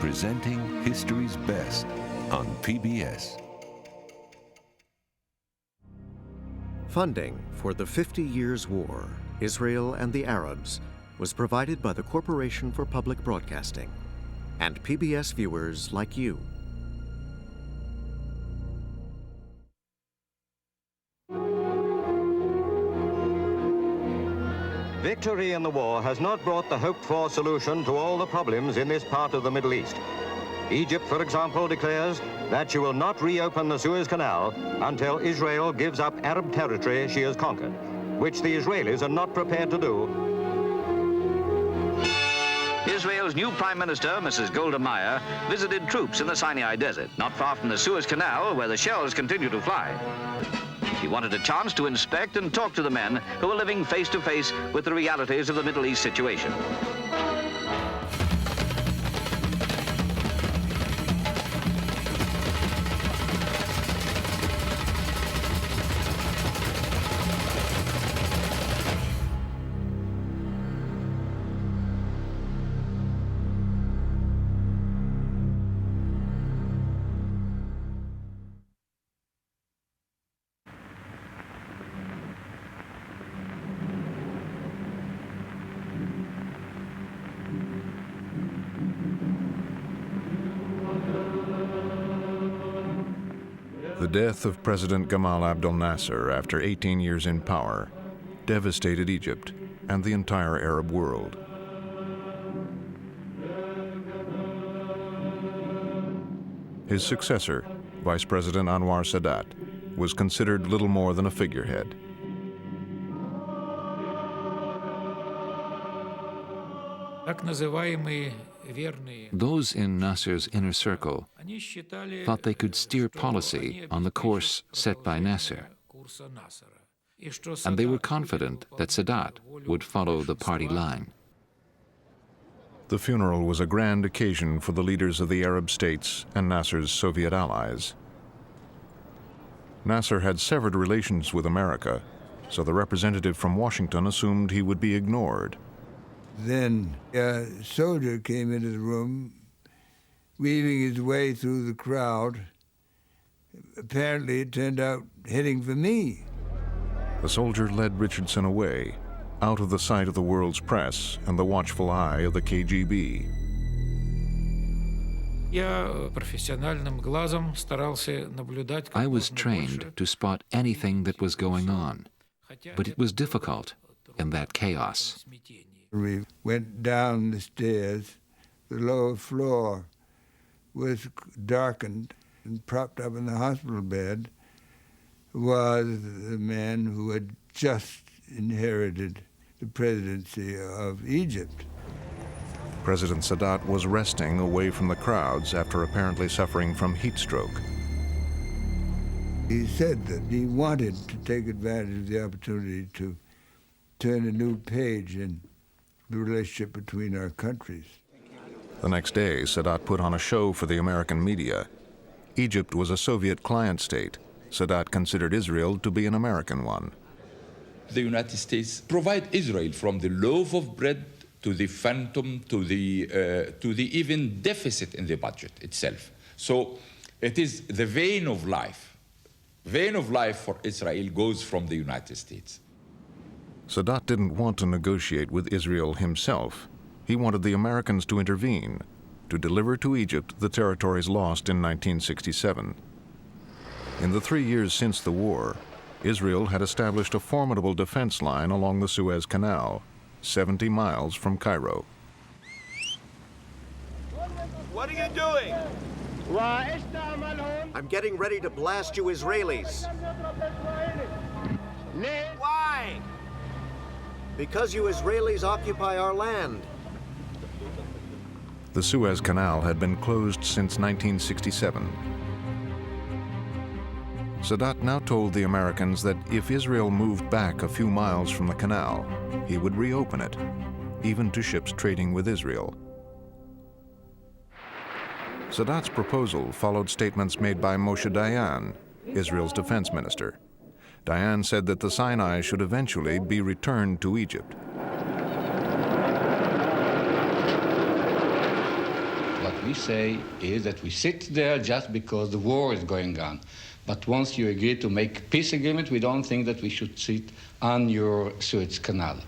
presenting history's best on PBS. Funding for the 50 Years' War, Israel and the Arabs, was provided by the Corporation for Public Broadcasting and PBS viewers like you. Victory in the war has not brought the hoped-for solution to all the problems in this part of the Middle East. Egypt, for example, declares that she will not reopen the Suez Canal until Israel gives up Arab territory she has conquered, which the Israelis are not prepared to do. Israel's new Prime Minister, Mrs. Golda Meir, visited troops in the Sinai Desert, not far from the Suez Canal, where the shells continue to fly. She wanted a chance to inspect and talk to the men who are living face to face with the realities of the Middle East situation. The death of President Gamal Abdel Nasser after 18 years in power devastated Egypt and the entire Arab world. His successor, Vice President Anwar Sadat, was considered little more than a figurehead. Those in Nasser's inner circle thought they could steer policy on the course set by Nasser, and they were confident that Sadat would follow the party line. The funeral was a grand occasion for the leaders of the Arab states and Nasser's Soviet allies. Nasser had severed relations with America, so the representative from Washington assumed he would be ignored. Then a soldier came into the room, weaving his way through the crowd. Apparently, it turned out heading for me. The soldier led Richardson away, out of the sight of the world's press and the watchful eye of the KGB. I was trained to spot anything that was going on, but it was difficult in that chaos. We went down the stairs. The lower floor was darkened, and propped up in the hospital bed was the man who had just inherited the presidency of Egypt. President Sadat was resting away from the crowds after apparently suffering from heat stroke. He said that he wanted to take advantage of the opportunity to turn a new page in the relationship between our countries. The next day, Sadat put on a show for the American media. Egypt was a Soviet client state. Sadat considered Israel to be an American one. The United States provide Israel from the loaf of bread to the phantom to the even deficit in the budget itself. So it is the vein of life. Vein of life for Israel goes from the United States. Sadat didn't want to negotiate with Israel himself. He wanted the Americans to intervene, to deliver to Egypt the territories lost in 1967. In the 3 years since the war, Israel had established a formidable defense line along the Suez Canal, 70 miles from Cairo. What are you doing? I'm getting ready to blast you Israelis. Why? Because you Israelis occupy our land. The Suez Canal had been closed since 1967. Sadat now told the Americans that if Israel moved back a few miles from the canal, he would reopen it, even to ships trading with Israel. Sadat's proposal followed statements made by Moshe Dayan, Israel's defense minister. Dayan said that the Sinai should eventually be returned to Egypt. But we say is that we sit there just because the war is going on. But once you agree to make peace agreement, we don't think that we should sit on your Suez Canal.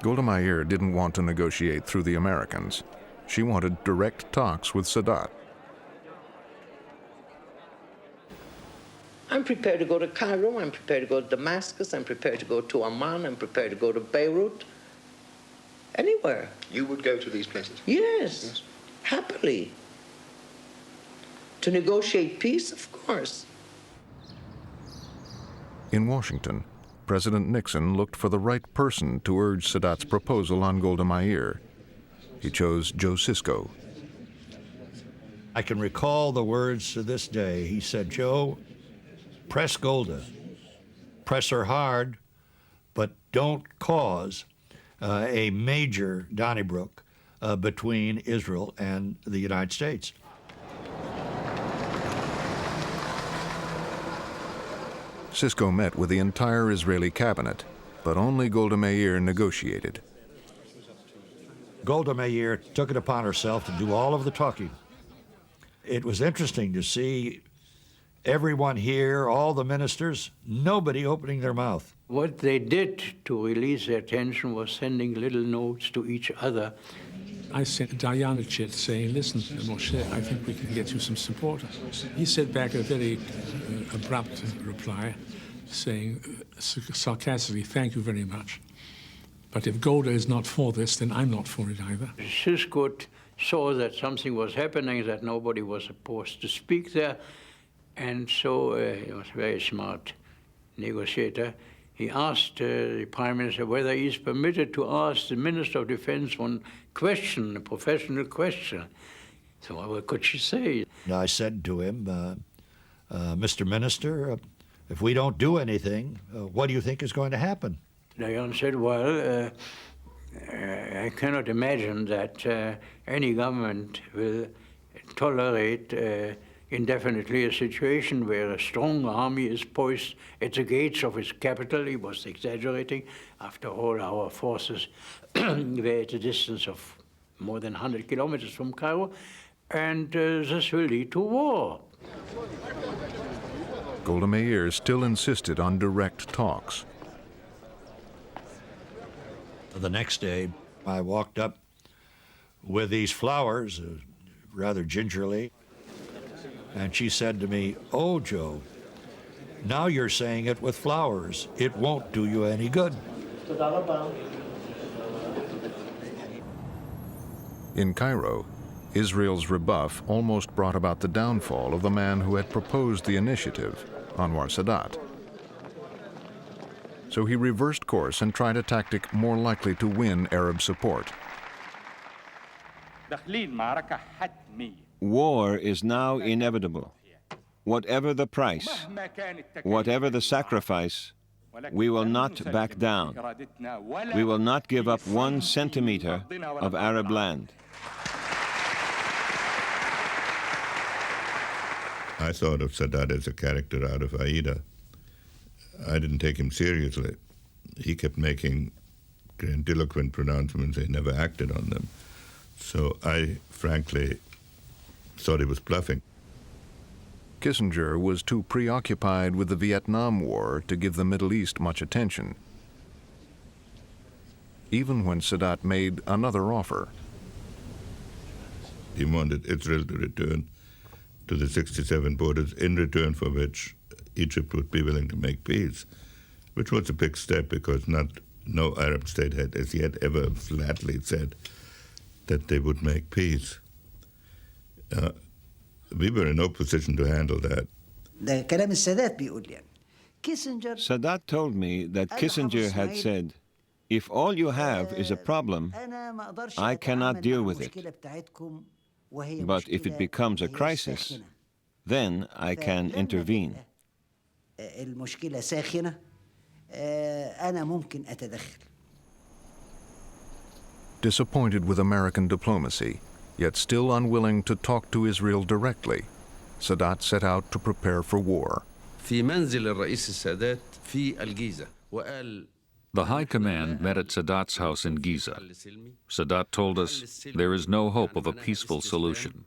Golda Meir didn't want to negotiate through the Americans. She wanted direct talks with Sadat. I'm prepared to go to Cairo, I'm prepared to go to Damascus, I'm prepared to go to Amman, I'm prepared to go to Beirut. Anywhere. You would go to these places? Yes. Happily. To negotiate peace, of course. In Washington, President Nixon looked for the right person to urge Sadat's proposal on Golda Meir. He chose Joe Sisko. I can recall the words to this day. He said, "Joe, press Golda. Press her hard, but don't cause a major Donnybrook between Israel and the United States." Sisko met with the entire Israeli cabinet, but only Golda Meir negotiated. Golda Meir took it upon herself to do all of the talking. It was interesting to see everyone here, all the ministers, nobody opening their mouth. What they did to release their tension was sending little notes to each other. I sent Dayan a chit saying, "Listen, Moshe, I think we can get you some support." He sent back a very abrupt reply saying sarcastically, "Thank you very much. But if Golda is not for this, then I'm not for it either." Sisko saw that something was happening, that nobody was supposed to speak there, and so he was a very smart negotiator. He asked the Prime Minister whether he's permitted to ask the Minister of Defense one question, a professional question. So what could she say? I said to him, "Mr. Minister, if we don't do anything, what do you think is going to happen?" Dayan said, "Well, I cannot imagine that any government will tolerate indefinitely a situation where a strong army is poised at the gates of its capital." He was exaggerating. After all, our forces were at a distance of more than 100 kilometers from Cairo, and this will lead to war. Golda Meir still insisted on direct talks. The next day, I walked up with these flowers, rather gingerly, and she said to me, "Oh, Joe, now you're saying it with flowers. It won't do you any good." In Cairo, Israel's rebuff almost brought about the downfall of the man who had proposed the initiative, Anwar Sadat. So he reversed course and tried a tactic more likely to win Arab support. War is now inevitable. Whatever the price, whatever the sacrifice, we will not back down. We will not give up 1 centimeter of Arab land. I thought of Sadat as a character out of Aida. I didn't take him seriously. He kept making grandiloquent pronouncements. He never acted on them. So I, frankly, thought he was bluffing. Kissinger was too preoccupied with the Vietnam War to give the Middle East much attention. Even when Sadat made another offer. He wanted Israel to return to the 67 borders, in return for which Egypt would be willing to make peace, which was a big step because no Arab state had as yet ever flatly said that they would make peace. We were in no position to handle that. Sadat told me that Kissinger had said, "If all you have is a problem, I cannot deal with it. But if it becomes a crisis, then I can intervene." Disappointed with American diplomacy, yet still unwilling to talk to Israel directly, Sadat set out to prepare for war. في منزل الرئيس السادات في الجيزة وقال The High Command met at Sadat's house in Giza. Sadat told us, "There is no hope of a peaceful solution,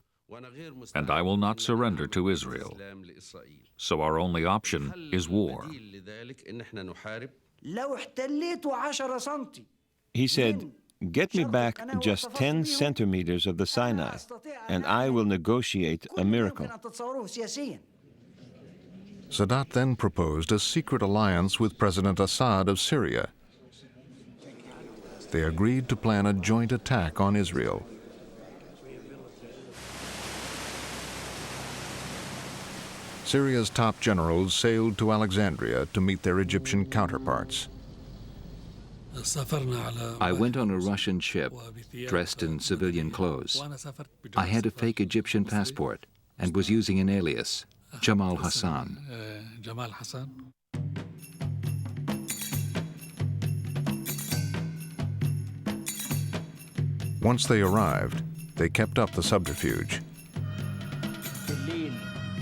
and I will not surrender to Israel. So our only option is war." He said, "Get me back just 10 centimeters of the Sinai, and I will negotiate a miracle." Sadat then proposed a secret alliance with President Assad of Syria. They agreed to plan a joint attack on Israel. Syria's top generals sailed to Alexandria to meet their Egyptian counterparts. I went on a Russian ship, dressed in civilian clothes. I had a fake Egyptian passport and was using an alias, Jamal Hassan. Once they arrived, they kept up the subterfuge.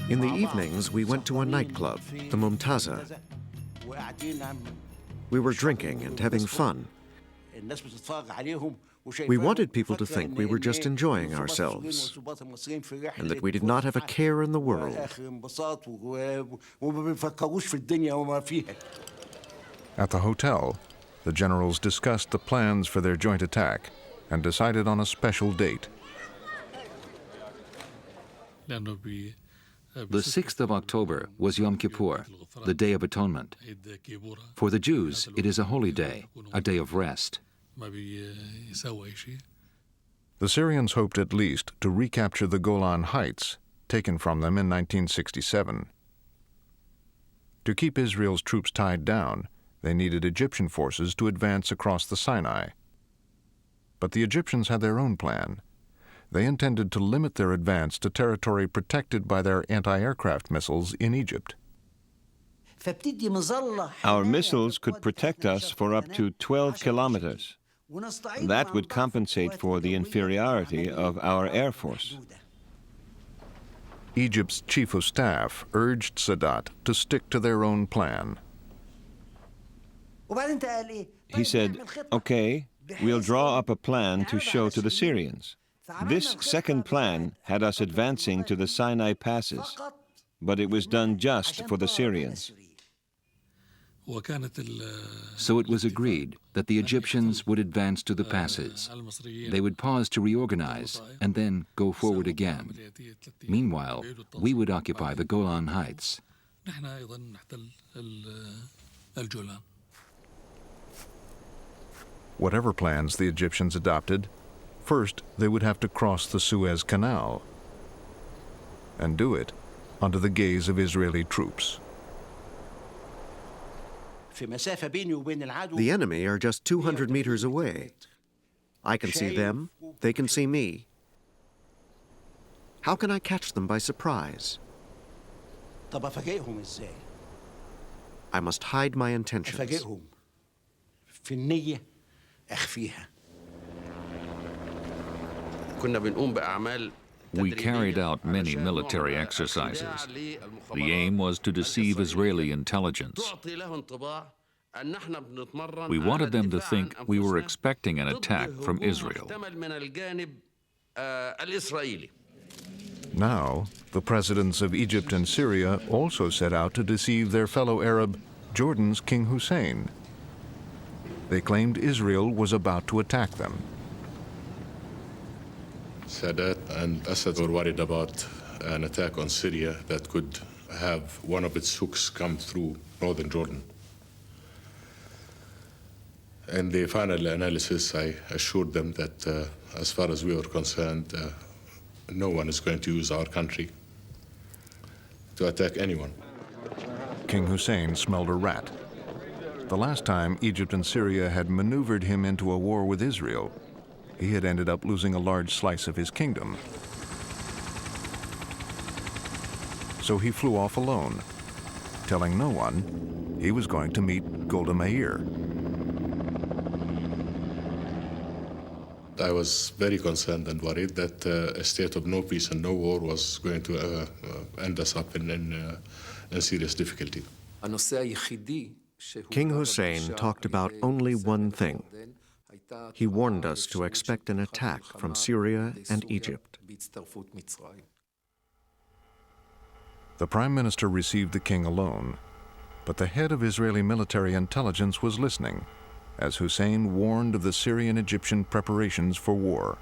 In the evenings, we went to a nightclub, the Mumtaza. We were drinking and having fun. We wanted people to think we were just enjoying ourselves and that we did not have a care in the world. At the hotel, the generals discussed the plans for their joint attack and decided on a special date. The 6th of October was Yom Kippur, the Day of Atonement. For the Jews, it is a holy day, a day of rest. The Syrians hoped at least to recapture the Golan Heights, taken from them in 1967. To keep Israel's troops tied down, they needed Egyptian forces to advance across the Sinai. But the Egyptians had their own plan. They intended to limit their advance to territory protected by their anti-aircraft missiles in Egypt. Our missiles could protect us for up to 12 kilometers. That would compensate for the inferiority of our Air Force. Egypt's chief of staff urged Sadat to stick to their own plan. He said, "Okay, we'll draw up a plan to show to the Syrians. This second plan had us advancing to the Sinai passes, but it was done just for the Syrians." So it was agreed that the Egyptians would advance to the passes. They would pause to reorganize and then go forward again. Meanwhile, we would occupy the Golan Heights. Whatever plans the Egyptians adopted, first they would have to cross the Suez Canal and do it under the gaze of Israeli troops. The enemy are just 200 meters away. I can see them, they can see me. How can I catch them by surprise? I must hide my intentions. We carried out many military exercises. The aim was to deceive Israeli intelligence. We wanted them to think we were expecting an attack from Israel. Now, the presidents of Egypt and Syria also set out to deceive their fellow Arab, Jordan's King Hussein. They claimed Israel was about to attack them. Sadat and Assad were worried about an attack on Syria that could have one of its hooks come through northern Jordan. In the final analysis, I assured them that as far as we were concerned, no one is going to use our country to attack anyone. King Hussein smelled a rat. The last time Egypt and Syria had maneuvered him into a war with Israel, he had ended up losing a large slice of his kingdom. So he flew off alone, telling no one he was going to meet Golda Meir. I was very concerned and worried that a state of no peace and no war was going to end us up in serious difficulty. King Hussein talked about only one thing. He warned us to expect an attack from Syria and Egypt. The Prime Minister received the king alone, but the head of Israeli military intelligence was listening, as Hussein warned of the Syrian-Egyptian preparations for war.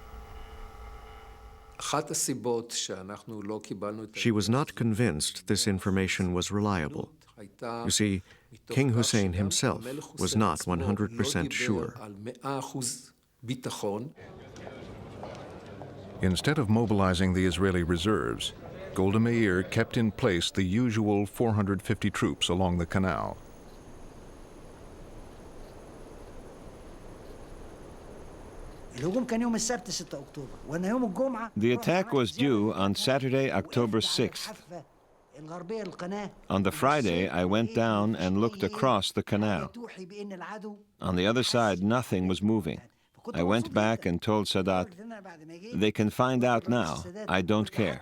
She was not convinced this information was reliable. You see, King Hussein himself was not 100% sure. Instead of mobilizing the Israeli reserves, Golda Meir kept in place the usual 450 troops along the canal. The attack was due on Saturday, October 6th. On the Friday, I went down and looked across the canal. On the other side, nothing was moving. I went back and told Sadat, "They can find out now. I don't care."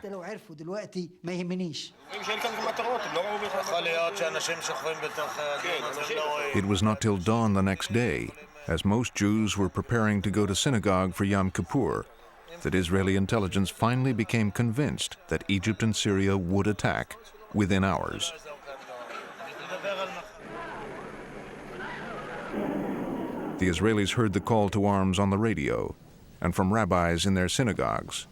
It was not till dawn the next day, as most Jews were preparing to go to synagogue for Yom Kippur, that Israeli intelligence finally became convinced that Egypt and Syria would attack within hours. The Israelis heard the call to arms on the radio and from rabbis in their synagogues.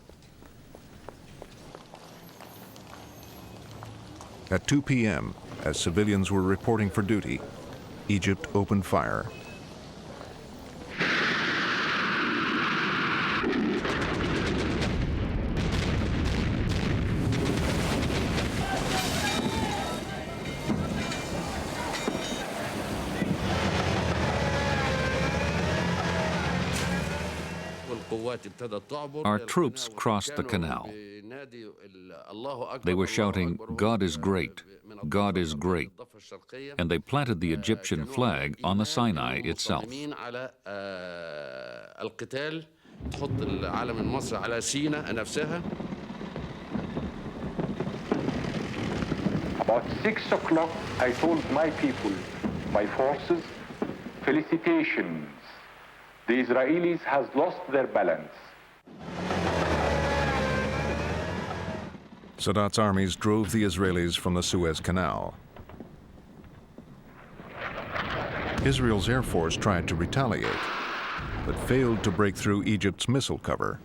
At 2 p.m., as civilians were reporting for duty, Egypt opened fire. Our troops crossed the canal. They were shouting, "God is great, God is great," and they planted the Egyptian flag on the Sinai itself. About 6 o'clock, I told my people, my forces, felicitations. The Israelis has lost their balance. Sadat's armies drove the Israelis from the Suez Canal. Israel's Air Force tried to retaliate, but failed to break through Egypt's missile cover.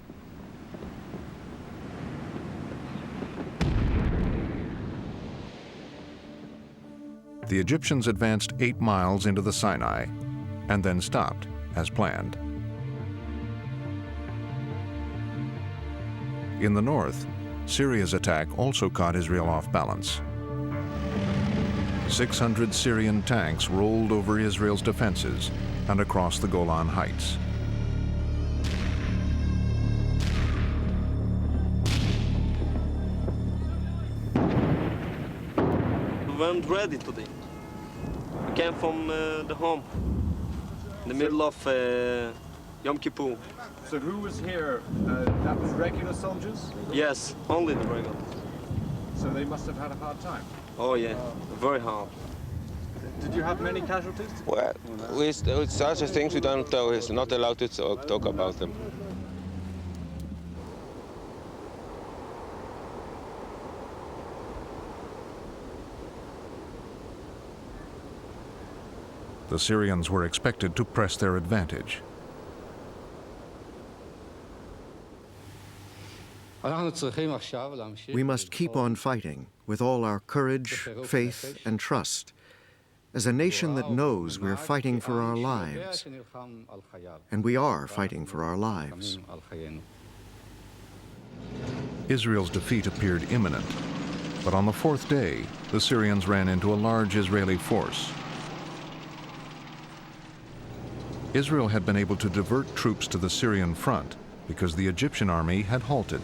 The Egyptians advanced 8 miles into the Sinai and then stopped, as planned. In the north, Syria's attack also caught Israel off balance. 600 Syrian tanks rolled over Israel's defenses and across the Golan Heights. We weren't ready today. We came from the home, in the middle of Yom Kippur. So who was here? That was regular soldiers? Yes, only the regular. So they must have had a hard time? Oh yeah, very hard. Did you have many casualties? Well, with such things we don't know. It's not allowed to talk about them. The Syrians were expected to press their advantage. We must keep on fighting with all our courage, faith, and trust, as a nation that knows we're fighting for our lives. And we are fighting for our lives. Israel's defeat appeared imminent, but on the 4th day, the Syrians ran into a large Israeli force. Israel had been able to divert troops to the Syrian front because the Egyptian army had halted.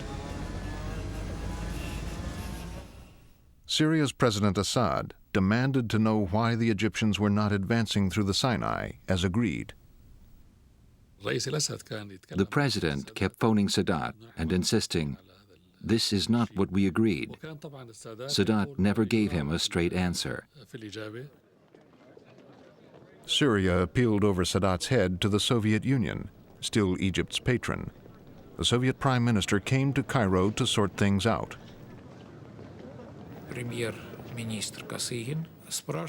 Syria's President Assad demanded to know why the Egyptians were not advancing through the Sinai as agreed. The president kept phoning Sadat and insisting, "This is not what we agreed." Syria appealed over Sadat's head to the Soviet Union, still Egypt's patron. The Soviet Prime Minister came to Cairo to sort things out.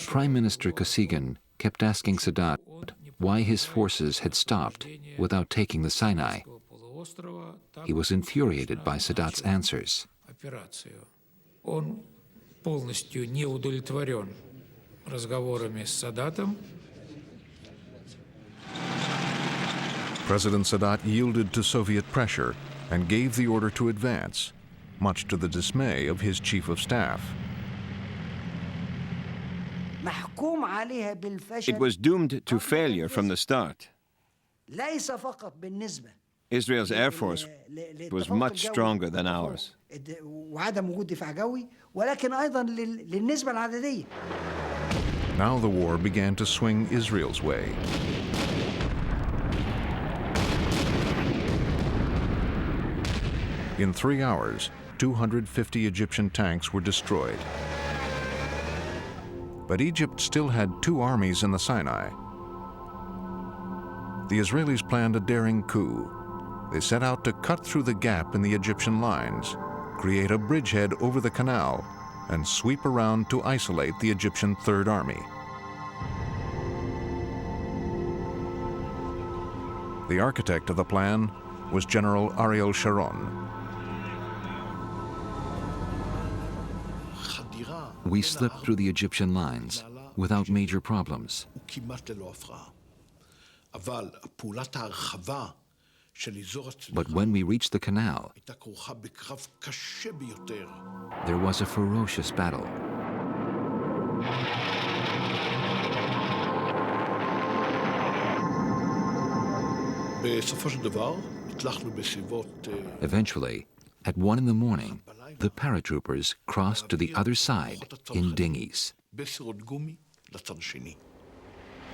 Prime Minister Kosygin kept asking Sadat why his forces had stopped without taking the Sinai. He was infuriated by Sadat's answers. President Sadat yielded to Soviet pressure and gave the order to advance, much to the dismay of his chief of staff. It was doomed to failure from the start. Israel's Air Force was much stronger than ours. Now the war began to swing Israel's way. In 3 hours, 250 Egyptian tanks were destroyed. But Egypt still had 2 armies in the Sinai. The Israelis planned a daring coup. They set out to cut through the gap in the Egyptian lines, create a bridgehead over the canal, and sweep around to isolate the Egyptian Third Army. The architect of the plan was General Ariel Sharon. We slipped through the Egyptian lines without major problems. But when we reached the canal, there was a ferocious battle. Eventually, at 1 in the morning, the paratroopers crossed to the other side in dinghies.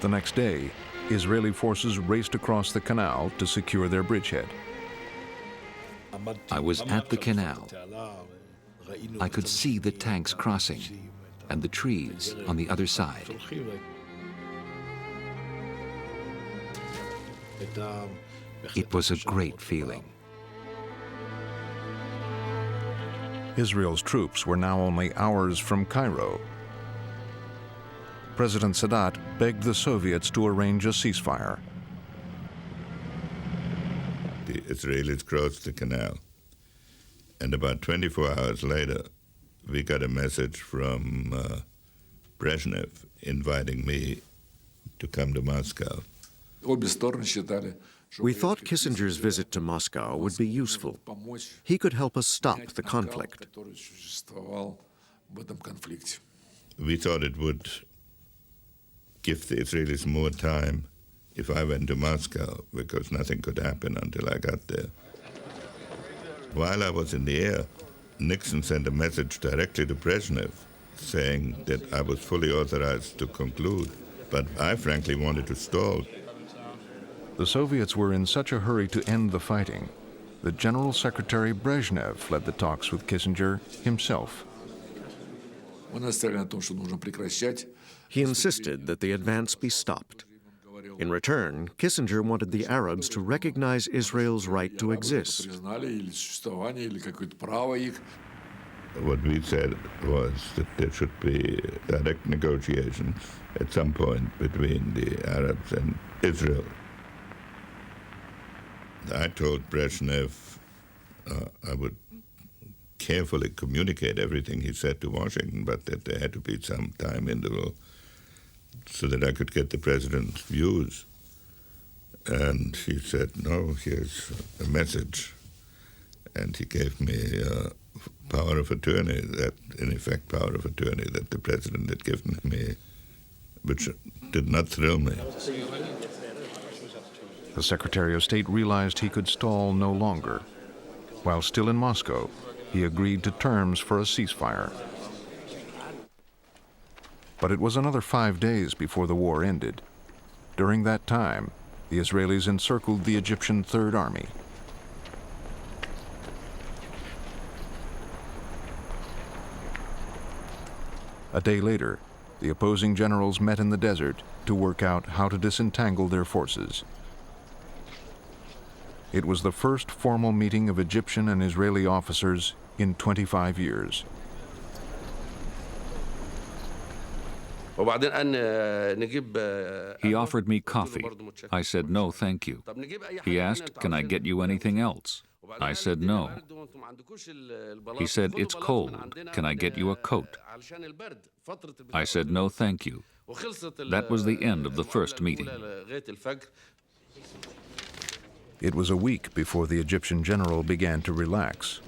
The next day, Israeli forces raced across the canal to secure their bridgehead. I was at the canal. I could see the tanks crossing and the trees on the other side. It was a great feeling. Israel's troops were now only hours from Cairo. President Sadat begged the Soviets to arrange a ceasefire. The Israelis crossed the canal, and about 24 hours later, we got a message from Brezhnev inviting me to come to Moscow. We thought Kissinger's visit to Moscow would be useful. He could help us stop the conflict. We thought it would give the Israelis more time if I went to Moscow, because nothing could happen until I got there. While I was in the air, Nixon sent a message directly to Brezhnev saying that I was fully authorized to conclude, but I frankly wanted to stall. The Soviets were in such a hurry to end the fighting that General Secretary Brezhnev led the talks with Kissinger himself. He insisted that the advance be stopped. In return, Kissinger wanted the Arabs to recognize Israel's right to exist. What we said was that there should be direct negotiations at some point between the Arabs and Israel. I told Brezhnev I would carefully communicate everything he said to Washington, but that there had to be some time interval so that I could get the president's views. And he said, no, here's a message. And he gave me power of attorney, that, in effect, power of attorney that the president had given me, which did not thrill me. The Secretary of State realized he could stall no longer. While still in Moscow, he agreed to terms for a ceasefire. But it was another 5 days before the war ended. During that time, the Israelis encircled the Egyptian Third Army. A day later, the opposing generals met in the desert to work out how to disentangle their forces. It was the first formal meeting of Egyptian and Israeli officers in 25 years. He offered me coffee. I said, no, thank you. He asked, can I get you anything else? I said, no. He said, it's cold. Can I get you a coat? I said, no, thank you. That was the end of the first meeting. It was a week before the Egyptian general began to relax.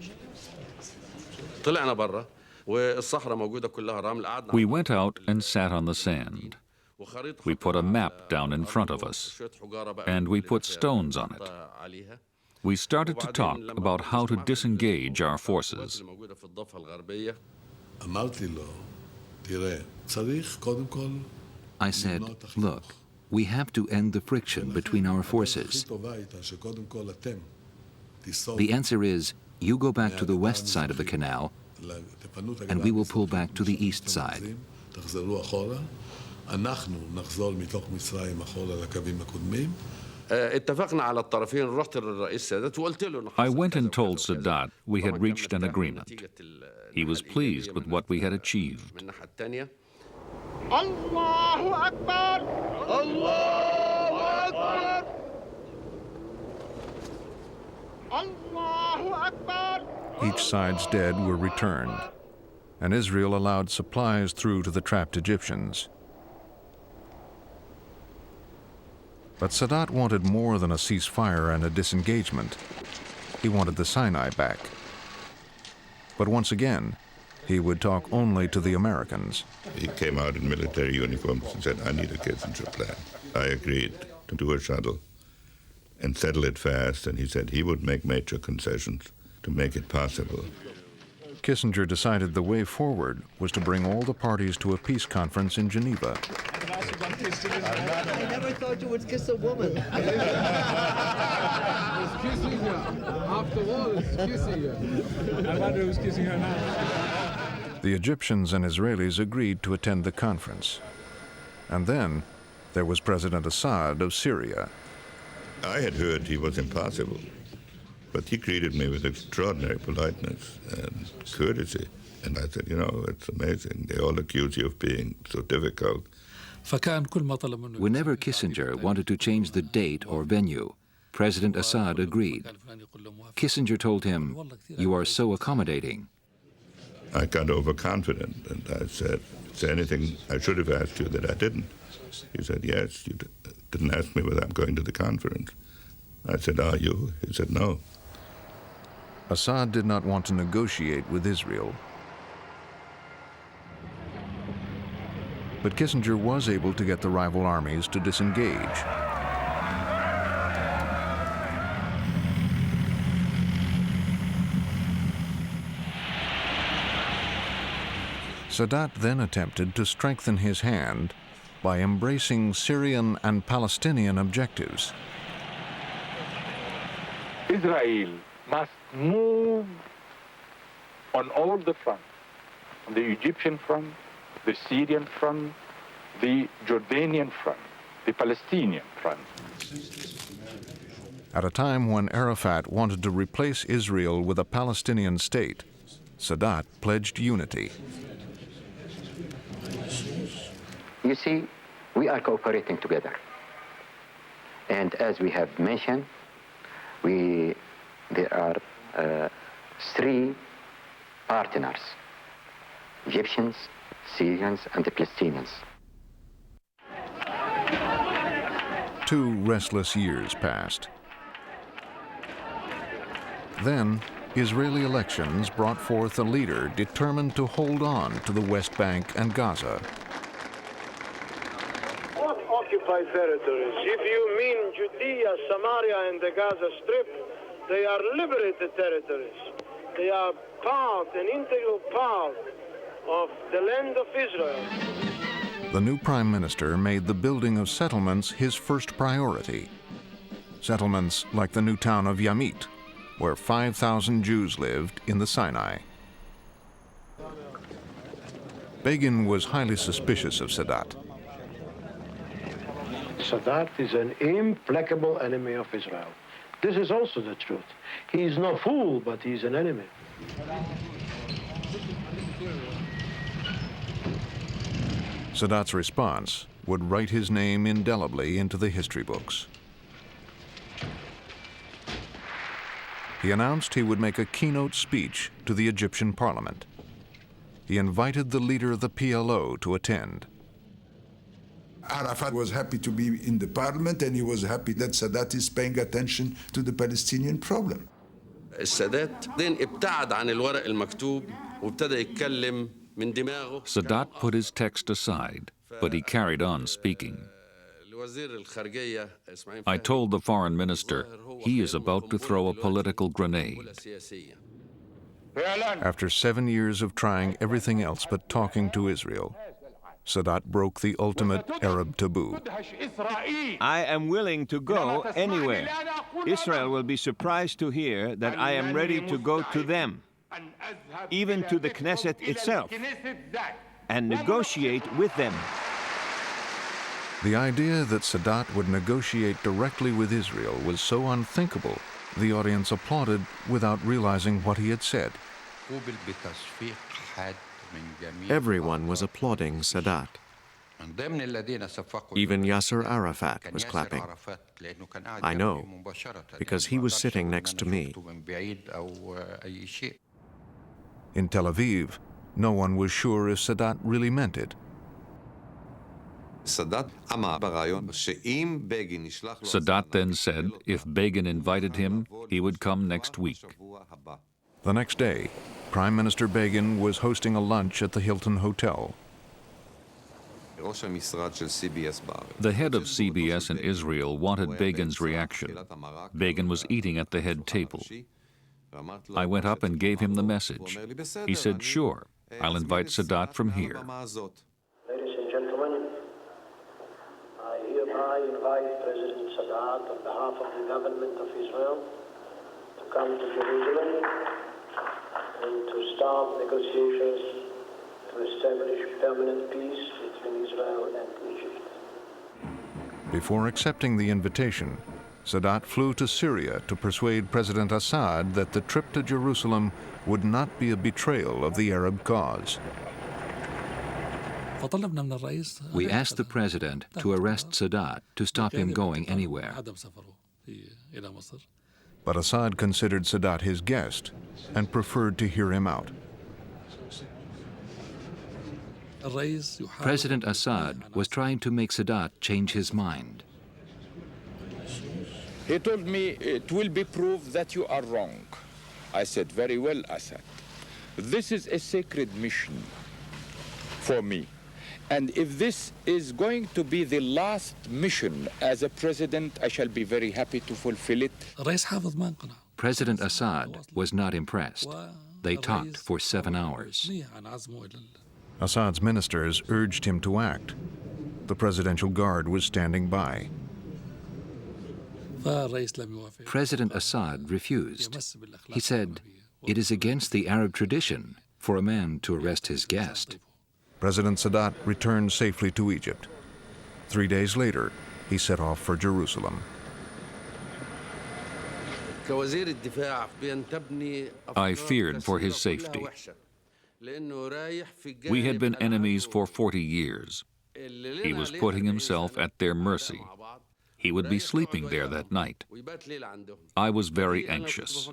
We went out and sat on the sand. We put a map down in front of us, and we put stones on it. We started to talk about how to disengage our forces. I said, look, we have to end the friction between our forces. The answer is, you go back to the west side of the canal, and we will pull back to the east side. I went and told Sadat we had reached an agreement. He was pleased with what we had achieved. Allahu Akbar! Allahu Akbar! Allahu Akbar! Each side's dead were returned, and Israel allowed supplies through to the trapped Egyptians. But Sadat wanted more than a ceasefire and a disengagement. He wanted the Sinai back. But once again, he would talk only to the Americans. He came out in military uniforms and said, I need a Kissinger plan. I agreed to do a shuttle and settle it fast, and he said he would make major concessions to make it possible. Kissinger decided the way forward was to bring all the parties to a peace conference in Geneva. I never thought you would kiss a woman. It's kissing her. After all, it's kissing her. I wonder who's kissing her now. The Egyptians and Israelis agreed to attend the conference. And then there was President Assad of Syria. I had heard he was impossible, but he greeted me with extraordinary politeness and courtesy. And I said, you know, it's amazing. They all accuse you of being so difficult. Whenever Kissinger wanted to change the date or venue, President Assad agreed. Kissinger told him, "You are so accommodating." I got overconfident, and I said, is there anything I should have asked you that I didn't? He said, yes, you didn't ask me whether I'm going to the conference. I said, are you? He said, no. Assad did not want to negotiate with Israel. But Kissinger was able to get the rival armies to disengage. Sadat then attempted to strengthen his hand by embracing Syrian and Palestinian objectives. Israel must move on all the fronts, on the Egyptian front, the Syrian front, the Jordanian front, the Palestinian front. At a time when Arafat wanted to replace Israel with a Palestinian state, Sadat pledged unity. You see, we are cooperating together. And as we have mentioned, there are three partners: Egyptians, Syrians, and the Palestinians. 2 restless years passed. Then, Israeli elections brought forth a leader determined to hold on to the West Bank and Gaza. What occupied territories? If you mean Judea, Samaria, and the Gaza Strip, they are liberated territories. They are an integral part of the land of Israel. The new prime minister made the building of settlements his first priority. Settlements like the new town of Yamit, where 5,000 Jews lived in the Sinai. Begin was highly suspicious of Sadat. Sadat is an implacable enemy of Israel. This is also the truth. He is no fool, but he is an enemy. Sadat's response would write his name indelibly into the history books. He announced he would make a keynote speech to the Egyptian parliament. He invited the leader of the PLO to attend. Arafat was happy to be in the parliament, and he was happy that Sadat is paying attention to the Palestinian problem. السادات بعدين ابتعد عن الورق المكتوب وابتدى يتكلم من دماغه. Sadat put his text aside, but he carried on speaking. I told the foreign minister he is about to throw a political grenade. After 7 years of trying everything else but talking to Israel, Sadat broke the ultimate Arab taboo. I am willing to go anywhere. Israel will be surprised to hear that I am ready to go to them, even to the Knesset itself, and negotiate with them. The idea that Sadat would negotiate directly with Israel was so unthinkable, the audience applauded without realizing what he had said. Everyone was applauding Sadat. Even Yasser Arafat was clapping. I know, because he was sitting next to me. In Tel Aviv, no one was sure if Sadat really meant it. Sadat then said if Begin invited him, he would come next week. The next day, Prime Minister Begin was hosting a lunch at the Hilton Hotel. The head of CBS in Israel wanted Begin's reaction. Begin was eating at the head table. I went up and gave him the message. He said, "Sure, I'll invite Sadat from here." Ladies and gentlemen, I hereby invite President Sadat on behalf of the government of Israel to come to Jerusalem and to start negotiations to establish permanent peace between Israel and Egypt. Before accepting the invitation, Sadat flew to Syria to persuade President Assad that the trip to Jerusalem would not be a betrayal of the Arab cause. We asked the president to arrest Sadat to stop him going anywhere. But Assad considered Sadat his guest and preferred to hear him out. President Assad was trying to make Sadat change his mind. He told me, it will be proved that you are wrong. I said, very well, Assad. This is a sacred mission for me. And if this is going to be the last mission as a president, I shall be very happy to fulfill it. President Assad was not impressed. They talked for 7 hours. Assad's ministers urged him to act. The Presidential Guard was standing by. President Assad refused. He said, "It is against the Arab tradition for a man to arrest his guest." President Sadat returned safely to Egypt. 3 days later, he set off for Jerusalem. I feared for his safety. We had been enemies for 40 years. He was putting himself at their mercy. He would be sleeping there that night. I was very anxious.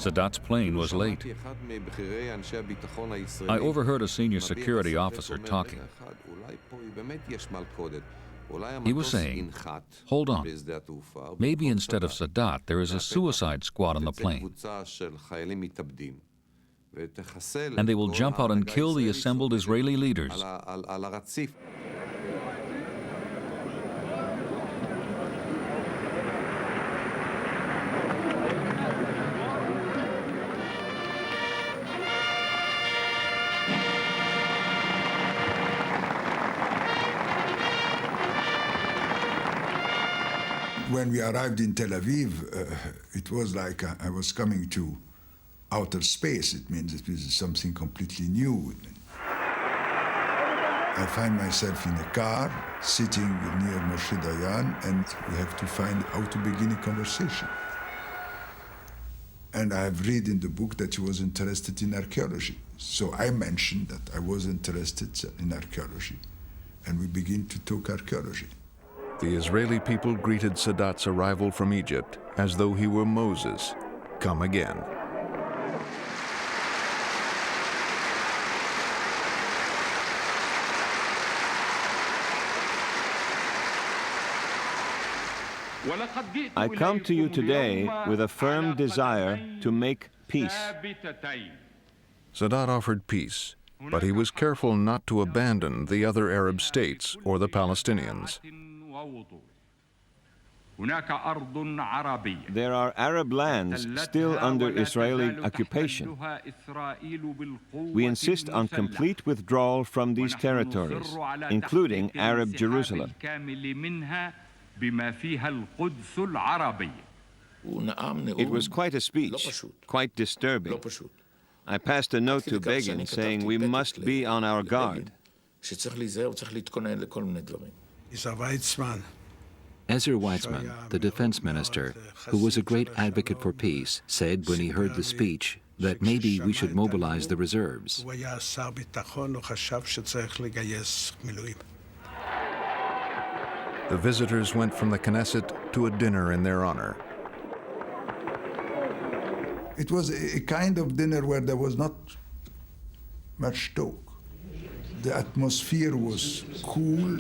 Sadat's plane was late. I overheard a senior security officer talking. He was saying, "Hold on, maybe instead of Sadat, there is a suicide squad on the plane. And they will jump out and kill the assembled Israeli leaders." When we arrived in Tel Aviv, it was like I was coming to outer space. It means it was something completely new. I find myself in a car, sitting near Moshe Dayan, and we have to find how to begin a conversation. And I have read in the book that he was interested in archaeology. So I mentioned that I was interested in archaeology, and we begin to talk archaeology. The Israeli people greeted Sadat's arrival from Egypt as though he were Moses, come again. I come to you today with a firm desire to make peace. Sadat offered peace, but he was careful not to abandon the other Arab states or the Palestinians. There are Arab lands still under Israeli occupation. We insist on complete withdrawal from these territories, including Arab Jerusalem. It was quite a speech, quite disturbing. I passed a note to Begin saying we must be on our guard. Ezra Weizman, the defense minister, who was a great advocate for peace, said when he heard the speech that maybe we should mobilize the reserves. The visitors went from the Knesset to a dinner in their honor. It was a kind of dinner where there was not much talk. The atmosphere was cool.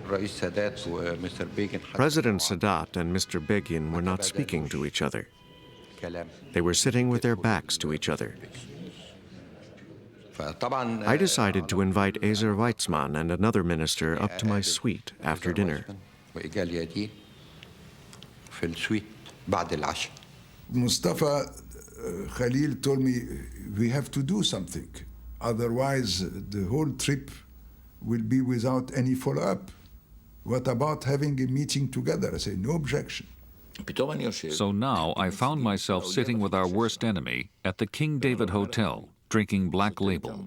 President Sadat and Mr. Begin were not speaking to each other. They were sitting with their backs to each other. I decided to invite Ezer Weizman and another minister up to my suite after dinner. Mustafa Khalil told me, we have to do something. Otherwise, the whole trip will be without any follow-up. What about having a meeting together? I say, no objection. So now I found myself sitting with our worst enemy at the King David Hotel, drinking Black Label.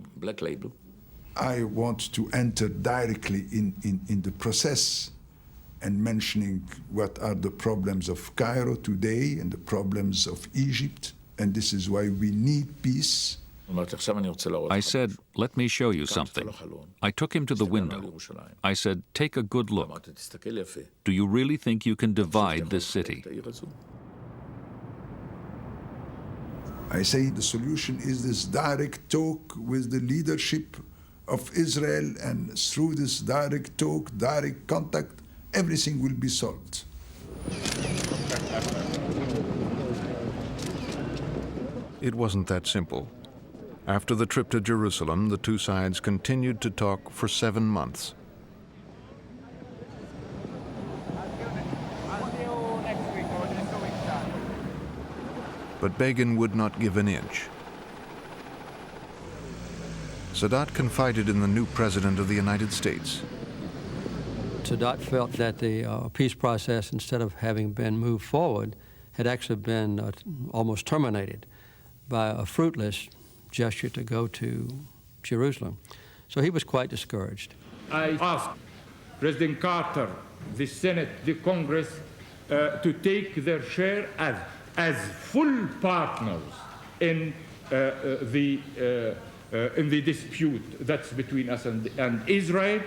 I want to enter directly in the process and mentioning what are the problems of Cairo today and the problems of Egypt, and this is why we need peace. I said, let me show you something. I took him to the window. I said, take a good look. Do you really think you can divide this city? I say the solution is this direct talk with the leadership of Israel, and through this direct talk, direct contact, everything will be solved. It wasn't that simple. After the trip to Jerusalem, the two sides continued to talk for 7 months. But Begin would not give an inch. Sadat confided in the new President of the United States. Sadat felt that the peace process, instead of having been moved forward, had actually been almost terminated by a fruitless gesture to go to Jerusalem. So he was quite discouraged. I asked President Carter, the Senate, the Congress, to take their share as full partners in the dispute that's between us and Israel.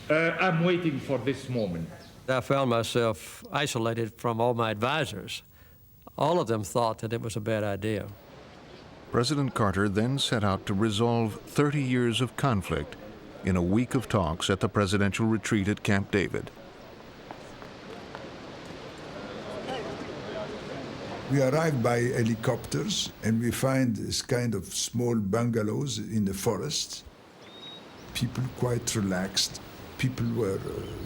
I'm waiting for this moment. I found myself isolated from all my advisors. All of them thought that it was a bad idea. President Carter then set out to resolve 30 years of conflict in a week of talks at the presidential retreat at Camp David. We arrived by helicopters, and we find this kind of small bungalows in the forest. People quite relaxed. People were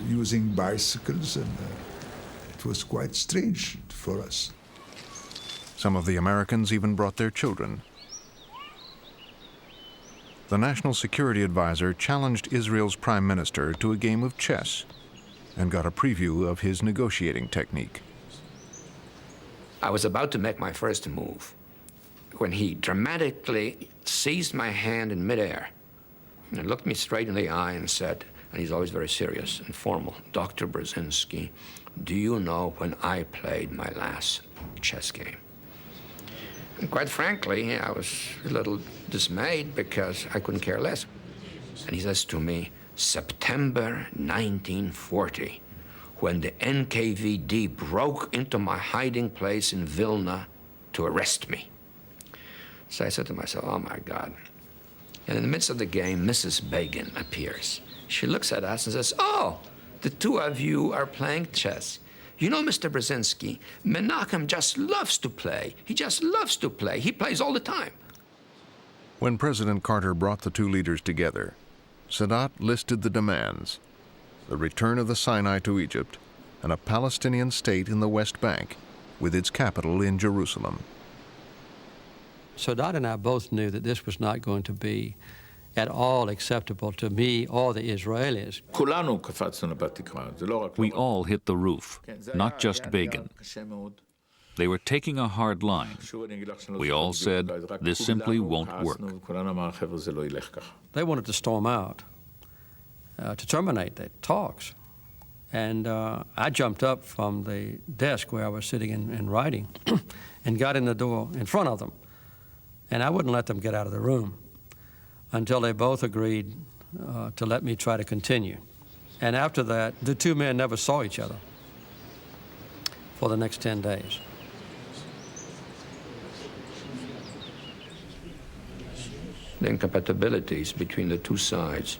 using bicycles, and it was quite strange for us. Some of the Americans even brought their children. The National Security Advisor challenged Israel's prime minister to a game of chess. and got a preview of his negotiating technique. I was about to make my first move when he dramatically seized my hand in midair and looked me straight in the eye and said, and he's always very serious and formal, "Dr. Brzezinski, do you know when I played my last chess game?" And quite frankly, I was a little dismayed because I couldn't care less. And he says to me, "September 1940, when the NKVD broke into my hiding place in Vilna to arrest me." So I said to myself, oh my God. And in the midst of the game, Mrs. Begin appears. She looks at us and says, "Oh, the two of you are playing chess. You know, Mr. Brzezinski, Menachem just loves to play. He just loves to play. He plays all the time." When President Carter brought the two leaders together, Sadat listed the demands: the return of the Sinai to Egypt, and a Palestinian state in the West Bank, with its capital in Jerusalem. Sadat and I both knew that this was not going to be at all acceptable to me or the Israelis. We all hit the roof, not just Begin. They were taking a hard line. We all said, this simply won't work. They wanted to storm out, to terminate the talks. And I jumped up from the desk where I was sitting and writing and got in the door in front of them. And I wouldn't let them get out of the room until they both agreed to let me try to continue. And after that, the two men never saw each other for the next 10 days. The incompatibilities between the two sides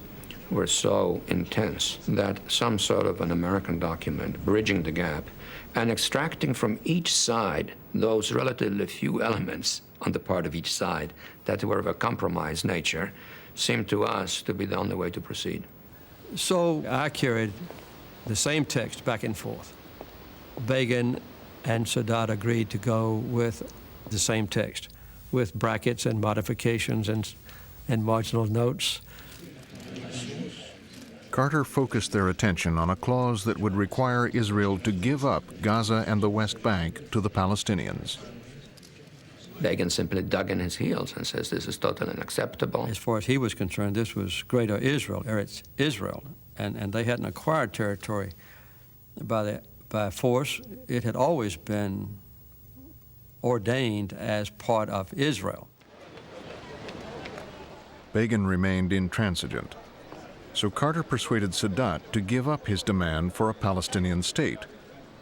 were so intense that some sort of an American document bridging the gap and extracting from each side those relatively few elements on the part of each side that were of a compromise nature seemed to us to be the only way to proceed. So I carried the same text back and forth. Begin and Sadat agreed to go with the same text, with brackets and modifications and marginal notes. Carter focused their attention on a clause that would require Israel to give up Gaza and the West Bank to the Palestinians. Begin simply dug in his heels and says this is totally unacceptable. As far as he was concerned, this was Greater Israel, Eretz Israel, and they hadn't acquired territory by force. It had always been ordained as part of Israel. Begin remained intransigent, so Carter persuaded Sadat to give up his demand for a Palestinian state,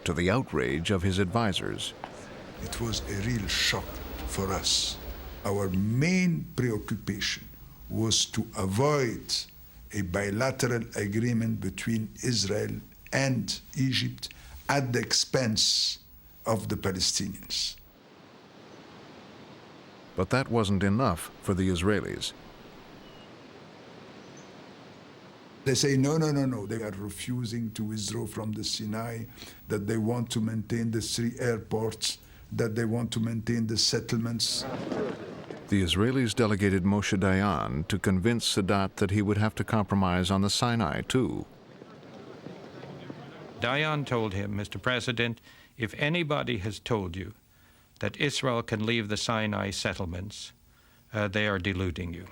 to the outrage of his advisors. It was a real shock for us. Our main preoccupation was to avoid a bilateral agreement between Israel and Egypt at the expense of the Palestinians. But that wasn't enough for the Israelis. They say, no. They are refusing to withdraw from the Sinai, that they want to maintain the 3 airports, that they want to maintain the settlements. The Israelis delegated Moshe Dayan to convince Sadat that he would have to compromise on the Sinai, too. Dayan told him, "Mr. President, if anybody has told you that Israel can leave the Sinai settlements, they are deluding you."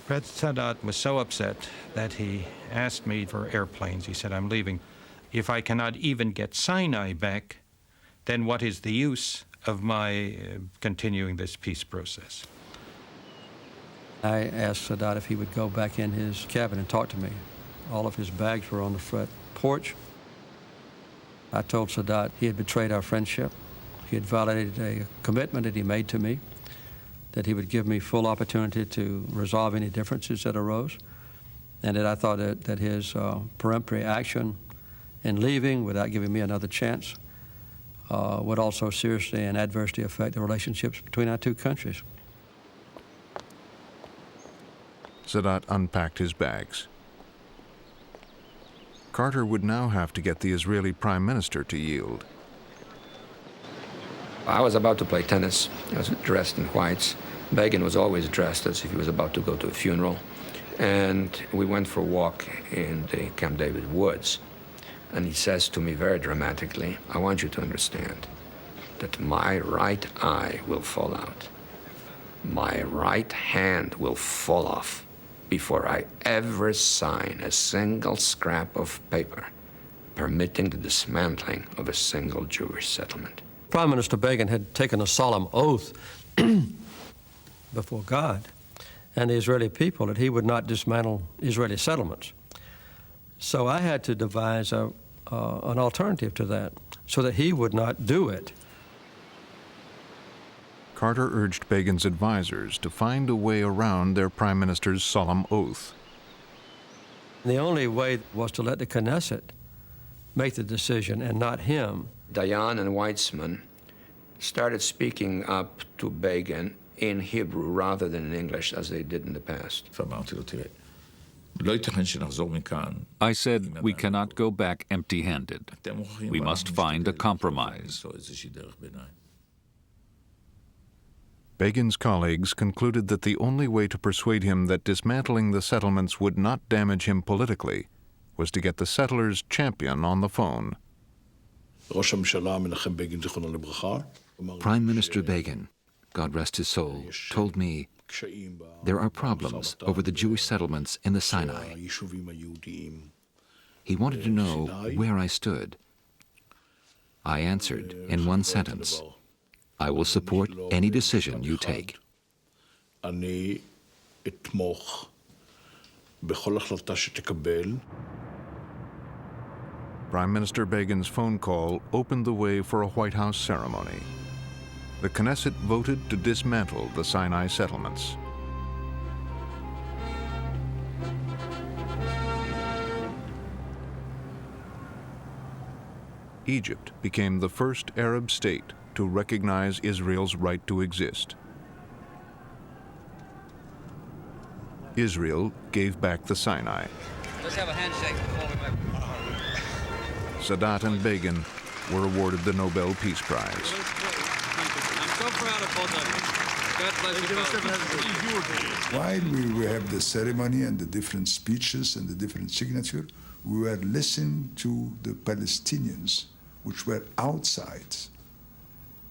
President Sadat was so upset that he asked me for airplanes. He said, "I'm leaving. If I cannot even get Sinai back, then what is the use of my continuing this peace process?" I asked Sadat if he would go back in his cabin and talk to me. All of his bags were on the front porch. I told Sadat he had betrayed our friendship. He had violated a commitment that he made to me, that he would give me full opportunity to resolve any differences that arose, and that I thought that his peremptory action in leaving without giving me another chance would also seriously and adversely affect the relationships between our two countries. Sadat unpacked his bags. Carter would now have to get the Israeli Prime Minister to yield. I was about to play tennis. I was dressed in whites. Begin was always dressed as if he was about to go to a funeral. And we went for a walk in the Camp David woods. And he says to me very dramatically, I want you to understand that my right eye will fall out. My right hand will fall off before I ever sign a single scrap of paper permitting the dismantling of a single Jewish settlement. Prime Minister Begin had taken a solemn oath before God and the Israeli people that he would not dismantle Israeli settlements. So I had to devise an alternative to that so that he would not do it. Carter urged Begin's advisors to find a way around their prime minister's solemn oath. The only way was to let the Knesset make the decision and not him. Dayan and Weitzman started speaking up to Begin in Hebrew rather than in English as they did in the past. I said we cannot go back empty-handed. We must find a compromise. Begin's colleagues concluded that the only way to persuade him that dismantling the settlements would not damage him politically was to get the settlers' champion on the phone. Prime Minister Begin, God rest his soul, told me there are problems over the Jewish settlements in the Sinai. He wanted to know where I stood. I answered in one sentence, I will support any decision you take. Prime Minister Begin's phone call opened the way for a White House ceremony. The Knesset voted to dismantle the Sinai settlements. Egypt became the first Arab state to recognize Israel's right to exist. Israel gave back the Sinai. Let's have a handshake before we make... Sadat and Begin were awarded the Nobel Peace Prize. I'm so proud of both of you. God bless you. While we have the ceremony and the different speeches and the different signature, we were listening to the Palestinians, which were outside,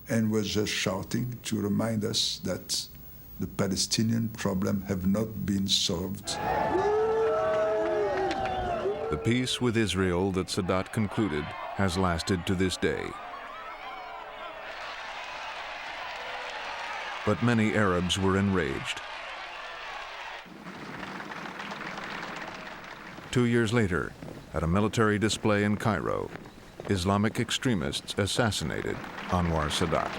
and was just shouting to remind us that the Palestinian problem have not been solved. The peace with Israel that Sadat concluded has lasted to this day. But many Arabs were enraged. 2 years later, at a military display in Cairo, Islamic extremists assassinated Anwar Sadat.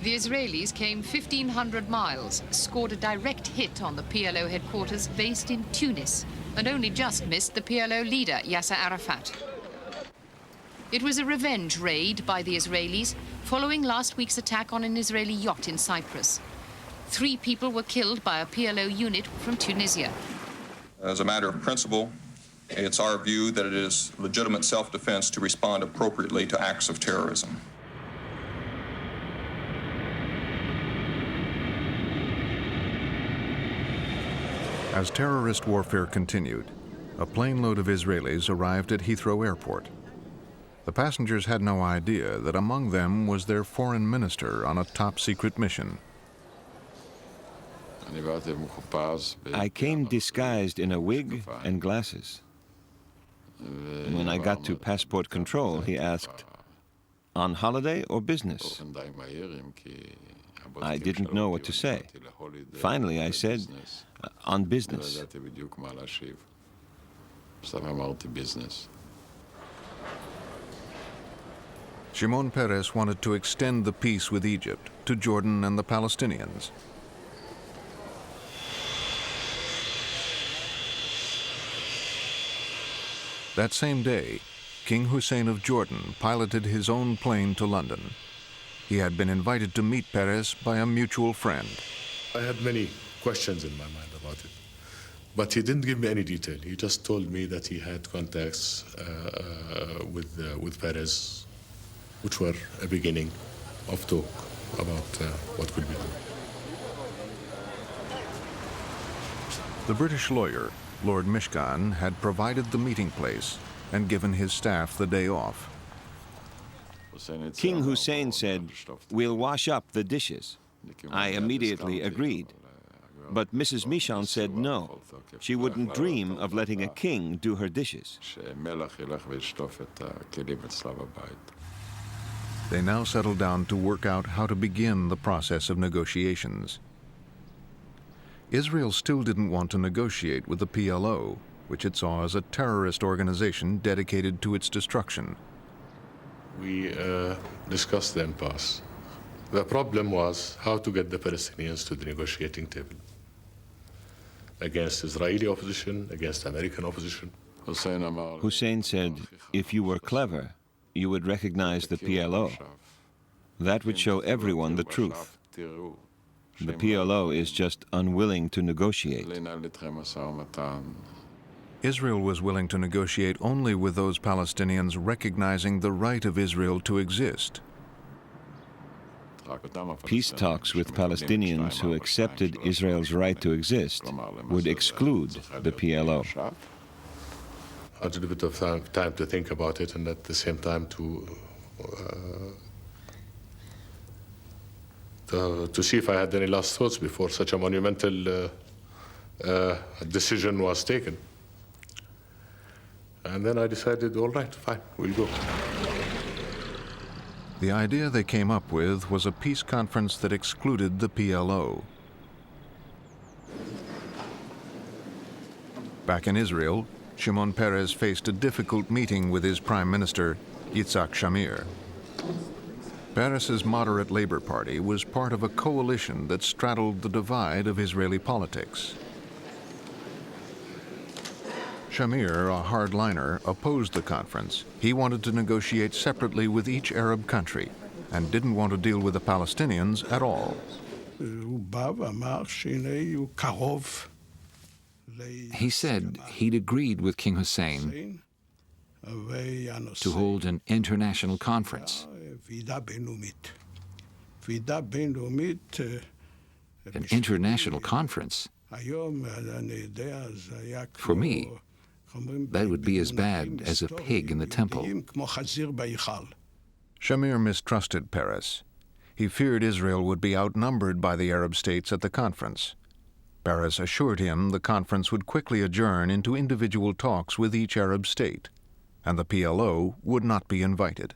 The Israelis came 1,500 miles, scored a direct hit on the PLO headquarters based in Tunis, and only just missed the PLO leader, Yasser Arafat. It was a revenge raid by the Israelis following last week's attack on an Israeli yacht in Cyprus. 3 people were killed by a PLO unit from Tunisia. As a matter of principle, it's our view that it is legitimate self-defense to respond appropriately to acts of terrorism. As terrorist warfare continued, a plane load of Israelis arrived at Heathrow Airport. The passengers had no idea that among them was their foreign minister on a top-secret mission. I came disguised in a wig and glasses. When I got to passport control, he asked, "On holiday or business?" I didn't know what to say. Finally, I said, "On business." Shimon Peres wanted to extend the peace with Egypt to Jordan and the Palestinians. That same day, King Hussein of Jordan piloted his own plane to London. He had been invited to meet Peres by a mutual friend. I had many questions in my mind about it, but he didn't give me any detail. He just told me that he had contacts with Peres, which were a beginning of talk about what could be done. The British lawyer, Lord Mishkan, had provided the meeting place and given his staff the day off. King Hussein said, "We'll wash up the dishes." I immediately agreed. But Mrs. Mishkan said no. She wouldn't dream of letting a king do her dishes. They now settled down to work out how to begin the process of negotiations. Israel still didn't want to negotiate with the PLO, which it saw as a terrorist organization dedicated to its destruction. We discussed the impasse. The problem was how to get the Palestinians to the negotiating table against Israeli opposition, against American opposition. Hussein said, if you were clever, you would recognize the PLO. That would show everyone the truth. The PLO is just unwilling to negotiate. Israel was willing to negotiate only with those Palestinians recognizing the right of Israel to exist. Peace talks with Palestinians who accepted Israel's right to exist would exclude the PLO. I had a bit of time to think about it, and at the same time to see if I had any last thoughts before such a monumental decision was taken. And then I decided, all right, fine, we'll go. The idea they came up with was a peace conference that excluded the PLO. Back in Israel, Shimon Peres faced a difficult meeting with his prime minister, Yitzhak Shamir. Peres's moderate Labor Party was part of a coalition that straddled the divide of Israeli politics. Shamir, a hardliner, opposed the conference. He wanted to negotiate separately with each Arab country and didn't want to deal with the Palestinians at all. He said he'd agreed with King Hussein to hold an international conference. An international conference? For me, that would be as bad as a pig in the temple. Shamir mistrusted Peres. He feared Israel would be outnumbered by the Arab states at the conference. Peres assured him the conference would quickly adjourn into individual talks with each Arab state, and the PLO would not be invited.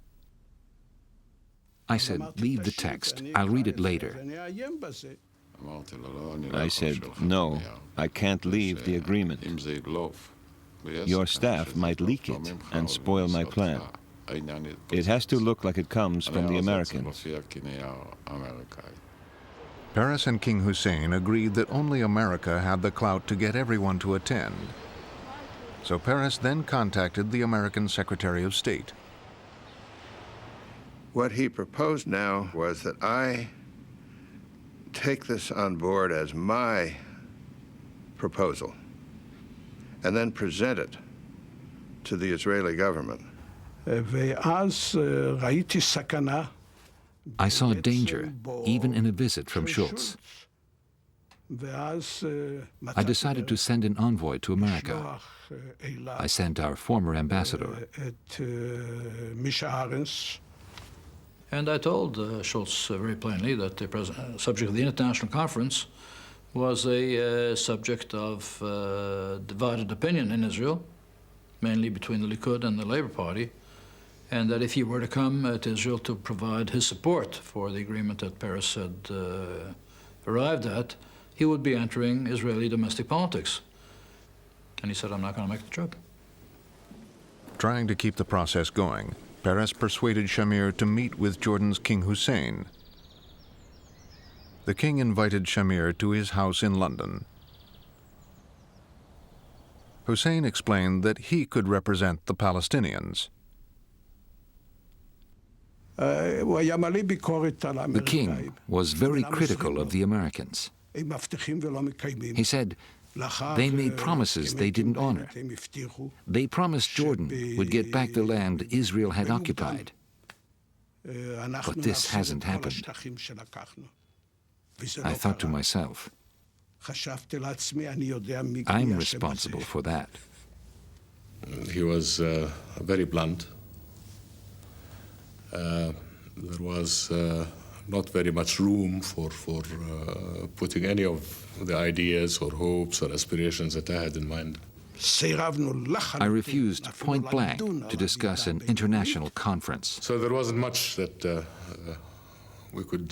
I said, leave the text. I'll read it later. I said, no, I can't leave the agreement. Your staff might leak it and spoil my plan. It has to look like it comes from the Americans. Peres and King Hussein agreed that only America had the clout to get everyone to attend. So Peres then contacted the American Secretary of State. What he proposed now was that I take this on board as my proposal and then present it to the Israeli government. I saw danger, even in a visit from Schultz. I decided to send an envoy to America. I sent our former ambassador. And I told Schultz very plainly that the subject of the international conference was a subject of divided opinion in Israel, mainly between the Likud and the Labor Party, and that if he were to come to Israel to provide his support for the agreement that Peres had arrived at, he would be entering Israeli domestic politics. And he said, I'm not going to make the trip. Trying to keep the process going, Peres persuaded Shamir to meet with Jordan's King Hussein. The king invited Shamir to his house in London. Hussein explained that he could represent the Palestinians. The king was very critical of the Americans. He said, they made promises they didn't honor. They promised Jordan would get back the land Israel had occupied. But this hasn't happened. I thought to myself, I'm responsible for that. He was very blunt. There was not very much room for putting any of the ideas or hopes or aspirations that I had in mind. I refused point blank to discuss an international conference. So there wasn't much that we could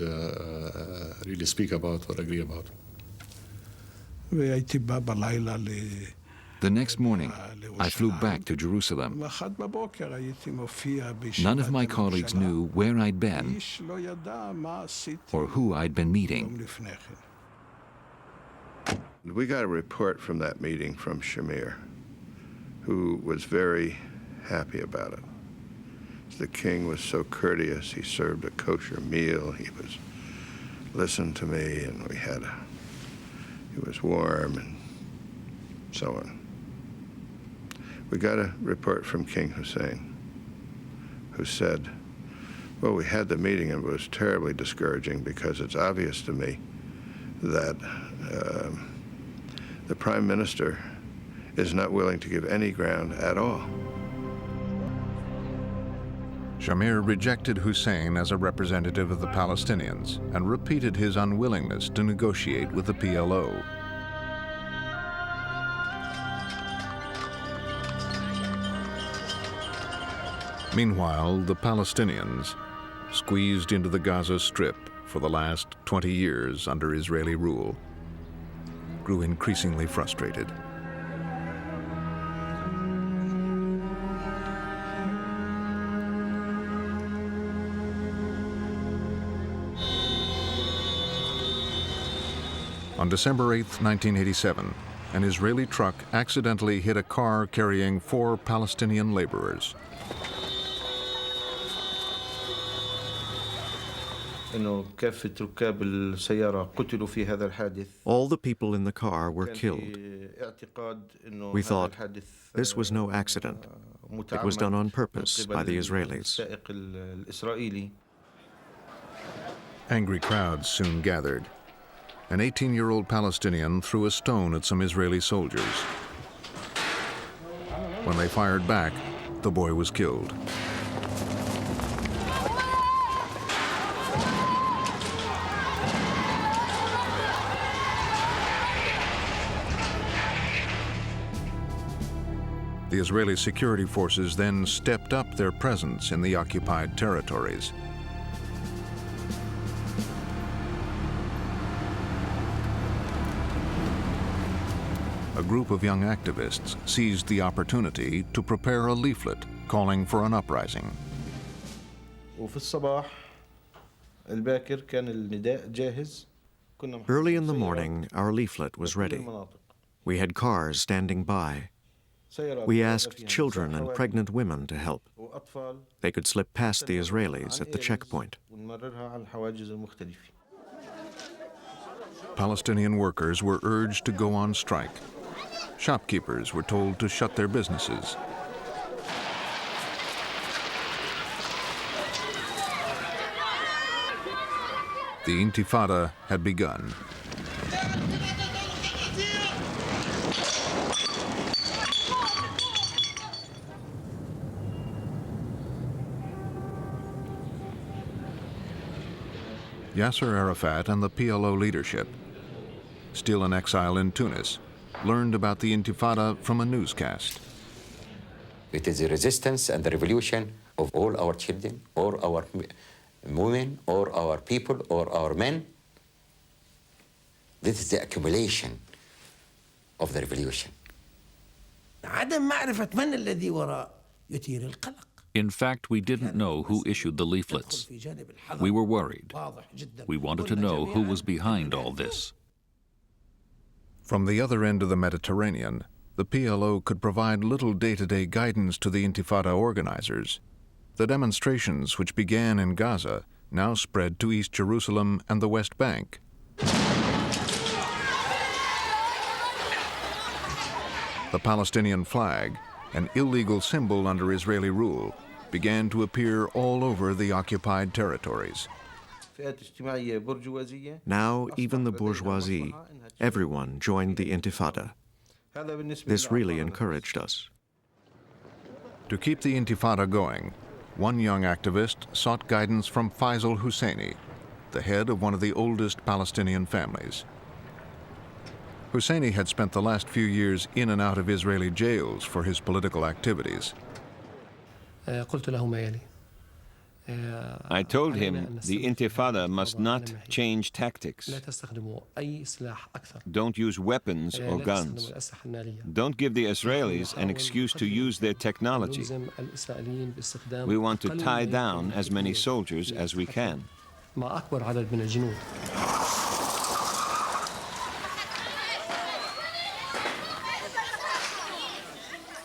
really speak about or agree about. The next morning, I flew back to Jerusalem. None of my colleagues knew where I'd been or who I'd been meeting. We got a report from that meeting from Shamir, who was very happy about it. The king was so courteous. He served a kosher meal. He listened to me, and he was warm, and so on. We got a report from King Hussein, who said, well, we had the meeting and it was terribly discouraging because it's obvious to me that the Prime Minister is not willing to give any ground at all. Shamir rejected Hussein as a representative of the Palestinians and repeated his unwillingness to negotiate with the PLO. Meanwhile, the Palestinians, squeezed into the Gaza Strip for the last 20 years under Israeli rule, grew increasingly frustrated. On December 8, 1987, an Israeli truck accidentally hit a car carrying 4 Palestinian laborers. All the people in the car were killed. We thought this was no accident. It was done on purpose by the Israelis. Angry crowds soon gathered. An 18-year-old Palestinian threw a stone at some Israeli soldiers. When they fired back, the boy was killed. The Israeli security forces then stepped up their presence in the occupied territories. A group of young activists seized the opportunity to prepare a leaflet calling for an uprising. Early in the morning, our leaflet was ready. We had cars standing by. We asked children and pregnant women to help. They could slip past the Israelis at the checkpoint. Palestinian workers were urged to go on strike. Shopkeepers were told to shut their businesses. The Intifada had begun. Yasser Arafat and the PLO leadership, still in exile in Tunis, learned about the Intifada from a newscast. It is the resistance and the revolution of all our children, or our women, or our people, or our men. This is the accumulation of the revolution. In fact, we didn't know who issued the leaflets. We were worried. We wanted to know who was behind all this. From the other end of the Mediterranean, the PLO could provide little day-to-day guidance to the Intifada organizers. The demonstrations, which began in Gaza, now spread to East Jerusalem and the West Bank. The Palestinian flag, an illegal symbol under Israeli rule, began to appear all over the occupied territories. Now, even the bourgeoisie, everyone joined the Intifada. This really encouraged us. To keep the Intifada going, one young activist sought guidance from Faisal Husseini, the head of one of the oldest Palestinian families. Husseini had spent the last few years in and out of Israeli jails for his political activities. I told him the Intifada must not change tactics. Don't use weapons or guns. Don't give the Israelis an excuse to use their technology. We want to tie down as many soldiers as we can.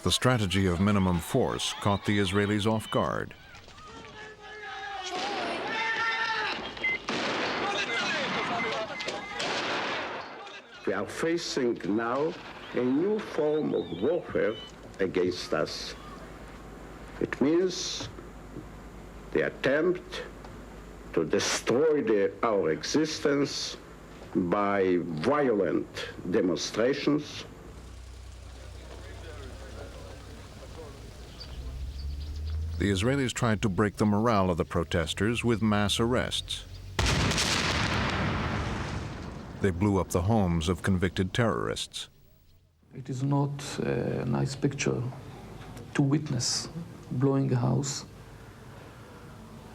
The strategy of minimum force caught the Israelis off guard. We are facing now a new form of warfare against us. It means the attempt to destroy our existence by violent demonstrations. The Israelis tried to break the morale of the protesters with mass arrests. They blew up the homes of convicted terrorists. It is not a nice picture to witness blowing a house.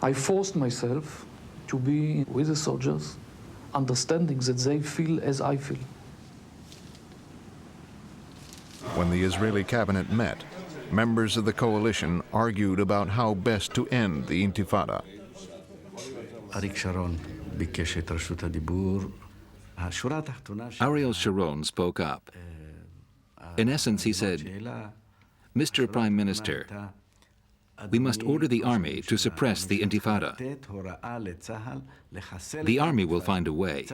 I forced myself to be with the soldiers, understanding that they feel as I feel. When the Israeli cabinet met, members of the coalition argued about how best to end the Intifada. Arik Sharon bikesh et rashut hadibur. Ariel Sharon spoke up. In essence, he said, "Mr. Prime Minister, we must order the army to suppress the Intifada. The army will find a way."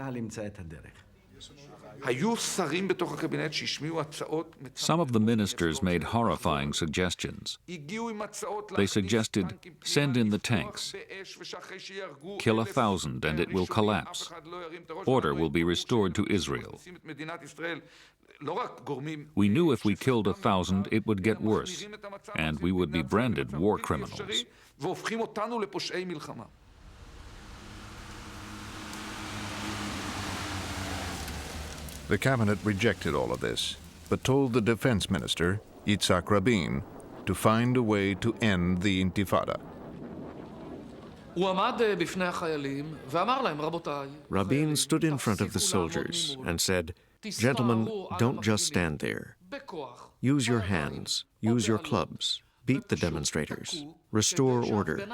Some of the ministers made horrifying suggestions. They suggested, send in the tanks, kill 1,000 and it will collapse. Order will be restored to Israel. We knew if we killed 1,000, it would get worse, and we would be branded war criminals. The cabinet rejected all of this, but told the defense minister, Yitzhak Rabin, to find a way to end the Intifada. Rabin stood in front of the soldiers and said, "Gentlemen, don't just stand there. Use your hands, use your clubs, beat the demonstrators, restore order."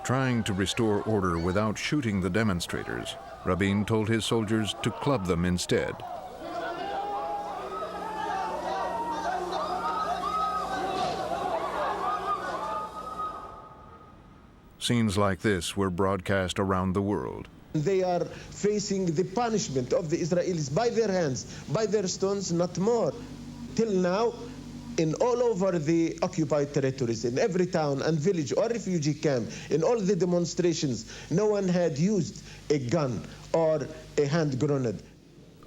Trying to restore order without shooting the demonstrators, Rabin told his soldiers to club them instead. Scenes like this were broadcast around the world. They are facing the punishment of the Israelis by their hands, by their stones, not more. Till now, in all over the occupied territories, in every town and village or refugee camp, in all the demonstrations, no one had used a gun or a hand grenade.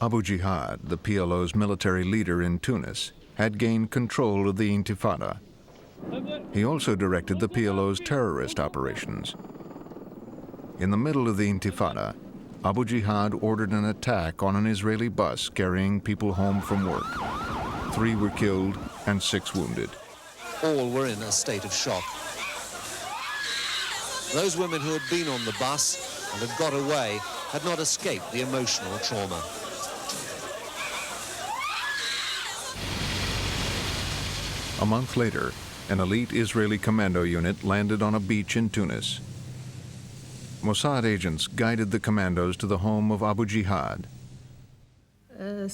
Abu Jihad, the PLO's military leader in Tunis, had gained control of the Intifada. He also directed the PLO's terrorist operations. In the middle of the Intifada, Abu Jihad ordered an attack on an Israeli bus carrying people home from work. 3 were killed and 6 wounded. All were in a state of shock. Those women who had been on the bus and had got away had not escaped the emotional trauma. A month later, an elite Israeli commando unit landed on a beach in Tunis. Mossad agents guided the commandos to the home of Abu Jihad. I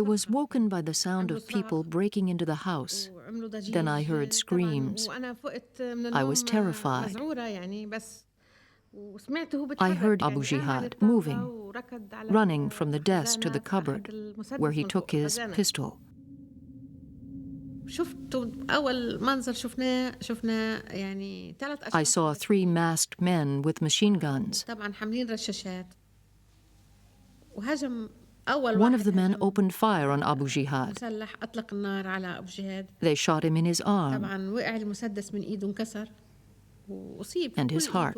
was woken by the sound of people breaking into the house. Then I heard screams. I was terrified. I heard Abu Jihad moving, running from the desk to the cupboard, where he took his pistol. I saw 3 masked men with machine guns. One of the men opened fire on Abu Jihad. They shot him in his arm and his heart.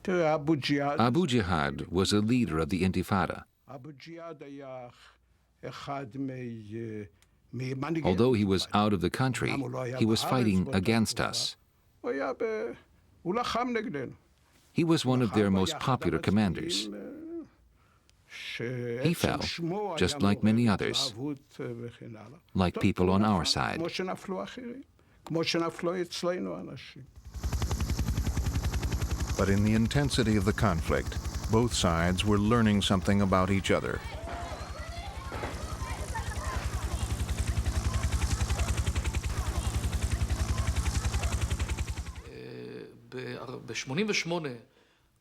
Abu Jihad was a leader of the Intifada. Although he was out of the country, he was fighting against us. He was one of their most popular commanders. He fell, just like many others, like people on our side. But in the intensity of the conflict, both sides were learning something about each other.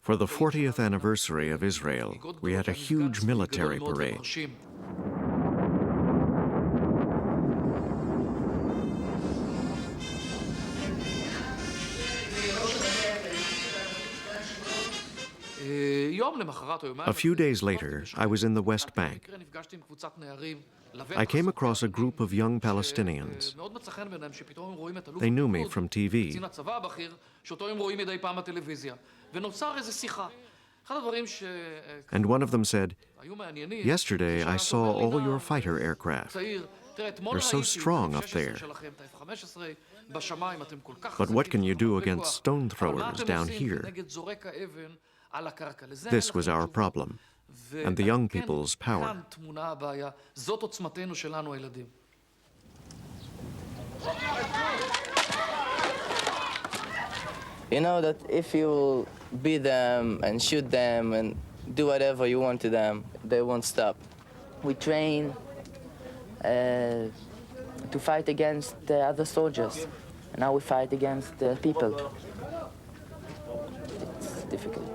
For the 40th anniversary of Israel, we had a huge military parade. A few days later, I was in the West Bank. I came across a group of young Palestinians. They knew me from TV. And one of them said, "Yesterday I saw all your fighter aircraft. You're so strong up there. But what can you do against stone throwers down here?" This was our problem, and the young people's power. You know that if you beat them and shoot them and do whatever you want to them, they won't stop. We train to fight against the other soldiers, and now we fight against the people. It's difficult.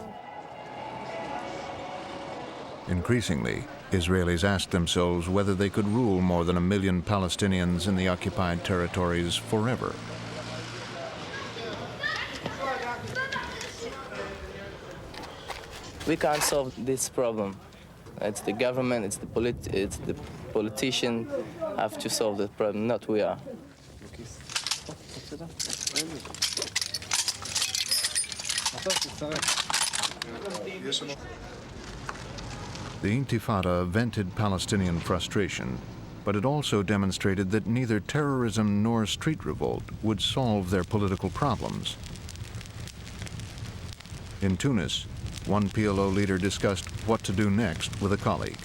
Increasingly, Israelis asked themselves whether they could rule more than 1 million Palestinians in the occupied territories forever. We can't solve this problem. It's the government, it's the politician have to solve the problem, not we are. The Intifada vented Palestinian frustration, but it also demonstrated that neither terrorism nor street revolt would solve their political problems. In Tunis, one PLO leader discussed what to do next with a colleague.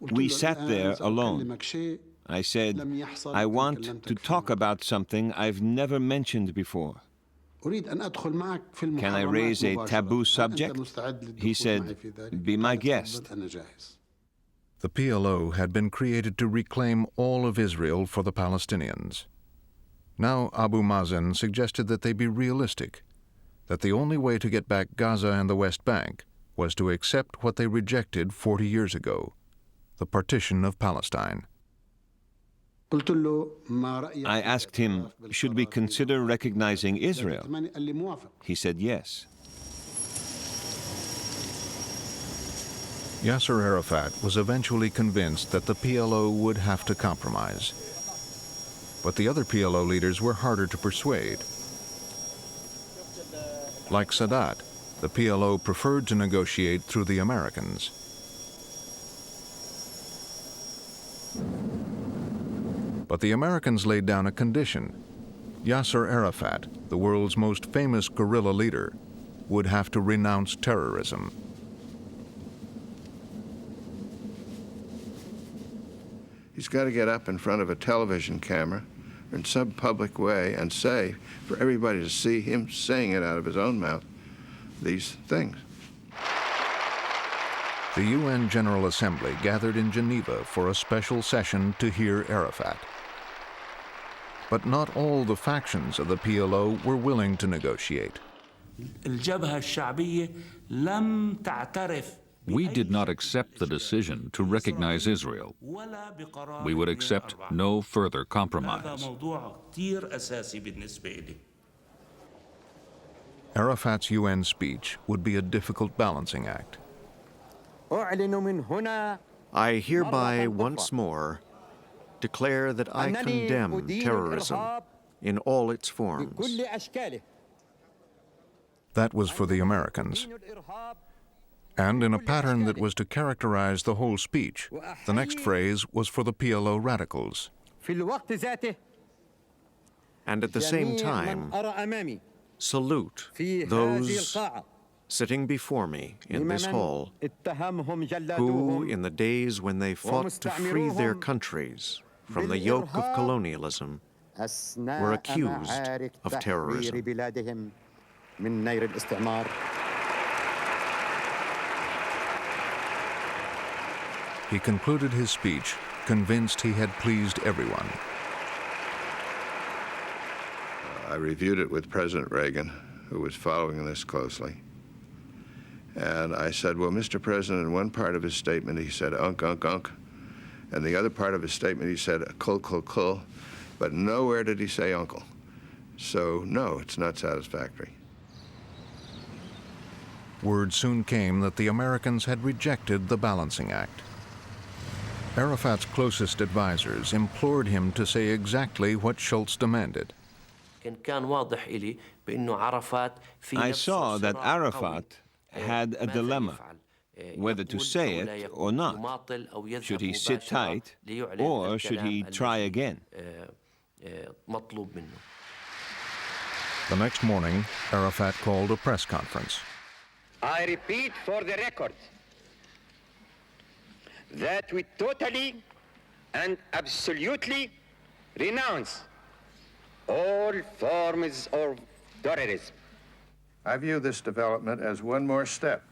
We sat there alone. I said, I want to talk about something I've never mentioned before. Can I raise a taboo subject? He said, be my guest. The PLO had been created to reclaim all of Israel for the Palestinians. Now Abu Mazen suggested that they be realistic, that the only way to get back Gaza and the West Bank was to accept what they rejected 40 years ago, the partition of Palestine. I asked him, should we consider recognizing Israel? He said yes. Yasser Arafat was eventually convinced that the PLO would have to compromise. But the other PLO leaders were harder to persuade. Like Sadat, the PLO preferred to negotiate through the Americans. But the Americans laid down a condition. Yasser Arafat, the world's most famous guerrilla leader, would have to renounce terrorism. He's got to get up in front of a television camera in some public way and say, for everybody to see him saying it out of his own mouth, these things. The UN General Assembly gathered in Geneva for a special session to hear Arafat. But not all the factions of the PLO were willing to negotiate. We did not accept the decision to recognize Israel. We would accept no further compromise. Arafat's UN speech would be a difficult balancing act. I hereby once more declare that I condemn terrorism in all its forms. That was for the Americans. And in a pattern that was to characterize the whole speech, the next phrase was for the PLO radicals. And at the same time, salute those sitting before me in this hall who, in the days when they fought to free their countries from the yoke of colonialism, were accused of terrorism. He concluded his speech convinced he had pleased everyone. I reviewed it with President Reagan, who was following this closely. And I said, well, Mr. President, in one part of his statement, he said, unk, unk, unk. And the other part of his statement, he said, kull, kull, kull. But nowhere did he say uncle. So, no, it's not satisfactory. Word soon came that the Americans had rejected the balancing act. Arafat's closest advisors implored him to say exactly what Shultz demanded. I saw that Arafat had a dilemma, whether to say it or not. Should he sit tight, or should he try again? The next morning, Arafat called a press conference. I repeat for the record that we totally and absolutely renounce all forms of terrorism. I view this development as one more step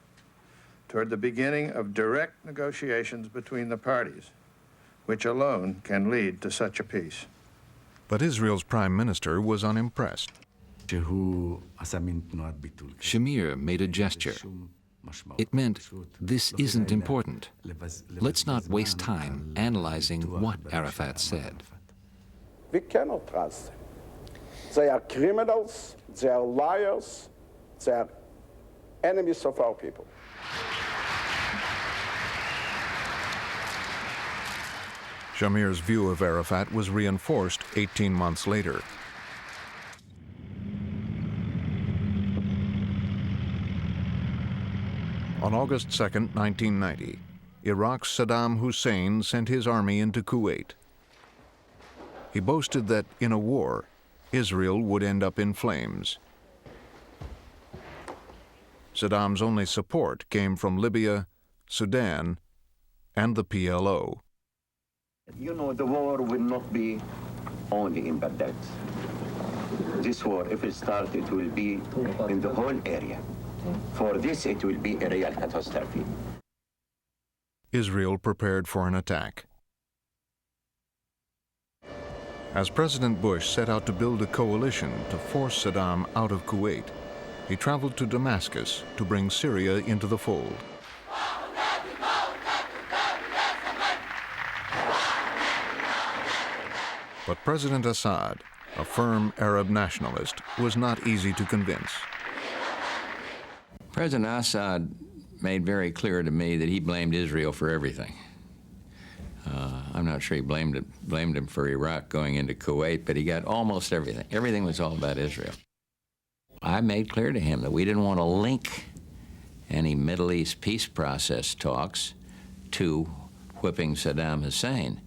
toward the beginning of direct negotiations between the parties, which alone can lead to such a peace. But Israel's prime minister was unimpressed. Shamir made a gesture. It meant, this isn't important. Let's not waste time analyzing what Arafat said. We cannot trust them. They are criminals, they are liars, they are enemies of our people. Shamir's view of Arafat was reinforced 18 months later. On August 2, 1990, Iraq's Saddam Hussein sent his army into Kuwait. He boasted that, in a war, Israel would end up in flames. Saddam's only support came from Libya, Sudan, and the PLO. You know, the war will not be only in Baghdad. This war, if it starts, it will be in the whole area. For this, it will be a real catastrophe. Israel prepared for an attack. As President Bush set out to build a coalition to force Saddam out of Kuwait, he traveled to Damascus to bring Syria into the fold. But President Assad, a firm Arab nationalist, was not easy to convince. President Assad made very clear to me that he blamed Israel for everything. I'm not sure he blamed him for Iraq going into Kuwait, but he got almost everything. Everything was all about Israel. I made clear to him that we didn't want to link any Middle East peace process talks to whipping Saddam Hussein.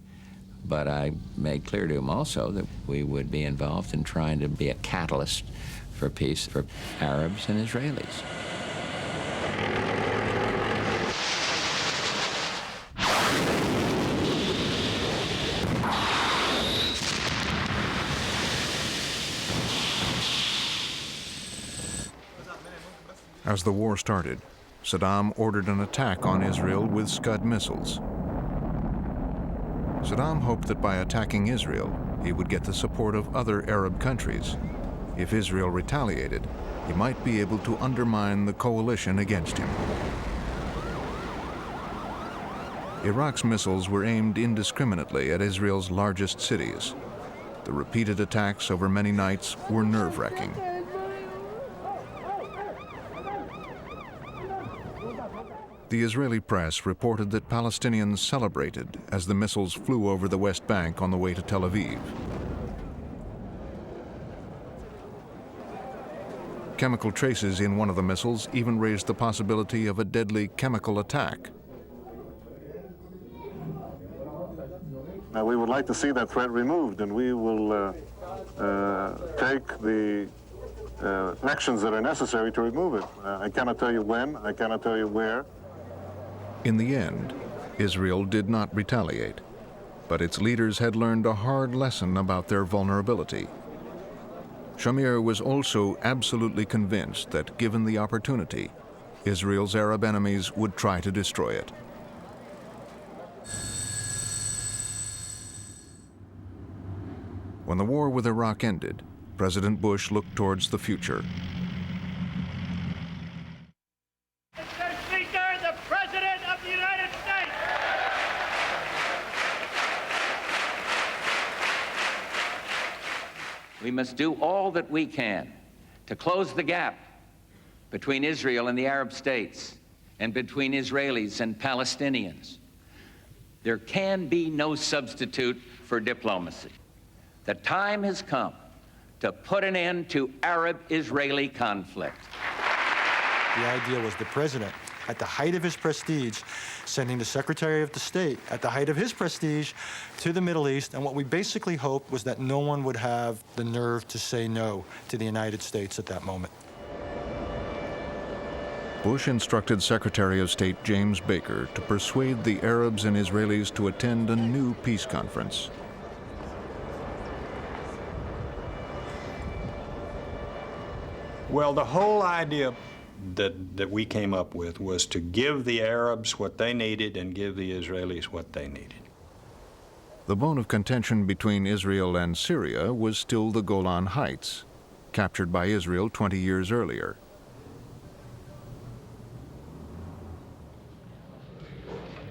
But I made clear to him also that we would be involved in trying to be a catalyst for peace for Arabs and Israelis. As the war started, Saddam ordered an attack on Israel with Scud missiles. Saddam hoped that by attacking Israel, he would get the support of other Arab countries. If Israel retaliated, he might be able to undermine the coalition against him. Iraq's missiles were aimed indiscriminately at Israel's largest cities. The repeated attacks over many nights were nerve-wracking. The Israeli press reported that Palestinians celebrated as the missiles flew over the West Bank on the way to Tel Aviv. Chemical traces in one of the missiles even raised the possibility of a deadly chemical attack. We would like to see that threat removed, and we will take the actions that are necessary to remove it. I cannot tell you when, I cannot tell you where. In the end, Israel did not retaliate, but its leaders had learned a hard lesson about their vulnerability. Shamir was also absolutely convinced that, given the opportunity, Israel's Arab enemies would try to destroy it. When the war with Iraq ended, President Bush looked towards the future. Mr. Speaker, the President of the United States. We must do all that we can to close the gap between Israel and the Arab states and between Israelis and Palestinians. There can be no substitute for diplomacy. The time has come to put an end to Arab-Israeli conflict. The idea was the president, at the height of his prestige, sending the Secretary of the State, at the height of his prestige, to the Middle East, and what we basically hoped was that no one would have the nerve to say no to the United States at that moment. Bush instructed Secretary of State James Baker to persuade the Arabs and Israelis to attend a new peace conference. Well, the whole idea that we came up with was to give the Arabs what they needed and give the Israelis what they needed. The bone of contention between Israel and Syria was still the Golan Heights, captured by Israel 20 years earlier.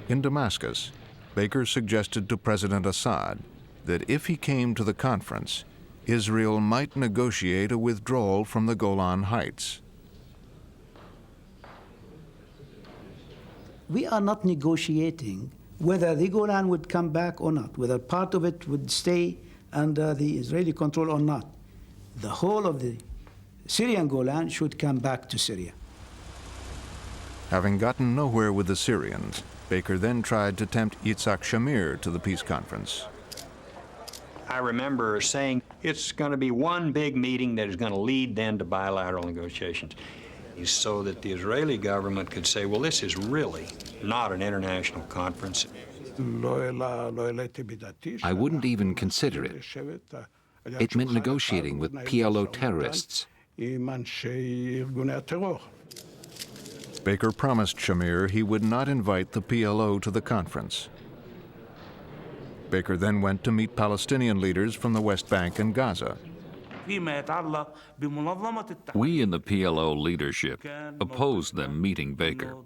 In Damascus, Baker suggested to President Assad that if he came to the conference, Israel might negotiate a withdrawal from the Golan Heights. We are not negotiating whether the Golan would come back or not, whether part of it would stay under the Israeli control or not. The whole of the Syrian Golan should come back to Syria. Having gotten nowhere with the Syrians, Baker then tried to tempt Yitzhak Shamir to the peace conference. I remember saying it's going to be one big meeting that is going to lead then to bilateral negotiations, so that the Israeli government could say, well, this is really not an international conference. I wouldn't even consider it. It meant negotiating with PLO terrorists. Baker promised Shamir he would not invite the PLO to the conference. Baker then went to meet Palestinian leaders from the West Bank and Gaza. We in the PLO leadership opposed them meeting Baker.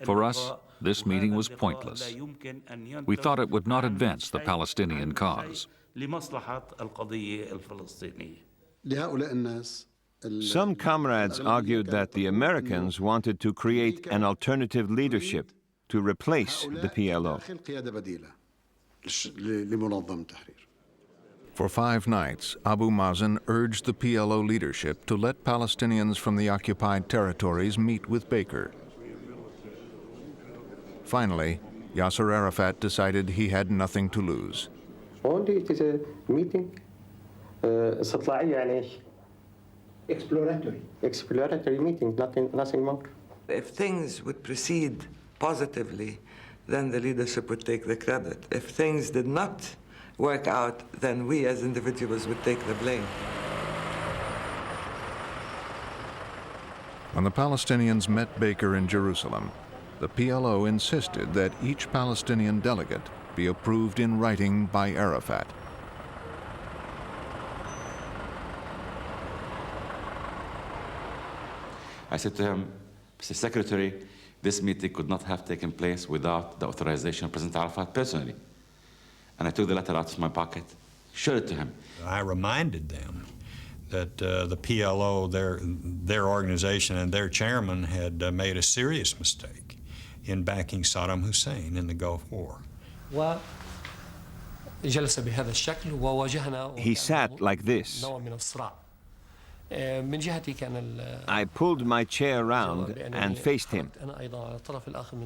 For us, this meeting was pointless. We thought it would not advance the Palestinian cause. Some comrades argued that the Americans wanted to create an alternative leadership to replace the PLO. For 5 nights, Abu Mazen urged the PLO leadership to let Palestinians from the occupied territories meet with Baker. Finally, Yasser Arafat decided he had nothing to lose. Only it is a meeting. Exploratory meeting, nothing more. If things would proceed positively, then the leadership would take the credit. If things did not work out, then we as individuals would take the blame. When the Palestinians met Baker in Jerusalem, the PLO insisted that each Palestinian delegate be approved in writing by Arafat. I said to him, Mr. Secretary, this meeting could not have taken place without the authorization of President Arafat personally. And I took the letter out of my pocket, showed it to him. I reminded them that the PLO, their organization and their chairman had made a serious mistake in backing Saddam Hussein in the Gulf War. He sat like this. I pulled my chair around and faced him.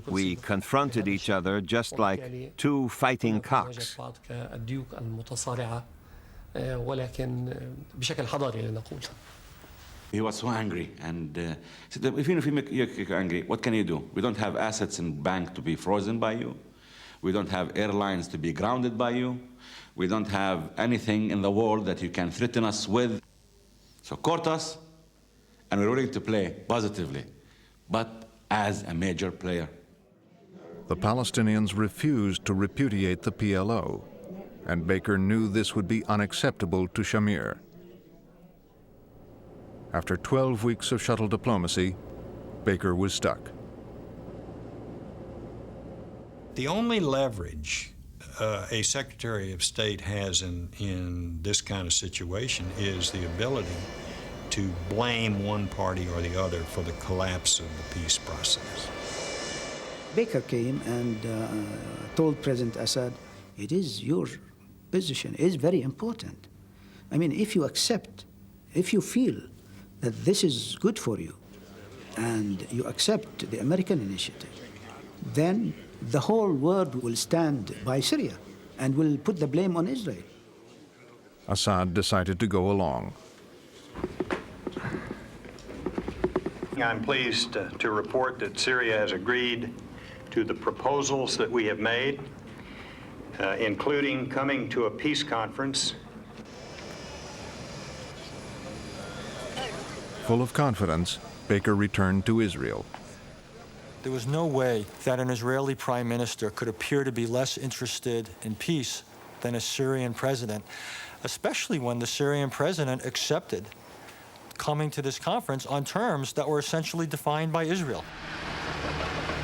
We confronted each other just like two fighting cocks. He was so angry and said, even if you're angry, what can you do? We don't have assets in bank to be frozen by you. We don't have airlines to be grounded by you. We don't have anything in the world that you can threaten us with. So court us, and we're willing to play positively, but as a major player. The Palestinians refused to repudiate the PLO, and Baker knew this would be unacceptable to Shamir. After 12 weeks of shuttle diplomacy, Baker was stuck. The only leverage a Secretary of State has in this kind of situation is the ability to blame one party or the other for the collapse of the peace process. Baker came and told President Assad, it is your position, it is very important. I mean, if you accept, if you feel that this is good for you, and you accept the American initiative, then the whole world will stand by Syria and will put the blame on Israel. Assad decided to go along. I'm pleased to report that Syria has agreed to the proposals that we have made, including coming to a peace conference. Full of confidence, Baker returned to Israel. There was no way that an Israeli prime minister could appear to be less interested in peace than a Syrian president, especially when the Syrian president accepted coming to this conference on terms that were essentially defined by Israel.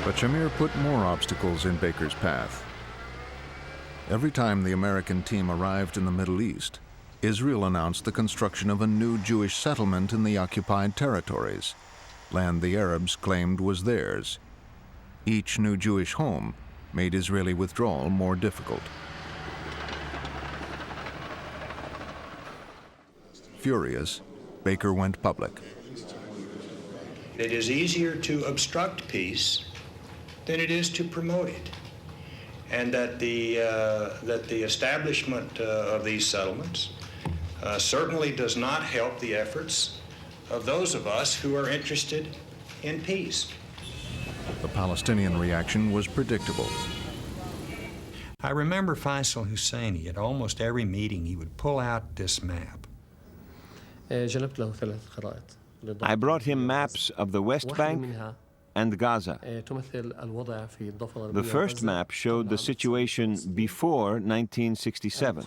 But Shamir put more obstacles in Baker's path. Every time the American team arrived in the Middle East, Israel announced the construction of a new Jewish settlement in the occupied territories, land the Arabs claimed was theirs. Each new Jewish home made Israeli withdrawal more difficult. Furious, Baker went public. It is easier to obstruct peace than it is to promote it, and that the establishment of these settlements certainly does not help the efforts of those of us who are interested in peace. The Palestinian reaction was predictable. I remember Faisal Husseini, at almost every meeting, he would pull out this map. I brought him maps of the West Bank and Gaza. The first map showed the situation before 1967.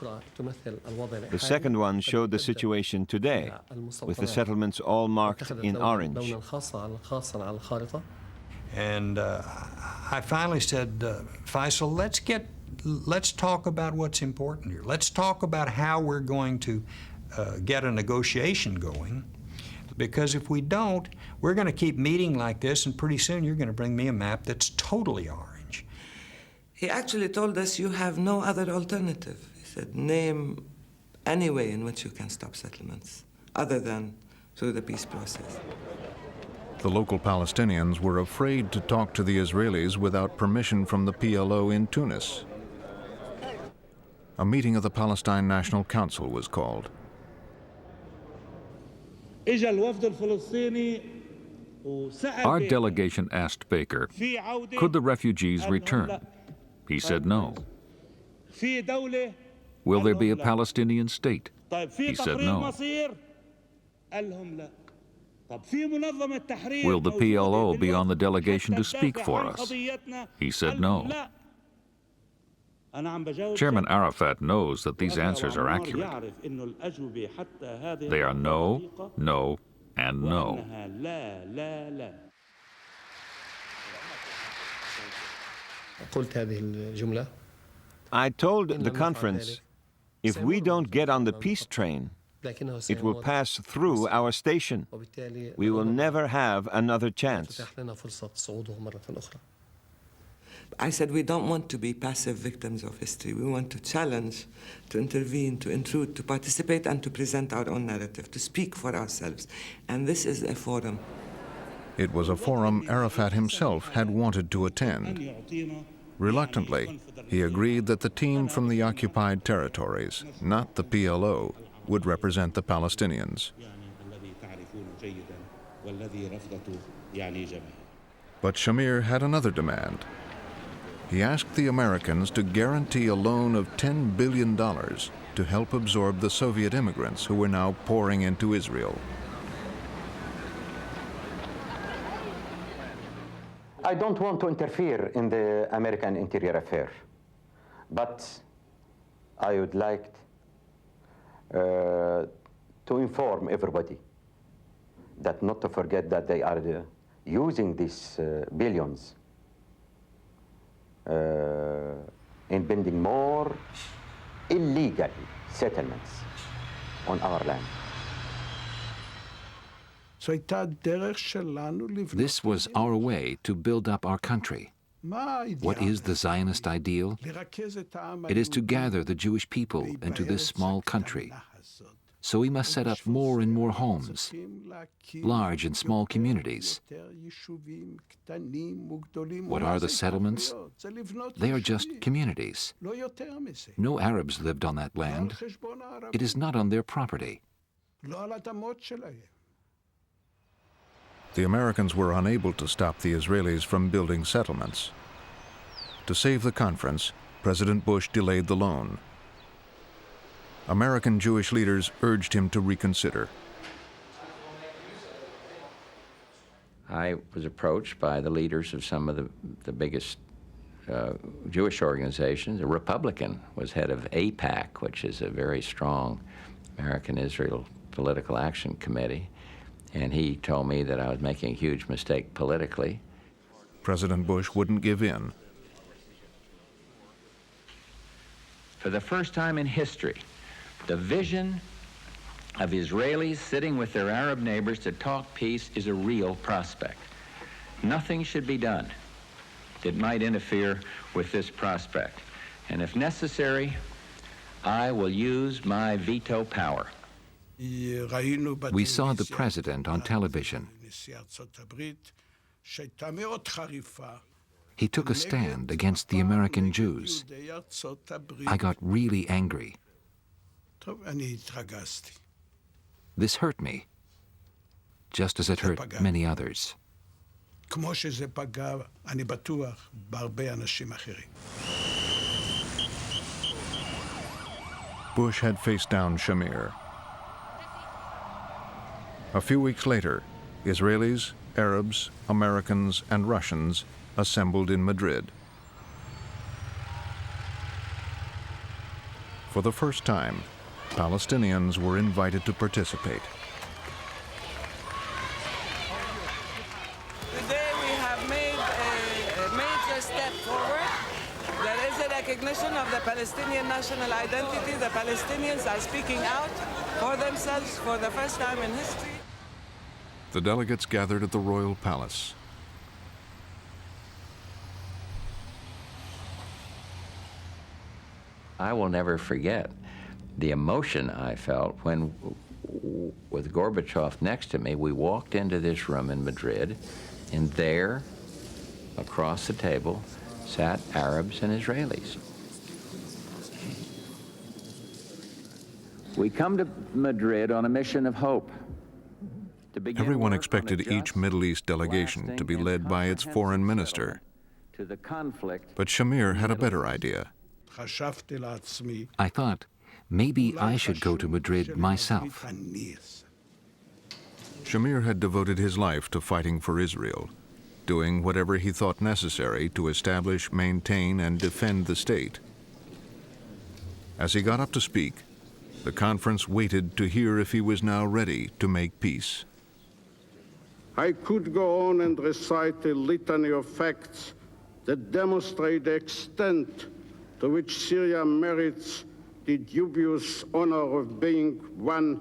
The second one showed the situation today, with the settlements all marked in orange. And I finally said, Faisal, let's talk about what's important here. Let's talk about how we're going to get a negotiation going. Because if we don't, we're going to keep meeting like this, and pretty soon you're going to bring me a map that's totally orange. He actually told us you have no other alternative. He said, name any way in which you can stop settlements, other than through the peace process. The local Palestinians were afraid to talk to the Israelis without permission from the PLO in Tunis. A meeting of the Palestine National Council was called. Our delegation asked Baker, could the refugees return? He said no. Will there be a Palestinian state? He said no. Will the PLO be on the delegation to speak for us? He said no. Chairman Arafat knows that these answers are accurate. They are no, no, and no. I told the conference, if we don't get on the peace train, it will pass through our station. We will never have another chance. I said we don't want to be passive victims of history. We want to challenge, to intervene, to intrude, to participate, and to present our own narrative, to speak for ourselves. And this is a forum. It was a forum Arafat himself had wanted to attend. Reluctantly, he agreed that the team from the occupied territories, not the PLO, would represent the Palestinians. But Shamir had another demand. He asked the Americans to guarantee a loan of $10 billion to help absorb the Soviet immigrants who were now pouring into Israel. I don't want to interfere in the American interior affair, but I would like to inform everybody that not to forget that they are using these billions in building more illegal settlements on our land. This was our way to build up our country. What is the Zionist ideal? It is to gather the Jewish people into this small country. So we must set up more and more homes, large and small communities. What are the settlements? They are just communities. No Arabs lived on that land. It is not on their property. The Americans were unable to stop the Israelis from building settlements. To save the conference, President Bush delayed the loan. American Jewish leaders urged him to reconsider. I was approached by the leaders of some of the biggest Jewish organizations. A Republican was head of AIPAC, which is a very strong American-Israel political action committee, and he told me that I was making a huge mistake politically. President Bush wouldn't give in. For the first time in history, the vision of Israelis sitting with their Arab neighbors to talk peace is a real prospect. Nothing should be done that might interfere with this prospect. And if necessary, I will use my veto power. We saw the president on television. He took a stand against the American Jews. I got really angry. This hurt me, just as it hurt many others. Bush had faced down Shamir. A few weeks later, Israelis, Arabs, Americans, and Russians assembled in Madrid. For the first time, Palestinians were invited to participate. Today we have made a major step forward. There is a recognition of the Palestinian national identity. The Palestinians are speaking out for themselves for the first time in history. The delegates gathered at the Royal Palace. I will never forget the emotion I felt when, with Gorbachev next to me, we walked into this room in Madrid, and there, across the table, sat Arabs and Israelis. We come to Madrid on a mission of hope. Everyone expected each Middle East delegation to be led by its foreign minister. But Shamir had a better idea. I thought, maybe I should go to Madrid myself. Shamir had devoted his life to fighting for Israel, doing whatever he thought necessary to establish, maintain, and defend the state. As he got up to speak, the conference waited to hear if he was now ready to make peace. I could go on and recite a litany of facts that demonstrate the extent to which Syria merits the dubious honor of being one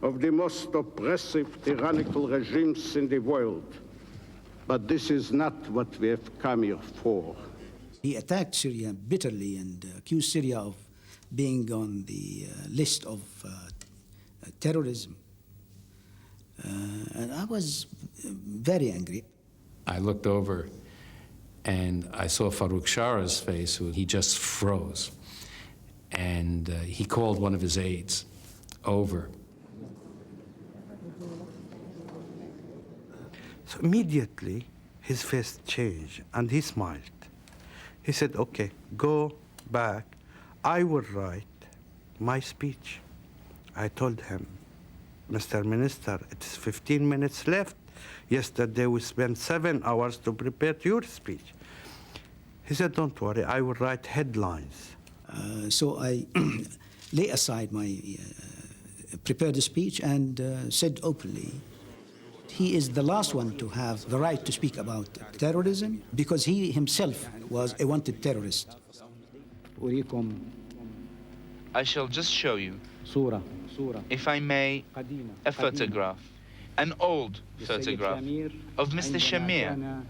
of the most oppressive, tyrannical regimes in the world. But this is not what we have come here for. He attacked Syria bitterly and accused Syria of being on the list of terrorism. And I was very angry. I looked over and I saw Farouk Shara's face, who he just froze. And he called one of his aides over. So immediately, his face changed, and he smiled. He said, okay, go back. I will write my speech. I told him, Mr. Minister, it's 15 minutes left. Yesterday, we spent 7 hours to prepare your speech. He said, don't worry, I will write headlines. So I lay aside my prepared speech and said openly, he is the last one to have the right to speak about terrorism because he himself was a wanted terrorist. I shall just show you, if I may, a photograph, an old photograph of Mr. Shamir.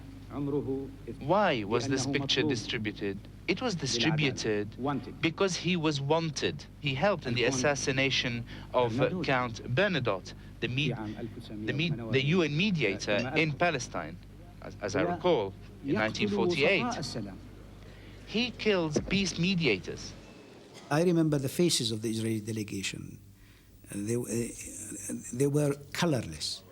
Why was this picture distributed? It was distributed because he was wanted. He helped in the assassination of Count Bernadotte, the UN mediator in Palestine, as I recall, in 1948. He kills peace mediators. I remember the faces of the Israeli delegation. They were colorless.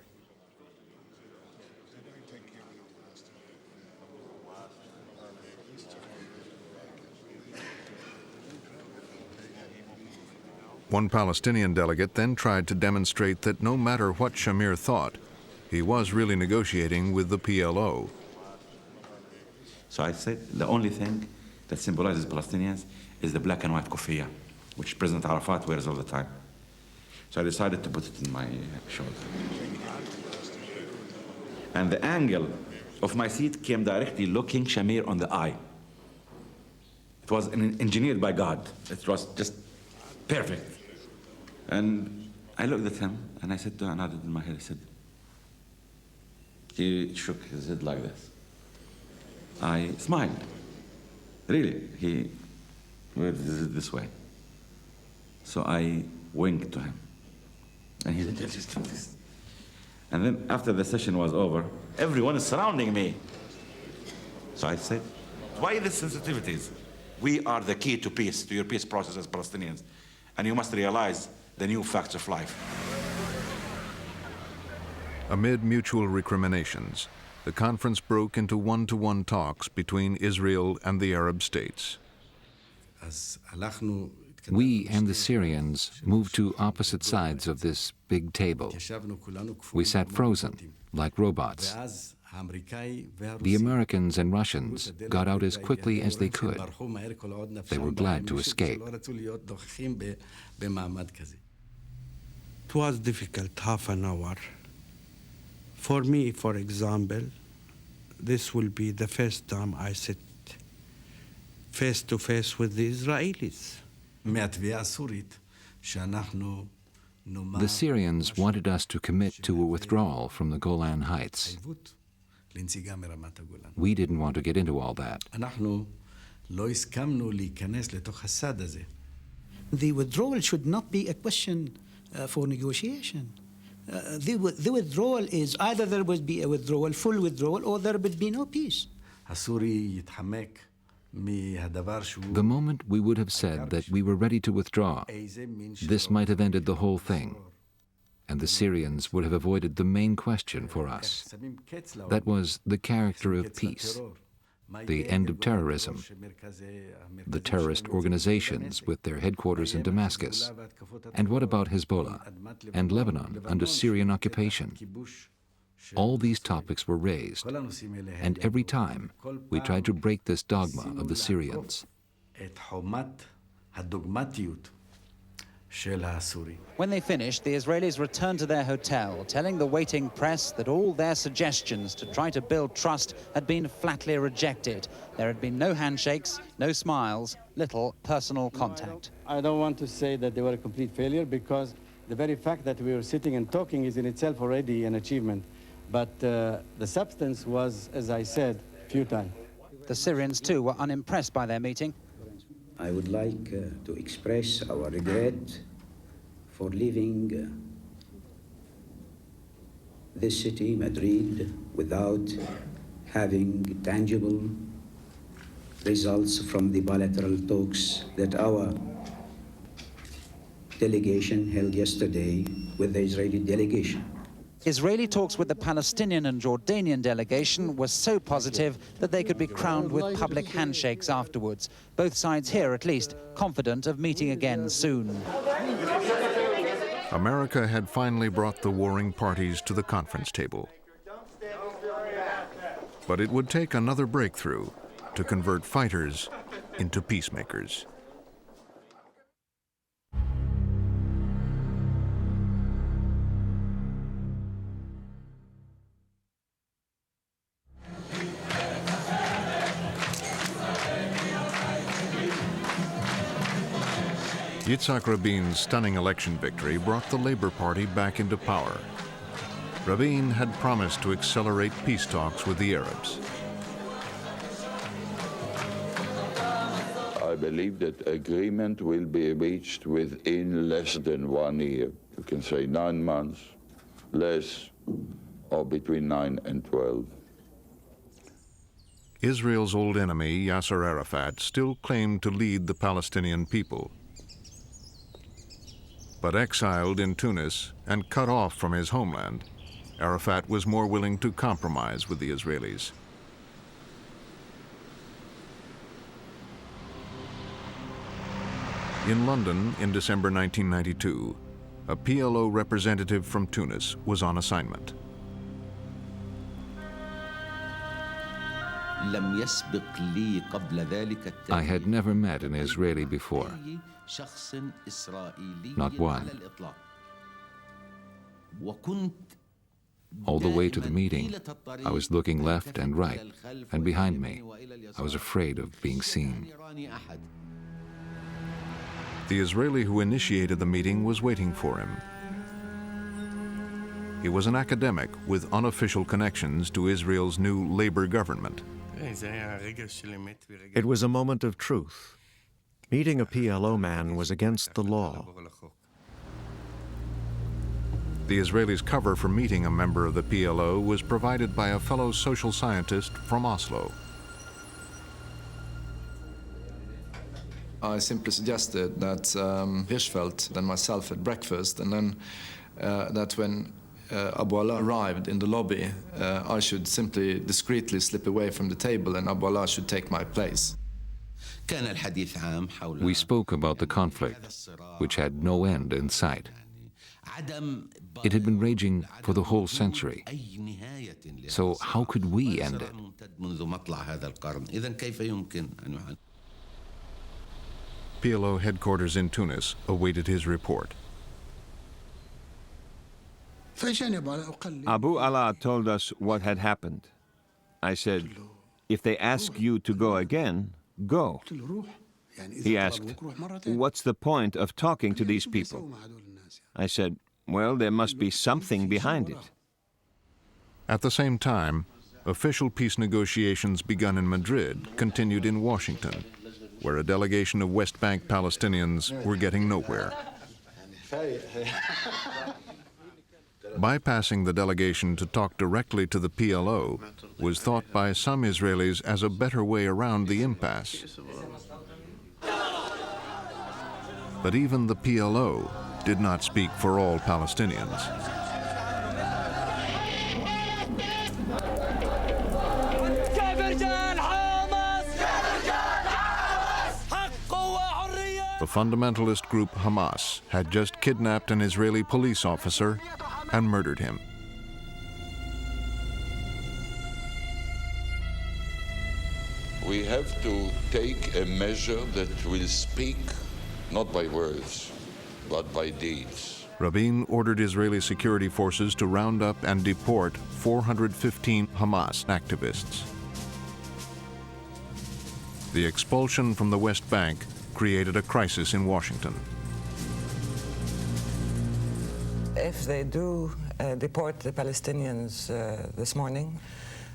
One Palestinian delegate then tried to demonstrate that no matter what Shamir thought, he was really negotiating with the PLO. So I said the only thing that symbolizes Palestinians is the black and white kufiya, which President Arafat wears all the time. So I decided to put it in my shoulder. And the angle of my seat came directly looking Shamir on the eye. It was engineered by God. It was just perfect. And I looked at him and I said, I nodded in my head, I said, he shook his head like this. I smiled. Really, he waved this way. So I winked to him. And he said, just do this. And then after the session was over, everyone is surrounding me. So I said, why the sensitivities? We are the key to peace, to your peace process as Palestinians. And you must realize the new facts of life. Amid mutual recriminations, the conference broke into one-to-one talks between Israel and the Arab states. We and the Syrians moved to opposite sides of this big table. We sat frozen, like robots. The Americans and Russians got out as quickly as they could. They were glad to escape. It was difficult, half an hour. For me, for example, this will be the first time I sit face to face with the Israelis. The Syrians wanted us to commit to a withdrawal from the Golan Heights. We didn't want to get into all that. The withdrawal should not be a question for negotiation. The withdrawal is either there would be a withdrawal, full withdrawal, or there would be no peace. The moment we would have said that we were ready to withdraw, this might have ended the whole thing, and the Syrians would have avoided the main question for us. That was the character of peace. the end of terrorism, the terrorist organizations with their headquarters in Damascus? And what about Hezbollah and Lebanon under Syrian occupation? All these topics were raised, and every time we tried to break this dogma of the Syrians. When they finished, the Israelis returned to their hotel, telling the waiting press that all their suggestions to try to build trust had been flatly rejected. There had been no handshakes, no smiles, little personal contact. I don't want to say that they were a complete failure, because the very fact that we were sitting and talking is in itself already an achievement. But the substance was, as I said, futile. The Syrians, too, were unimpressed by their meeting. I would like to express our regret for leaving this city, Madrid, without having tangible results from the bilateral talks that our delegation held yesterday with the Israeli delegation. Israeli talks with the Palestinian and Jordanian delegation were so positive that they could be crowned with public handshakes afterwards. Both sides here, at least, confident of meeting again soon. America had finally brought the warring parties to the conference table. But it would take another breakthrough to convert fighters into peacemakers. Yitzhak Rabin's stunning election victory brought the Labor Party back into power. Rabin had promised to accelerate peace talks with the Arabs. I believe that agreement will be reached within less than 1 year. You can say 9 months, less, or between 9 and 12. Israel's old enemy, Yasser Arafat, still claimed to lead the Palestinian people. But exiled in Tunis and cut off from his homeland, Arafat was more willing to compromise with the Israelis. In London in December 1992, a PLO representative from Tunis was on assignment. I had never met an Israeli before. Not one. All the way to the meeting, I was looking left and right, and behind me, I was afraid of being seen. The Israeli who initiated the meeting was waiting for him. He was an academic with unofficial connections to Israel's new labor government. It was a moment of truth. Meeting a PLO man was against the law. The Israelis' cover for meeting a member of the PLO was provided by a fellow social scientist from Oslo. I simply suggested that Hirschfeld and myself had breakfast, and then that when Abu Allah arrived in the lobby, I should simply discreetly slip away from the table and Abu Allah should take my place. We spoke about the conflict, which had no end in sight. It had been raging for the whole century. So how could we end it? PLO headquarters in Tunis awaited his report. Abu Allah told us what had happened. I said, if they ask you to go again, go. He asked, what's the point of talking to these people? I said, well, there must be something behind it. At the same time, official peace negotiations begun in Madrid continued in Washington, where a delegation of West Bank Palestinians were getting nowhere. Bypassing the delegation to talk directly to the PLO was thought by some Israelis as a better way around the impasse. But even the PLO did not speak for all Palestinians. The fundamentalist group Hamas had just kidnapped an Israeli police officer and murdered him. We have to take a measure that will speak not by words, but by deeds. Rabin ordered Israeli security forces to round up and deport 415 Hamas activists. The expulsion from the West Bank created a crisis in Washington. If they do deport the Palestinians this morning,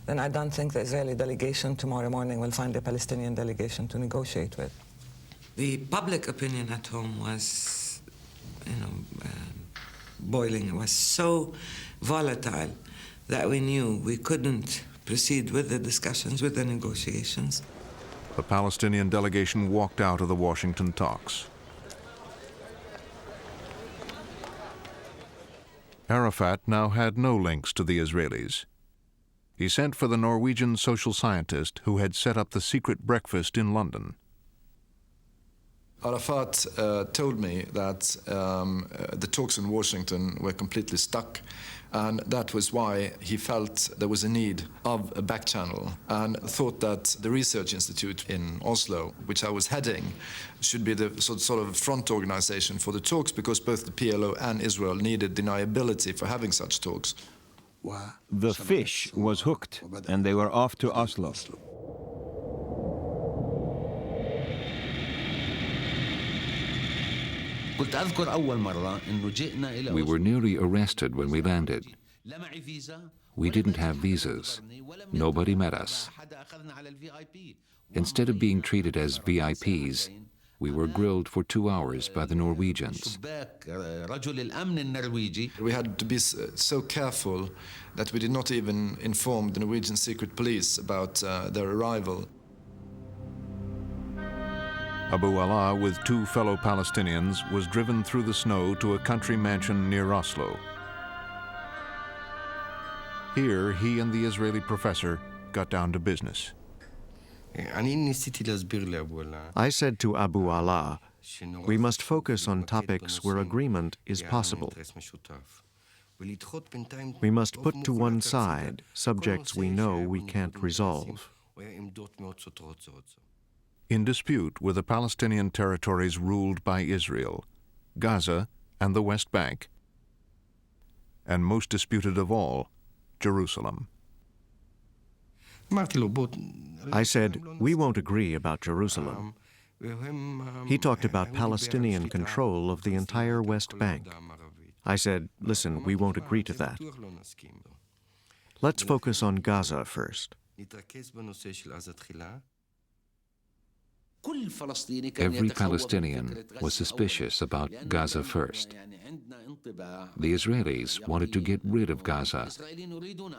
then I don't think the Israeli delegation tomorrow morning will find a Palestinian delegation to negotiate with. The public opinion at home was, boiling. It was so volatile that we knew we couldn't proceed with the discussions, with the negotiations. The Palestinian delegation walked out of the Washington talks. Arafat now had no links to the Israelis. He sent for the Norwegian social scientist who had set up the secret breakfast in London. Arafat told me that the talks in Washington were completely stuck, and that was why he felt there was a need of a back channel, and thought that the research institute in Oslo, which I was heading, should be the sort of front organization for the talks, because both the PLO and Israel needed deniability for having such talks. The fish was hooked, and they were off to Oslo. We were nearly arrested when we landed. We didn't have visas. Nobody met us. Instead of being treated as VIPs, we were grilled for 2 hours by the Norwegians. We had to be so careful that we did not even inform the Norwegian secret police about their arrival. Abu Ala, with 2 fellow Palestinians, was driven through the snow to a country mansion near Oslo. Here, he and the Israeli professor got down to business. I said to Abu Ala, we must focus on topics where agreement is possible. We must put to one side subjects we know we can't resolve. In dispute were the Palestinian territories ruled by Israel, Gaza and the West Bank, and most disputed of all, Jerusalem. I said, we won't agree about Jerusalem. He talked about Palestinian control of the entire West Bank. I said, listen, we won't agree to that. Let's focus on Gaza first. Every Palestinian was suspicious about Gaza first. The Israelis wanted to get rid of Gaza.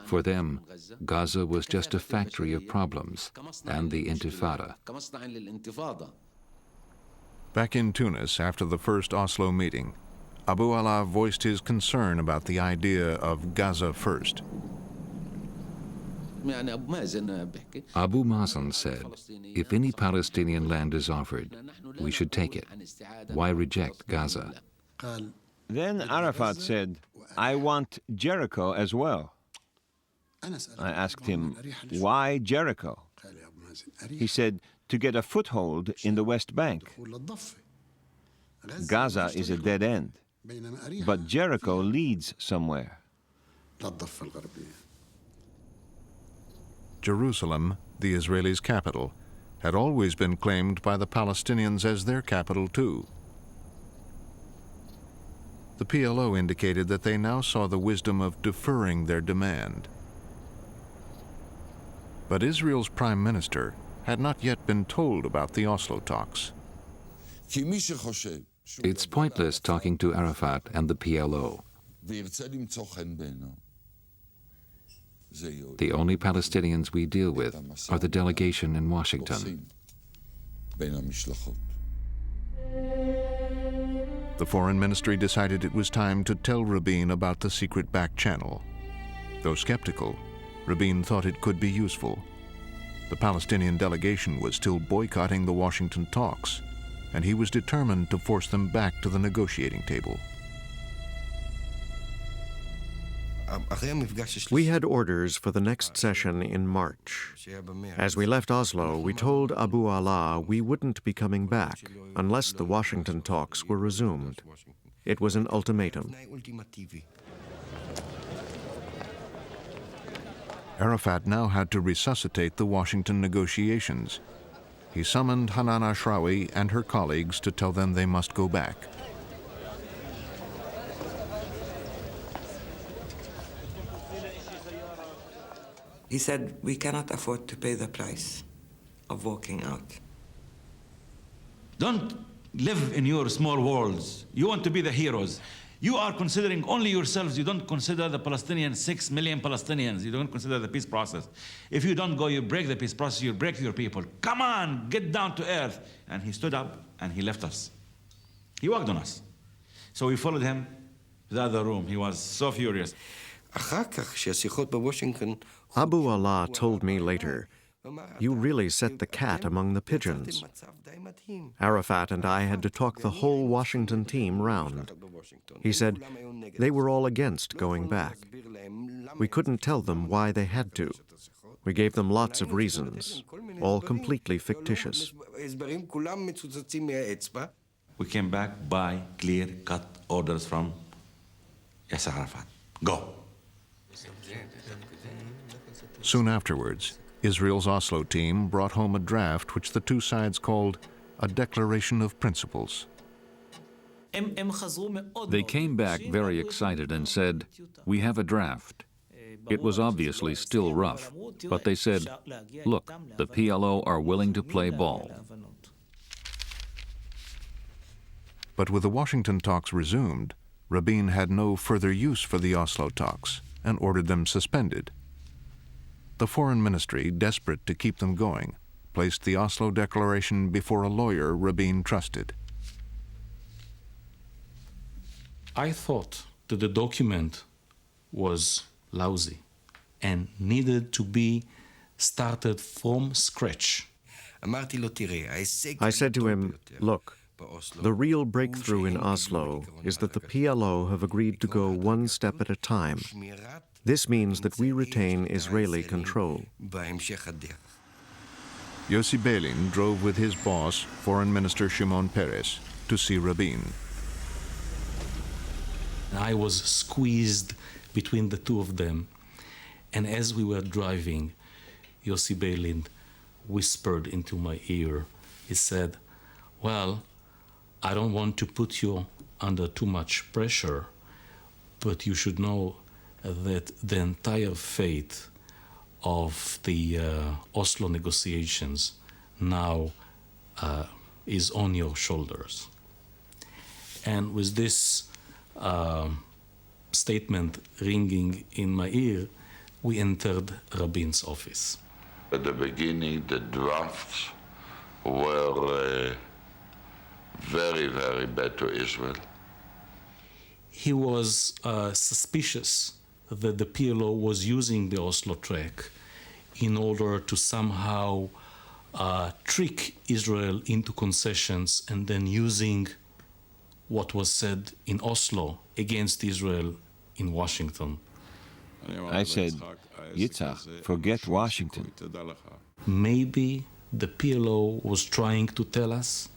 For them, Gaza was just a factory of problems and the Intifada. Back in Tunis, after the first Oslo meeting, Abu Ala voiced his concern about the idea of Gaza first. Abu Mazen said, if any Palestinian land is offered, we should take it. Why reject Gaza? Then Arafat said, I want Jericho as well. I asked him, why Jericho? He said, to get a foothold in the West Bank. Gaza is a dead end, but Jericho leads somewhere. Jerusalem, the Israelis' capital, had always been claimed by the Palestinians as their capital too. The PLO indicated that they now saw the wisdom of deferring their demand. But Israel's prime minister had not yet been told about the Oslo talks. It's pointless talking to Arafat and the PLO. The only Palestinians we deal with are the delegation in Washington. The foreign ministry decided it was time to tell Rabin about the secret back channel. Though skeptical, Rabin thought it could be useful. The Palestinian delegation was still boycotting the Washington talks. and he was determined to force them back to the negotiating table. We had orders for the next session in March. As we left Oslo, we told Abu Allah we wouldn't be coming back unless the Washington talks were resumed. It was an ultimatum. Arafat now had to resuscitate the Washington negotiations. He summoned Hanan Ashrawi and her colleagues to tell them they must go back. He said, we cannot afford to pay the price of walking out. Don't live in your small worlds. You want to be the heroes. You are considering only yourselves. You don't consider the Palestinians, 6 million Palestinians. You don't consider the peace process. If you don't go, you break the peace process, you break your people. Come on, get down to earth. And he stood up and he left us. He walked on us. So we followed him to the other room. He was so furious. Abu Allah told me later, "You really set the cat among the pigeons." Arafat and I had to talk the whole Washington team round. He said they were all against going back. We couldn't tell them why they had to. We gave them lots of reasons, all completely fictitious. We came back by clear-cut orders from Yasser Arafat. Go. Soon afterwards, Israel's Oslo team brought home a draft which the two sides called a Declaration of Principles. They came back very excited and said, "We have a draft." It was obviously still rough, but they said, "Look, the PLO are willing to play ball." But with the Washington talks resumed, Rabin had no further use for the Oslo talks and ordered them suspended. The Foreign Ministry, desperate to keep them going, placed the Oslo Declaration before a lawyer Rabin trusted. I thought that the document was lousy and needed to be started from scratch. I said to him, "Look, the real breakthrough in Oslo is that the PLO have agreed to go one step at a time. This means that we retain Israeli control." Yossi Beilin drove with his boss, Foreign Minister Shimon Peres, to see Rabin. I was squeezed between the two of them, and as we were driving, Yossi Beilin whispered into my ear. He said, "Well, I don't want to put you under too much pressure, but you should know that the entire fate of the Oslo negotiations now is on your shoulders." And with this statement ringing in my ear, we entered Rabin's office. At the beginning, the drafts were very, very bad to Israel. He was suspicious that the PLO was using the Oslo track in order to somehow trick Israel into concessions and then using what was said in Oslo against Israel in Washington. I said, "Yitzhak, forget Washington." Maybe the PLO was trying to tell us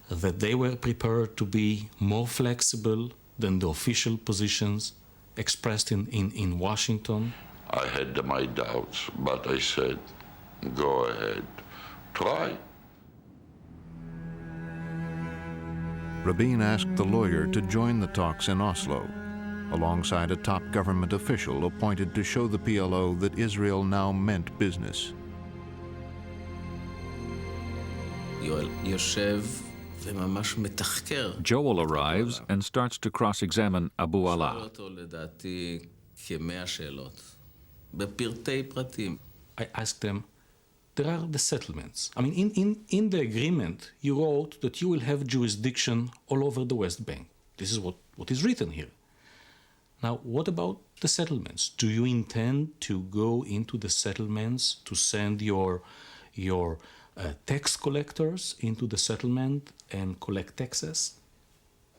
that they were prepared to be more flexible than the official positions expressed in Washington. I had my doubts, but I said, go ahead, try. Rabin asked the lawyer to join the talks in Oslo, alongside a top government official appointed to show the PLO that Israel now meant business. Joel arrives and starts to cross-examine Abu Allah. I asked them, there are the settlements. I mean, in the agreement, you wrote that you will have jurisdiction all over the West Bank. This is what is written here. Now, what about the settlements? Do you intend to go into the settlements to send your tax collectors into the settlement and collect taxes?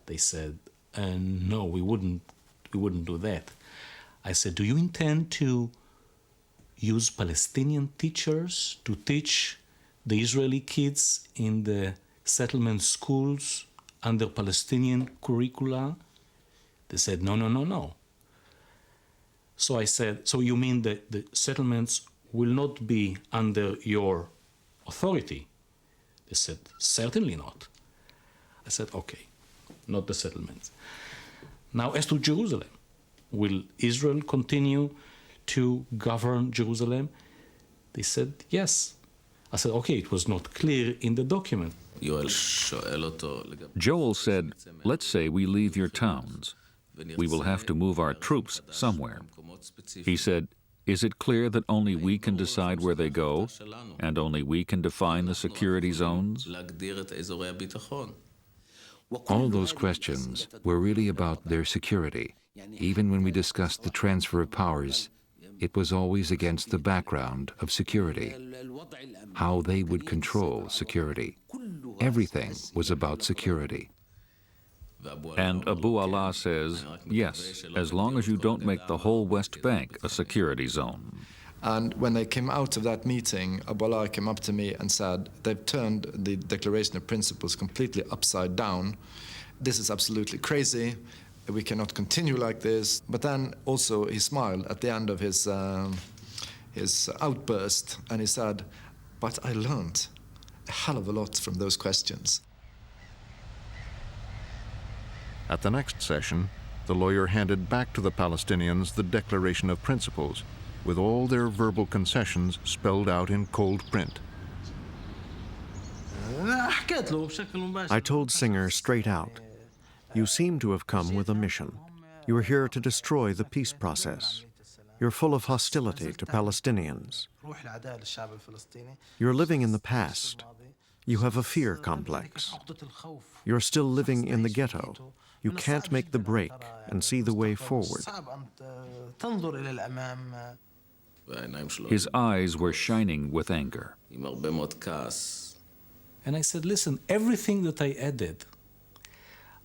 They said, no, we wouldn't do that. I said, do you intend to use Palestinian teachers to teach the Israeli kids in the settlement schools under Palestinian curricula? They said, no, no, no, no. So I said, so you mean that the settlements will not be under your authority? They said, certainly not. I said, okay, not the settlements. Now, as to Jerusalem, will Israel continue to govern Jerusalem? They said, yes. I said, okay, it was not clear in the document. Joel said, let's say we leave your towns. We will have to move our troops somewhere. He said, is it clear that only we can decide where they go, and only we can define the security zones? All those questions were really about their security. Even when we discussed the transfer of powers, it was always against the background of security, how they would control security. Everything was about security. And Abu Allah says, yes, as long as you don't make the whole West Bank a security zone. And when they came out of that meeting, Abu Allah came up to me and said, they've turned the Declaration of Principles completely upside down. This is absolutely crazy. We cannot continue like this. But then also he smiled at the end of his outburst, and he said, but I learned a hell of a lot from those questions. At the next session, the lawyer handed back to the Palestinians the Declaration of Principles, with all their verbal concessions spelled out in cold print. I told Singer straight out, you seem to have come with a mission. You are here to destroy the peace process. You're full of hostility to Palestinians. You're living in the past. You have a fear complex. You're still living in the ghetto. You can't make the break and see the way forward. His eyes were shining with anger. And I said, listen, everything that I added,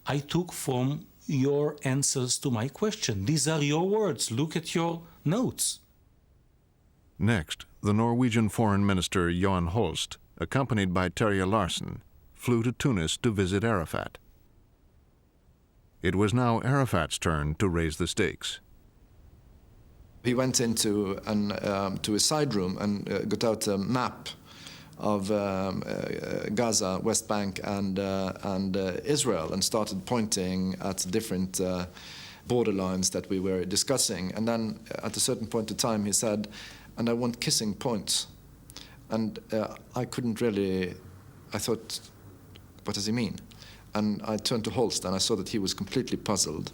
I took from your answers to my question. These are your words. Look at your notes. Next, the Norwegian Foreign Minister Johan Holst, accompanied by Terje Larsen, flew to Tunis to visit Arafat. It was now Arafat's turn to raise the stakes. He went into to a side room and got out a map of Gaza, West Bank, and Israel, and started pointing at different borderlines that we were discussing. And then at a certain point in time, he said, and I want kissing points. And I couldn't really, I thought, what does he mean? And I turned to Holst, and I saw that he was completely puzzled.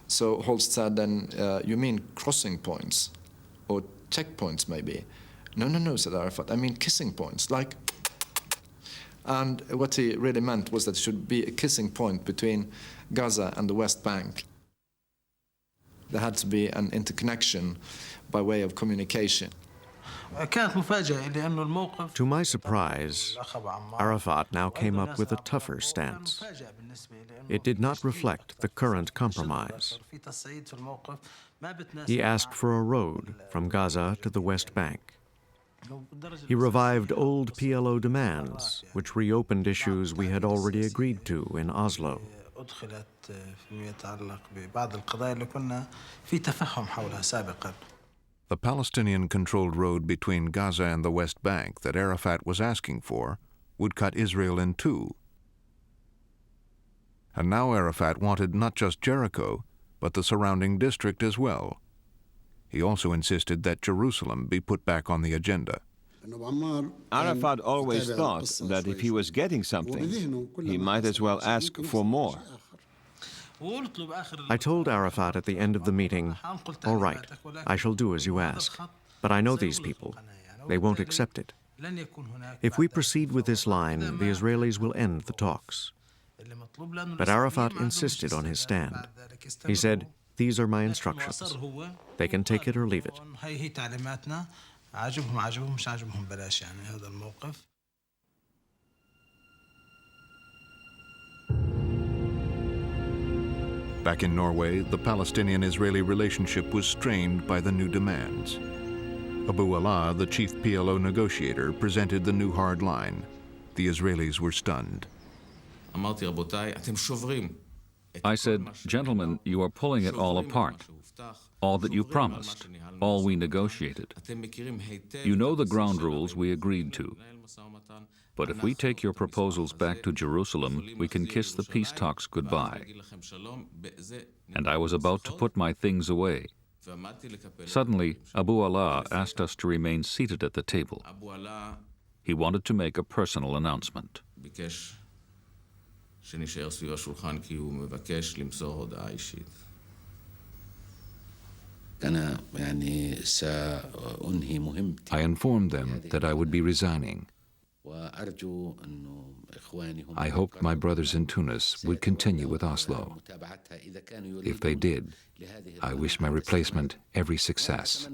So Holst said, then, you mean crossing points? Or checkpoints, maybe? No, no, no, said Arafat. I mean kissing points, like... And what he really meant was that there should be a kissing point between Gaza and the West Bank. There had to be an interconnection by way of communication. To my surprise, Arafat now came up with a tougher stance. It did not reflect the current compromise. He asked for a road from Gaza to the West Bank. He revived old PLO demands, which reopened issues we had already agreed to in Oslo. The Palestinian-controlled road between Gaza and the West Bank that Arafat was asking for would cut Israel in two. And now Arafat wanted not just Jericho, but the surrounding district as well. He also insisted that Jerusalem be put back on the agenda. Arafat always thought that if he was getting something, he might as well ask for more. I told Arafat at the end of the meeting, all right, I shall do as you ask, but I know these people. They won't accept it. If we proceed with this line, the Israelis will end the talks. But Arafat insisted on his stand. He said, these are my instructions. They can take it or leave it. Back in Norway, the Palestinian-Israeli relationship was strained by the new demands. Abu Allah, the chief PLO negotiator, presented the new hard line. The Israelis were stunned. I said, gentlemen, you are pulling it all apart. All that you promised, all we negotiated. You know the ground rules we agreed to. But if we take your proposals back to Jerusalem, we can kiss the peace talks goodbye. And I was about to put my things away. Suddenly, Abu Allah asked us to remain seated at the table. He wanted to make a personal announcement. I informed them that I would be resigning. I hoped my brothers in Tunis would continue with Oslo. If they did, I wish my replacement every success.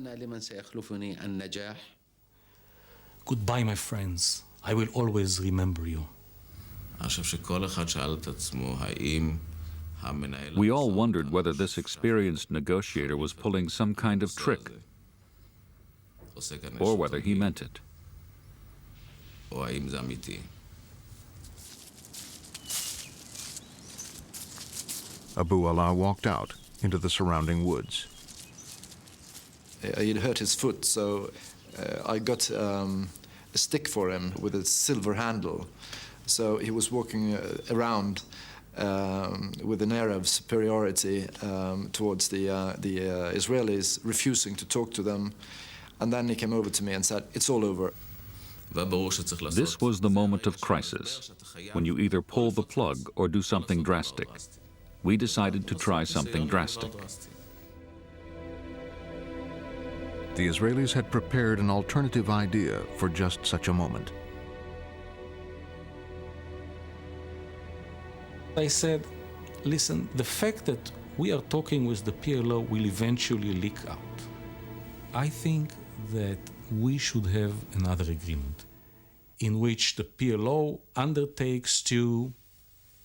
Goodbye, my friends. I will always remember you. We all wondered whether this experienced negotiator was pulling some kind of trick, or whether he meant it. Abu Allah walked out into the surrounding woods. He'd hurt his foot, so I got a stick for him with a silver handle. So he was walking around with an air of superiority towards the Israelis, refusing to talk to them. And then he came over to me and said, "It's all over." This was the moment of crisis, when you either pull the plug or do something drastic. We decided to try something drastic. The Israelis had prepared an alternative idea for just such a moment. I said, listen, the fact that we are talking with the PLO will eventually leak out. I think that we should have another agreement in which the PLO undertakes to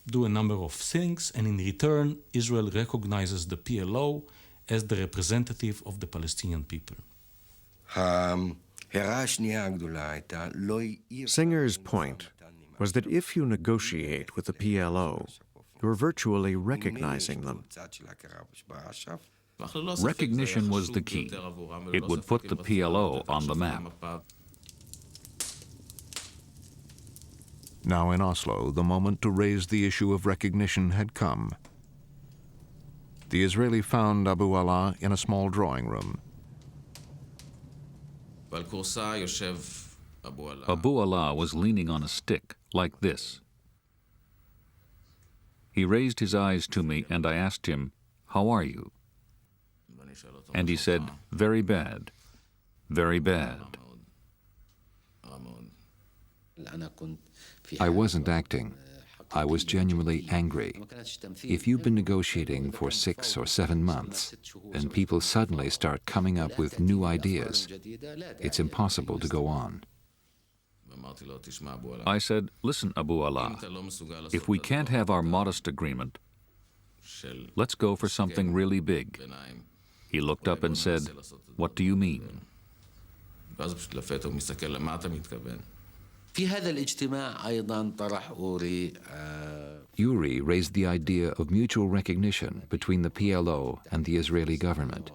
do a number of things, and in return, Israel recognizes the PLO as the representative of the Palestinian people. Singer's point was that if you negotiate with the PLO, you're virtually recognizing them. Recognition was the key. It would put the PLO on the map. Now in Oslo, the moment to raise the issue of recognition had come. The Israeli found Abu Allah in a small drawing room. Abu Allah was leaning on a stick, like this. He raised his eyes to me and I asked him, "How are you?" And he said, "Very bad, very bad." I wasn't acting. I was genuinely angry. If you've been negotiating for 6 or 7 months, and people suddenly start coming up with new ideas, it's impossible to go on. I said, "Listen, Abu Allah, if we can't have our modest agreement, let's go for something really big." He looked up and said, "What do you mean?" Uri raised the idea of mutual recognition between the PLO and the Israeli government.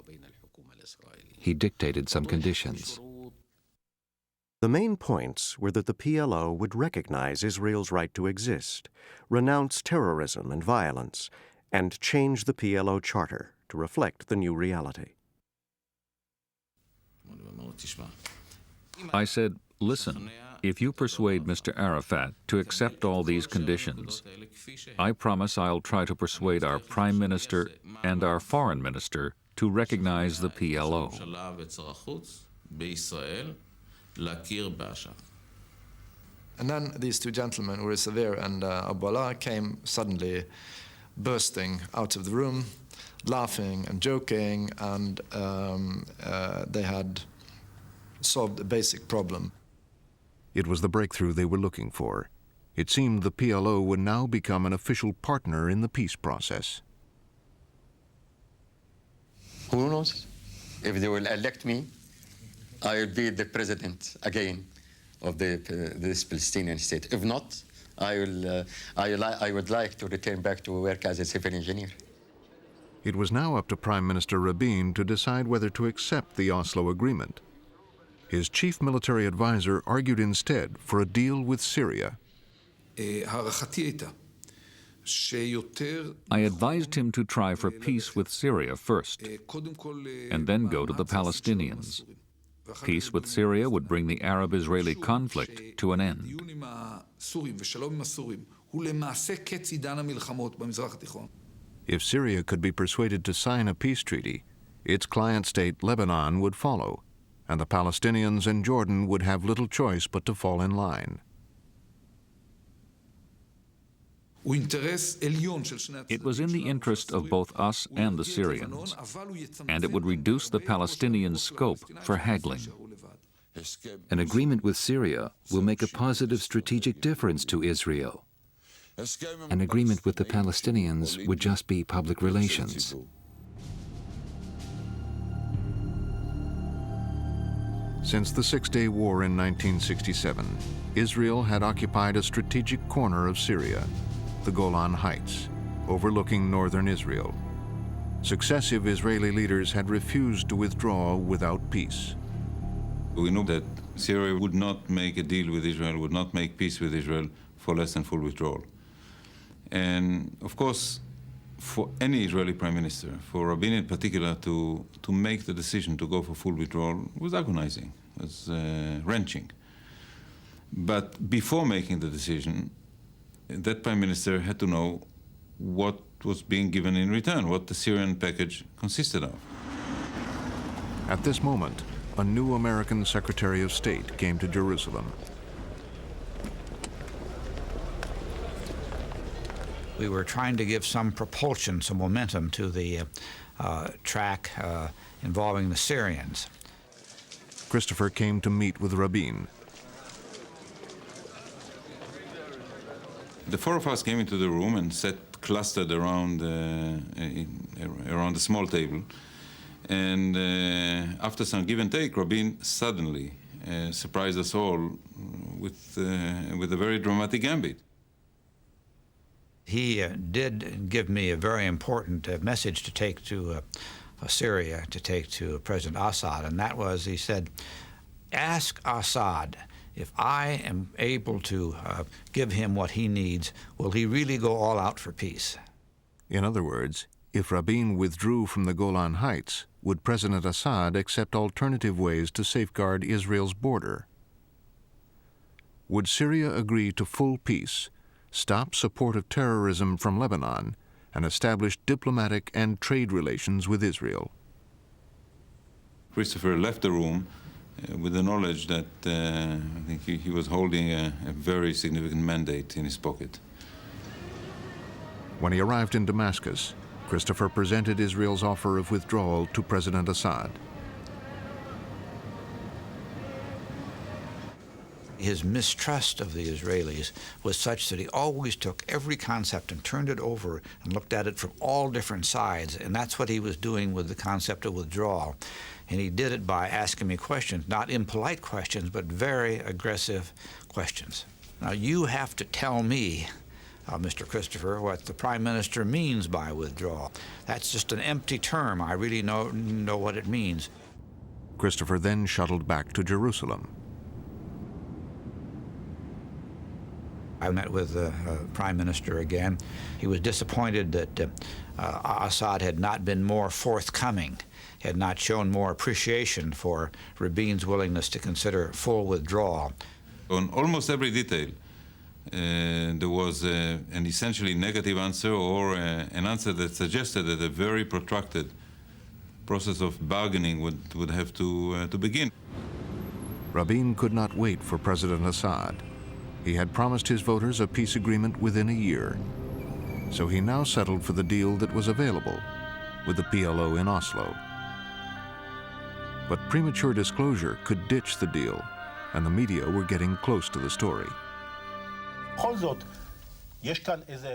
He dictated some conditions. The main points were that the PLO would recognize Israel's right to exist, renounce terrorism and violence, and change the PLO charter to reflect the new reality. I said, "Listen, if you persuade Mr. Arafat to accept all these conditions, I promise I'll try to persuade our Prime Minister and our Foreign Minister to recognize the PLO." And then these two gentlemen, Uri Savir and Abu Allah, came suddenly bursting out of the room, laughing and joking, and they had solved a basic problem. It was the breakthrough they were looking for. It seemed the PLO would now become an official partner in the peace process. Who knows? If they will elect me, I will be the president again of this Palestinian state. If not, I would like to return back to work as a civil engineer. It was now up to Prime Minister Rabin to decide whether to accept the Oslo Agreement. His chief military advisor argued instead for a deal with Syria. I advised him to try for peace with Syria first, and then go to the Palestinians. Peace with Syria would bring the Arab-Israeli conflict to an end. If Syria could be persuaded to sign a peace treaty, its client state, Lebanon, would follow, and the Palestinians and Jordan would have little choice but to fall in line. It was in the interest of both us and the Syrians, and it would reduce the Palestinians' scope for haggling. An agreement with Syria will make a positive strategic difference to Israel. An agreement with the Palestinians would just be public relations. Since the Six-Day War in 1967, Israel had occupied a strategic corner of Syria, the Golan Heights, overlooking northern Israel. Successive Israeli leaders had refused to withdraw without peace. We knew that Syria would not make a deal with Israel, would not make peace with Israel for less than full withdrawal. And of course, for any Israeli prime minister, for Rabin in particular, to make the decision to go for full withdrawal was agonizing, was wrenching. But before making the decision, that prime minister had to know what was being given in return, what the Syrian package consisted of. At this moment, a new American Secretary of State came to Jerusalem. We were trying to give some propulsion, some momentum to the track involving the Syrians. Christopher came to meet with Rabin. The four of us came into the room and sat clustered around around a small table. And after some give and take, Rabin suddenly surprised us all with a very dramatic gambit. He did give me a very important message to take to Syria, to take to President Assad, and that was, he said, ask Assad, if I am able to give him what he needs, will he really go all out for peace? In other words, if Rabin withdrew from the Golan Heights, would President Assad accept alternative ways to safeguard Israel's border? Would Syria agree to full peace, stop support of terrorism from Lebanon, and establish diplomatic and trade relations with Israel? Christopher left the room with the knowledge that I think he was holding a very significant mandate in his pocket. When he arrived in Damascus, Christopher presented Israel's offer of withdrawal to President Assad. His mistrust of the Israelis was such that he always took every concept and turned it over and looked at it from all different sides, and that's what he was doing with the concept of withdrawal. And he did it by asking me questions, not impolite questions, but very aggressive questions. Now, you have to tell me, Mr. Christopher, what the Prime Minister means by withdrawal. That's just an empty term. I really know what it means. Christopher then shuttled back to Jerusalem. I met with the Prime Minister again. He was disappointed that Assad had not been more forthcoming, had not shown more appreciation for Rabin's willingness to consider full withdrawal. On almost every detail, there was an essentially negative answer or an answer that suggested that a very protracted process of bargaining would have to begin. Rabin could not wait for President Assad. He had promised his voters a peace agreement within a year. So he now settled for the deal that was available, with the PLO in Oslo. But premature disclosure could ditch the deal, and the media were getting close to the story.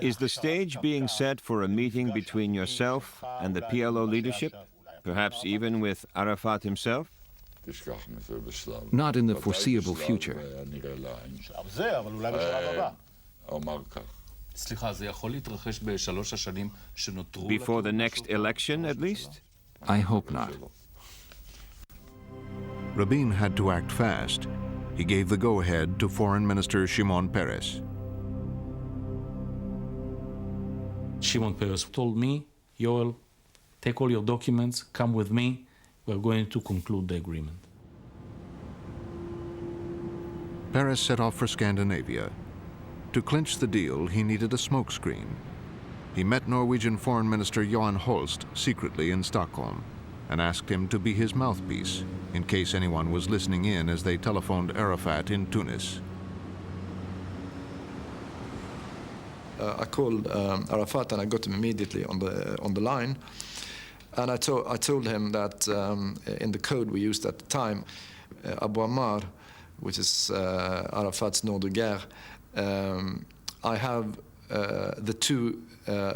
Is the stage being set for a meeting between yourself and the PLO leadership? Perhaps even with Arafat himself? Not in the foreseeable future. Before the next election, at least? I hope not. Rabin had to act fast. He gave the go-ahead to Foreign Minister Shimon Peres. Shimon Peres told me, Yoel, take all your documents, come with me, we're going to conclude the agreement. Peres set off for Scandinavia. To clinch the deal, he needed a smokescreen. He met Norwegian Foreign Minister Johan Holst secretly in Stockholm and asked him to be his mouthpiece in case anyone was listening in as they telephoned Arafat in Tunis. I called Arafat and I got him immediately on the line, and I told him that in the code we used at the time, Abu Ammar, which is Arafat's nom de guerre, I have the two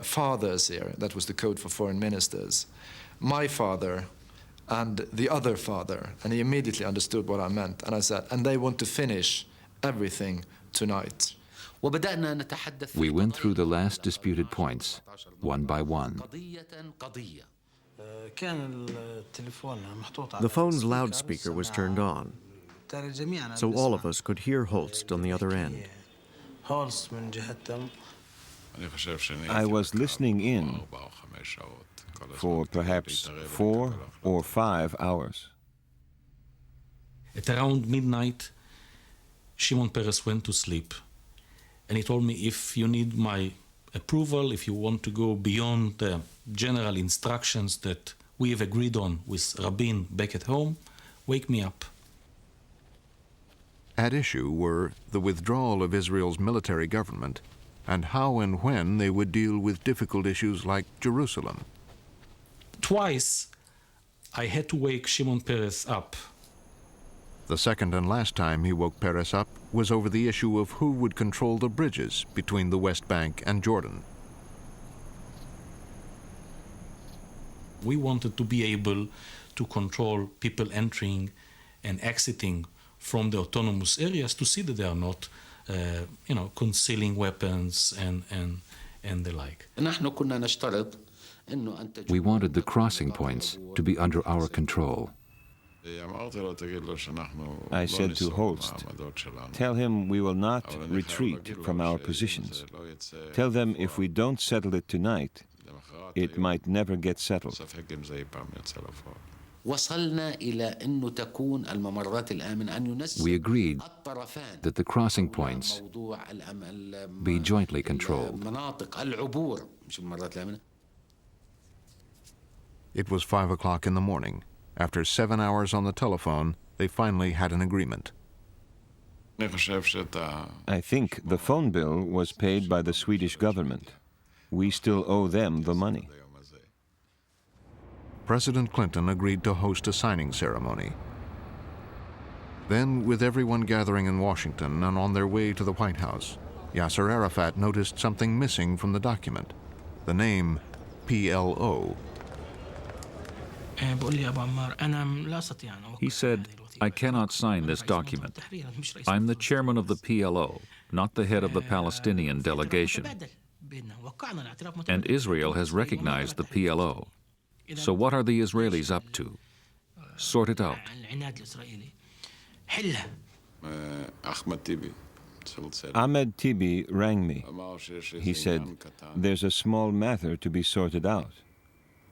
fathers here. That was the code for foreign ministers. My father and the other father. And he immediately understood what I meant. And I said, and they want to finish everything tonight. We went through the last disputed points, one by one. The phone's loudspeaker was turned on, so all of us could hear Holst on the other end. I was listening in for perhaps 4 or 5 hours. At around midnight, Shimon Peres went to sleep. And he told me, if you need my approval, if you want to go beyond the general instructions that we have agreed on with Rabin back at home, wake me up. At issue were the withdrawal of Israel's military government and how and when they would deal with difficult issues like Jerusalem. Twice, I had to wake Shimon Peres up. The second and last time he woke Peres up was over the issue of who would control the bridges between the West Bank and Jordan. We wanted to be able to control people entering and exiting from the autonomous areas to see that they are not, concealing weapons and the like. We wanted the crossing points to be under our control. I said to Holst, tell him we will not retreat from our positions. Tell them if we don't settle it tonight, it might never get settled. We agreed that the crossing points be jointly controlled. It was 5 o'clock in the morning. After 7 hours on the telephone, they finally had an agreement. I think the phone bill was paid by the Swedish government. We still owe them the money. President Clinton agreed to host a signing ceremony. Then, with everyone gathering in Washington and on their way to the White House, Yasser Arafat noticed something missing from the document, the name PLO. He said, I cannot sign this document. I'm the chairman of the PLO, not the head of the Palestinian delegation. And Israel has recognized the PLO. So what are the Israelis up to? Sort it out. Ahmed Tibi rang me. He said, there's a small matter to be sorted out.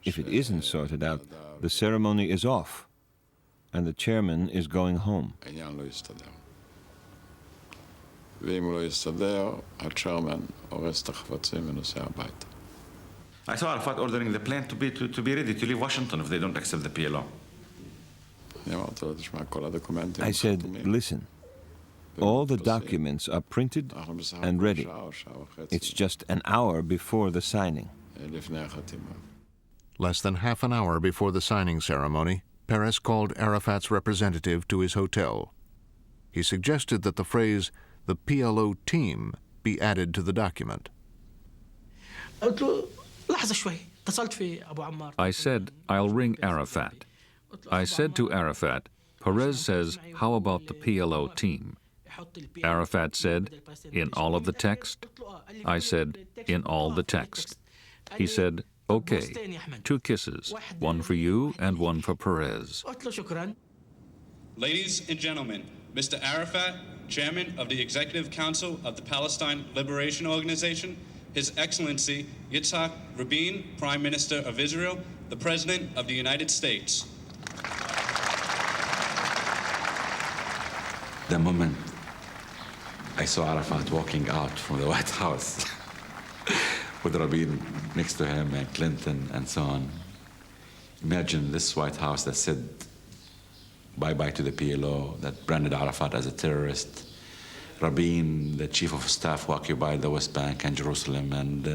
If it isn't sorted out, the ceremony is off, and the chairman is going home. I saw Arafat ordering the plane to be ready to leave Washington if they don't accept the PLO. I said, listen, all the documents are printed and ready. It's just an hour before the signing. Less than half an hour before the signing ceremony, Peres called Arafat's representative to his hotel. He suggested that the phrase, the PLO team, be added to the document. I said, I'll ring Arafat. I said to Arafat, Perez says, how about the PLO team? Arafat said, in all of the text? I said, in all the text. He said, okay, 2 kisses, one for you and one for Perez. Ladies and gentlemen, Mr. Arafat, Chairman of the Executive Council of the Palestine Liberation Organization, His Excellency Yitzhak Rabin, Prime Minister of Israel, the President of the United States. The moment I saw Arafat walking out from the White House with Rabin next to him and Clinton and so on, imagine this White House that said bye-bye to the PLO, that branded Arafat as a terrorist, Rabin, the chief of staff who occupied the West Bank and Jerusalem, and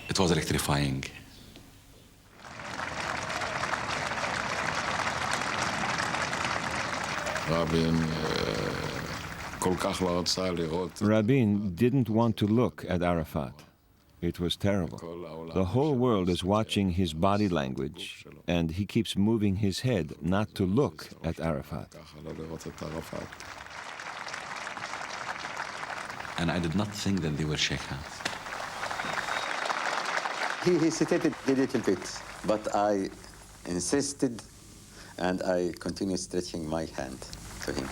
it was electrifying. Rabin didn't want to look at Arafat. It was terrible. The whole world is watching his body language, and he keeps moving his head not to look at Arafat. And I did not think that they will shake hands. He hesitated a little bit, but I insisted, and I continued stretching my hand to him.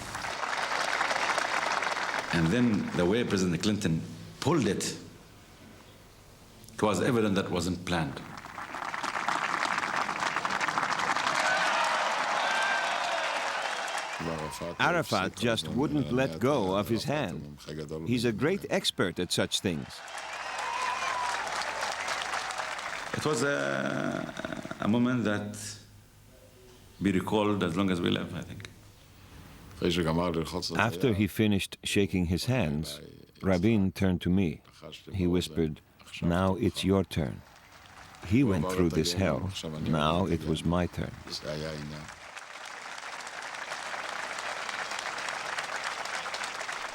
And then the way President Clinton pulled it, it was evident that wasn't planned. Arafat just wouldn't let go of his hand. He's a great expert at such things. It was a moment that be recalled as long as we live, I think. After he finished shaking his hands, Rabin turned to me. He whispered, "Now it's your turn. He went through this hell. Now it was my turn."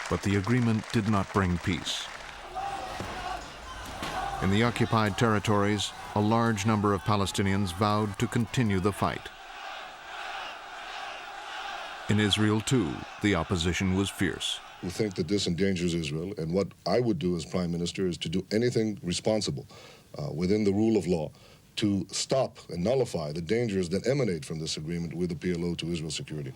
But the agreement did not bring peace. In the occupied territories, a large number of Palestinians vowed to continue the fight. In Israel, too, the opposition was fierce. We think that this endangers Israel, and what I would do as Prime Minister is to do anything responsible within the rule of law to stop and nullify the dangers that emanate from this agreement with the PLO to Israel's security.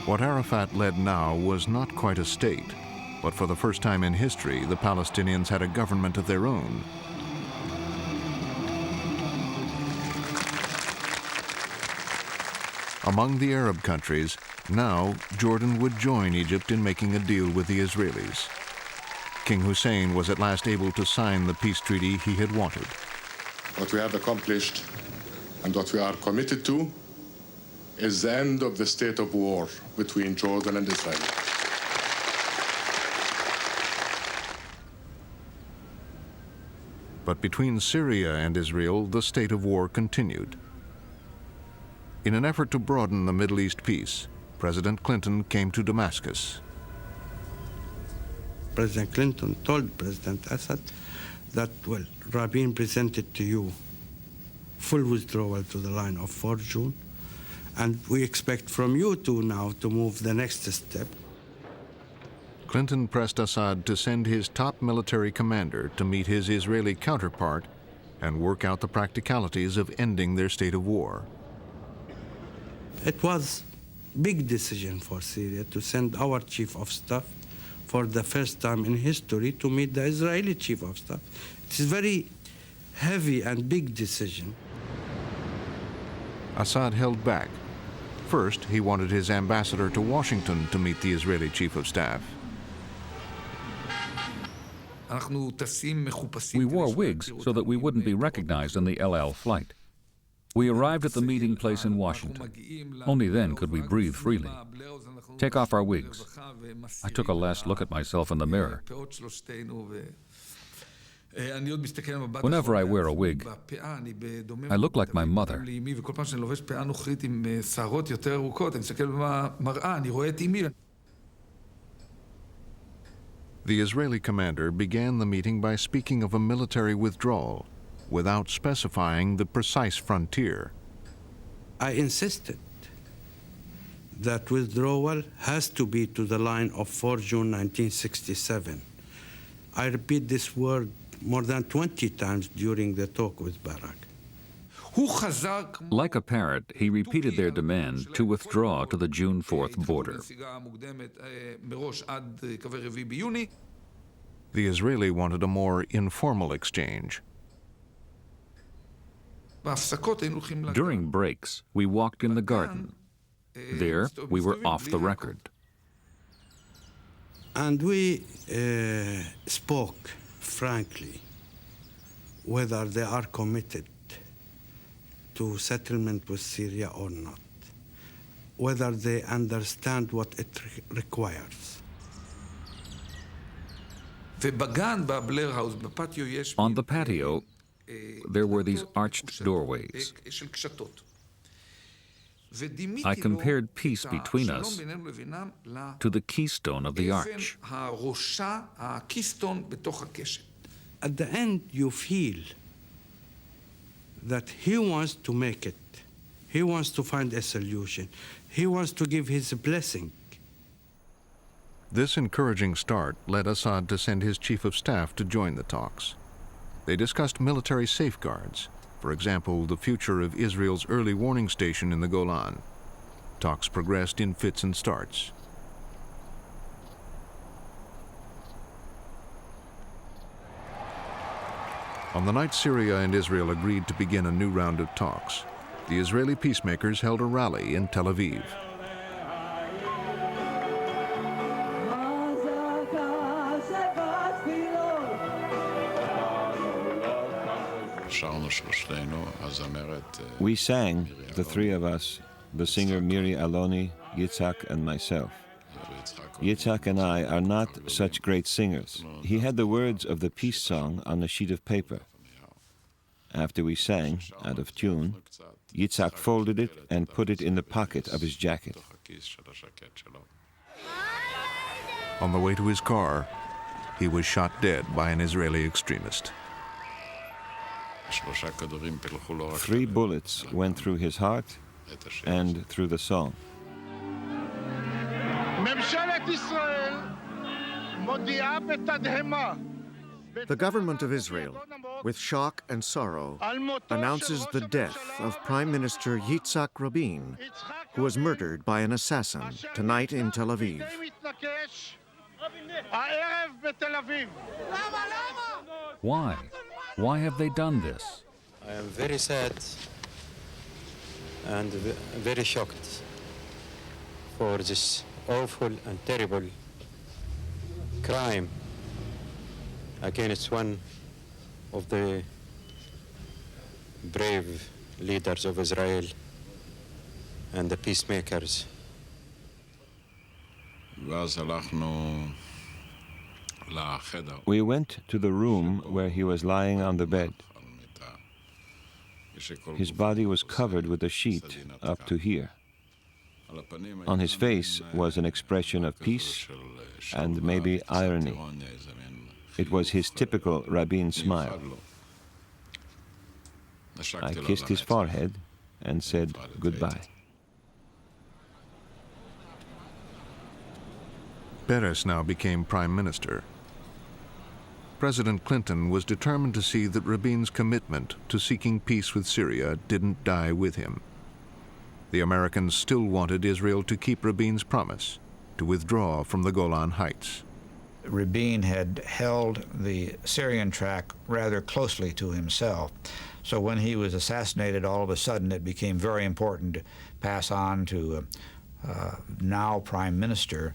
What Arafat led now was not quite a state, but for the first time in history, the Palestinians had a government of their own. Among the Arab countries, now Jordan would join Egypt in making a deal with the Israelis. King Hussein was at last able to sign the peace treaty he had wanted. What we have accomplished and what we are committed to is the end of the state of war between Jordan and Israel. But between Syria and Israel, the state of war continued. In an effort to broaden the Middle East peace, President Clinton came to Damascus. President Clinton told President Assad that, well, Rabin presented to you full withdrawal to the line of 4 June, and we expect from you two now to move the next step. Clinton pressed Assad to send his top military commander to meet his Israeli counterpart and work out the practicalities of ending their state of war. It was a big decision for Syria to send our chief of staff for the first time in history to meet the Israeli chief of staff. It's a very heavy and big decision. Assad held back. First, he wanted his ambassador to Washington to meet the Israeli chief of staff. We wore wigs so that we wouldn't be recognized on the El Al flight. We arrived at the meeting place in Washington. Only then could we breathe freely. Take off our wigs. I took a last look at myself in the mirror. Whenever I wear a wig, I look like my mother. The Israeli commander began the meeting by speaking of a military withdrawal without specifying the precise frontier. I insisted that withdrawal has to be to the line of 4 June 1967. I repeat this word more than 20 times during the talk with Barak. Like a parrot, he repeated their demand to withdraw to the June 4th border. The Israeli wanted a more informal exchange. During breaks, we walked in the garden. There, we were off the record. And we spoke frankly whether they are committed to settlement with Syria or not, whether they understand what it requires. On the patio, there were these arched doorways. I compared peace between us to the keystone of the arch. At the end, you feel that he wants to make it. He wants to find a solution. He wants to give his blessing. This encouraging start led Assad to send his chief of staff to join the talks. They discussed military safeguards, for example, the future of Israel's early warning station in the Golan. Talks progressed in fits and starts. On the night Syria and Israel agreed to begin a new round of talks, the Israeli peacemakers held a rally in Tel Aviv. We sang, the three of us, the singer Miri Aloni, Yitzhak, and myself. Yitzhak and I are not such great singers. He had the words of the peace song on a sheet of paper. After we sang, out of tune, Yitzhak folded it and put it in the pocket of his jacket. On the way to his car, he was shot dead by an Israeli extremist. 3 bullets went through his heart and through the song. The government of Israel, with shock and sorrow, announces the death of Prime Minister Yitzhak Rabin, who was murdered by an assassin tonight in Tel Aviv. Why? Why have they done this? I am very sad and very shocked for this awful and terrible crime against one of the brave leaders of Israel and the peacemakers. We went to the room where he was lying on the bed. His body was covered with a sheet up to here. On his face was an expression of peace and maybe irony. It was his typical Rabin smile. I kissed his forehead and said goodbye. Peres now became prime minister. President Clinton was determined to see that Rabin's commitment to seeking peace with Syria didn't die with him. The Americans still wanted Israel to keep Rabin's promise to withdraw from the Golan Heights. Rabin had held the Syrian track rather closely to himself. So when he was assassinated, all of a sudden it became very important to pass on to now Prime Minister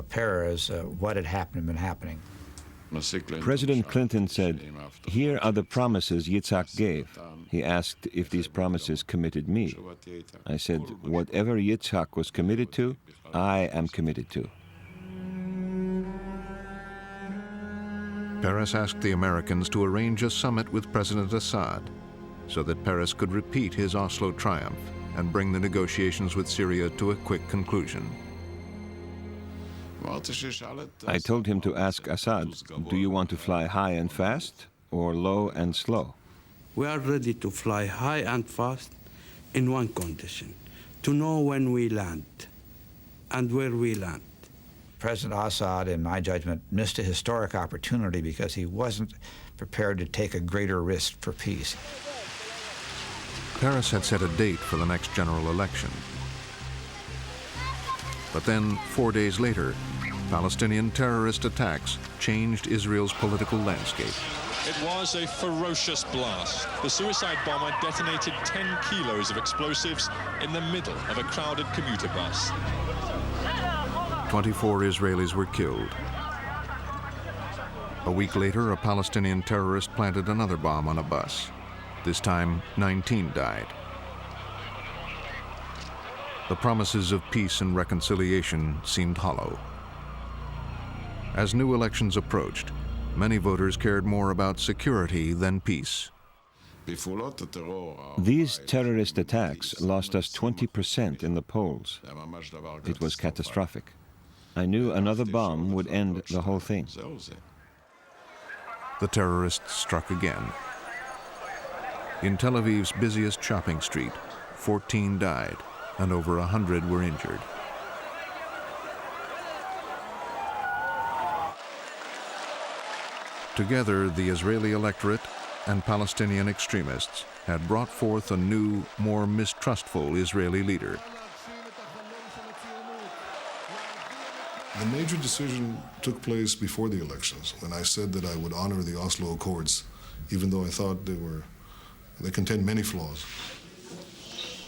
Peres what had been happening. President Clinton said, "Here are the promises Yitzhak gave." He asked if these promises committed me. I said, "Whatever Yitzhak was committed to, I am committed to." Peres asked the Americans to arrange a summit with President Assad so that Peres could repeat his Oslo triumph and bring the negotiations with Syria to a quick conclusion. I told him to ask Assad, do you want to fly high and fast or low and slow? We are ready to fly high and fast in one condition, to know when we land and where we land. President Assad, in my judgment, missed a historic opportunity because he wasn't prepared to take a greater risk for peace. Peres had set a date for the next general election. But then, 4 days later, Palestinian terrorist attacks changed Israel's political landscape. It was a ferocious blast. The suicide bomber detonated 10 kilos of explosives in the middle of a crowded commuter bus. 24 Israelis were killed. A week later, a Palestinian terrorist planted another bomb on a bus. This time, 19 died. The promises of peace and reconciliation seemed hollow. As new elections approached, many voters cared more about security than peace. These terrorist attacks lost us 20% in the polls. It was catastrophic. I knew another bomb would end the whole thing. The terrorists struck again. In Tel Aviv's busiest shopping street, 14 died and over 100 were injured. Together, the Israeli electorate and Palestinian extremists had brought forth a new, more mistrustful Israeli leader. The major decision took place before the elections, when I said that I would honor the Oslo Accords, even though I thought they contained many flaws.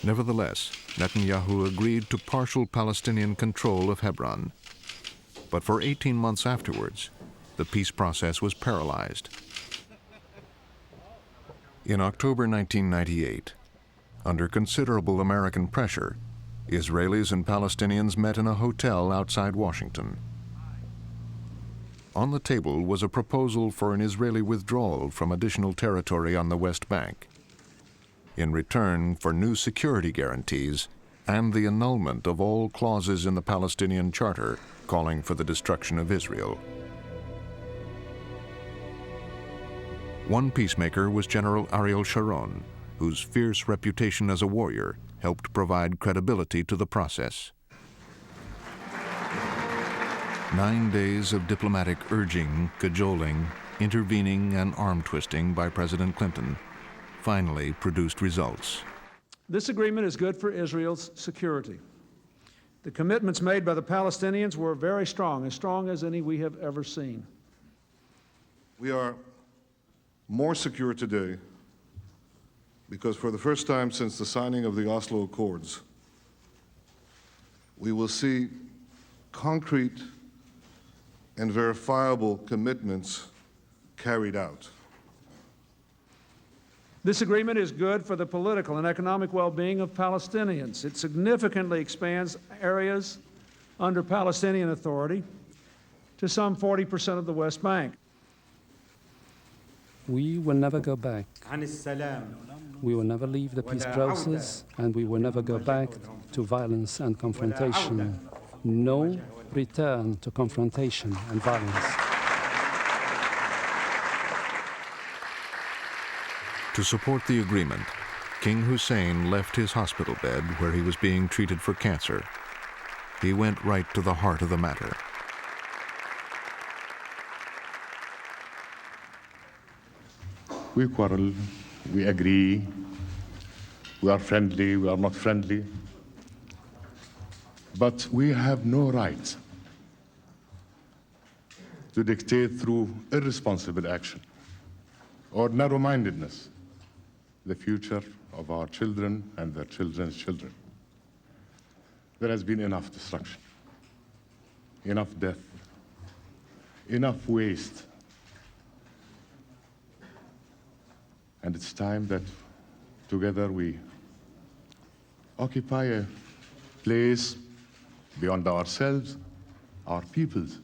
Nevertheless, Netanyahu agreed to partial Palestinian control of Hebron. But for 18 months afterwards, the peace process was paralyzed. In October 1998, under considerable American pressure, Israelis and Palestinians met in a hotel outside Washington. On the table was a proposal for an Israeli withdrawal from additional territory on the West Bank, in return for new security guarantees and the annulment of all clauses in the Palestinian Charter calling for the destruction of Israel. One peacemaker was General Ariel Sharon, whose fierce reputation as a warrior helped provide credibility to the process. 9 days of diplomatic urging, cajoling, intervening, and arm-twisting by President Clinton finally produced results. This agreement is good for Israel's security. The commitments made by the Palestinians were very strong, as strong as any we have ever seen. We are more secure today because for the first time since the signing of the Oslo Accords, we will see concrete and verifiable commitments carried out. This agreement is good for the political and economic well-being of Palestinians. It significantly expands areas under Palestinian authority to some 40% of the West Bank. We will never go back. We will never leave the peace process, and we will never go back to violence and confrontation. No return to confrontation and violence. To support the agreement, King Hussein left his hospital bed where he was being treated for cancer. He went right to the heart of the matter. We quarrel, we agree, we are friendly, we are not friendly, but we have no right to dictate through irresponsible action or narrow-mindedness the future of our children and their children's children. There has been enough destruction, enough death, enough waste. And it's time that together we occupy a place beyond ourselves, our peoples,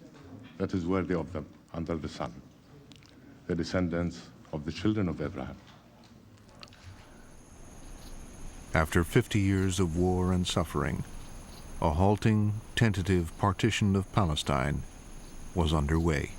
that is worthy of them under the sun. the descendants of the children of Abraham. After 50 years of war and suffering, a halting, tentative partition of Palestine was underway.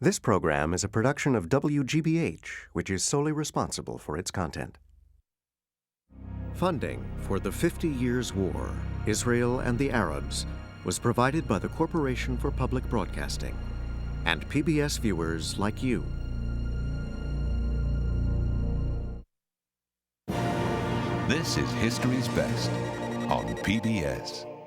This program is a production of WGBH, which is solely responsible for its content. Funding for the 50 Years' War, Israel and the Arabs, was provided by the Corporation for Public Broadcasting and PBS viewers like you. This is History's Best on PBS.